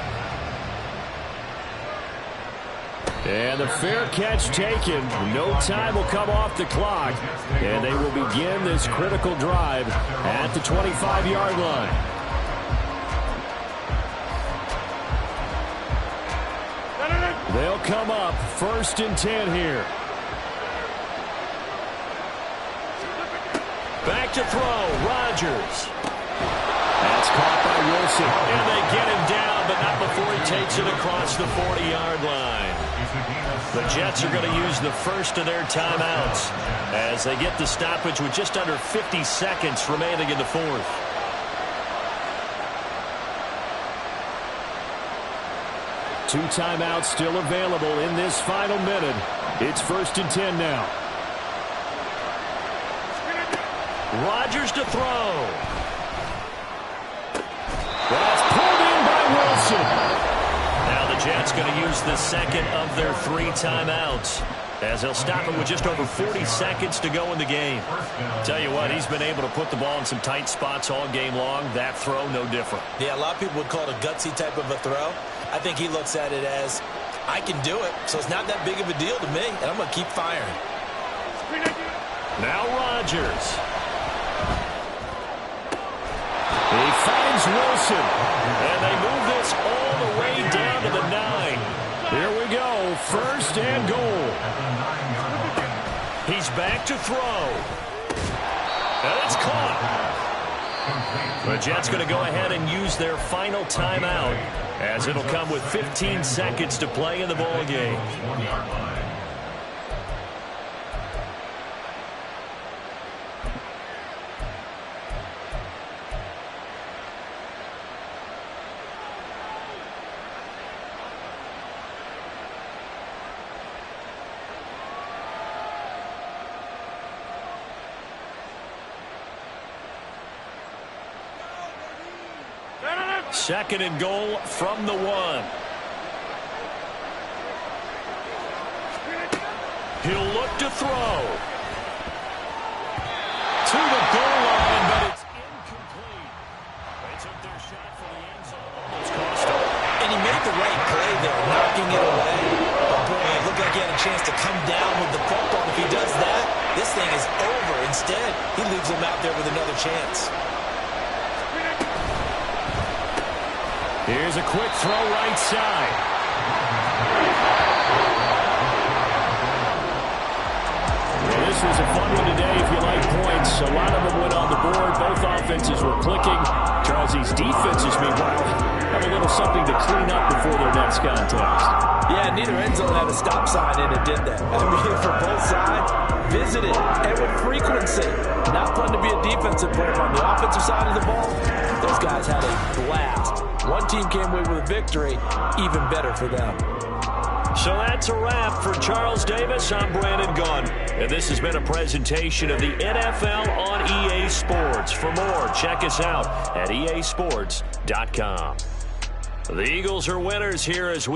And the fair catch taken. No time will come off the clock. And they will begin this critical drive at the 25-yard line. They'll come up 1st and 10 here. Back to throw, Rodgers. That's caught by Wilson. And they get him down, but not before he takes it across the 40-yard line. The Jets are going to use the first of their timeouts as they get the stoppage with just under 50 seconds remaining in the 4th. Two timeouts still available in this final minute. It's 1st and 10 now. Rodgers to throw. That's pulled in by Wilson. Now the Jets going to use the second of their 3 timeouts. as they'll stop it with just over 40 seconds to go in the game. Tell you what, he's been able to put the ball in some tight spots all game long. That throw, no different. Yeah, a lot of people would call it a gutsy type of a throw. I think he looks at it as, I can do it, so it's not that big of a deal to me, and I'm going to keep firing. Now Rodgers. He finds Wilson, and they move this all the way down to the 9. Here we go, first and goal. He's back to throw. And it's caught. The Jets going to go ahead and use their final timeout, as it'll come with 15 seconds to play in the ball game. Second and goal from the 1. He'll look to throw. To the goal line, but it's incomplete. They took their shot for the end zone. Almost cost him. And he made the right play there, knocking it away. But boy, it looked like he had a chance to come down with the football. If he does that, this thing is over. Instead, he leaves him out there with another chance. Here's a quick throw right side. Well, this was a fun one today if you like points. A lot of them went on the board. Both offenses were clicking. Charles, these defenses, meanwhile, have a little something to clean up before their next contest. Yeah, neither end zone had a stop sign in it, did they? I mean, for both sides, visited and with frequency. Not fun to be a defensive player, but on the offensive side of the ball, those guys had a blast. One team came away with a victory, even better for them. So that's a wrap for Charles Davis. I'm Brandon Gunn, and this has been a presentation of the NFL on EA Sports. For more, check us out at easports.com. The Eagles are winners here as we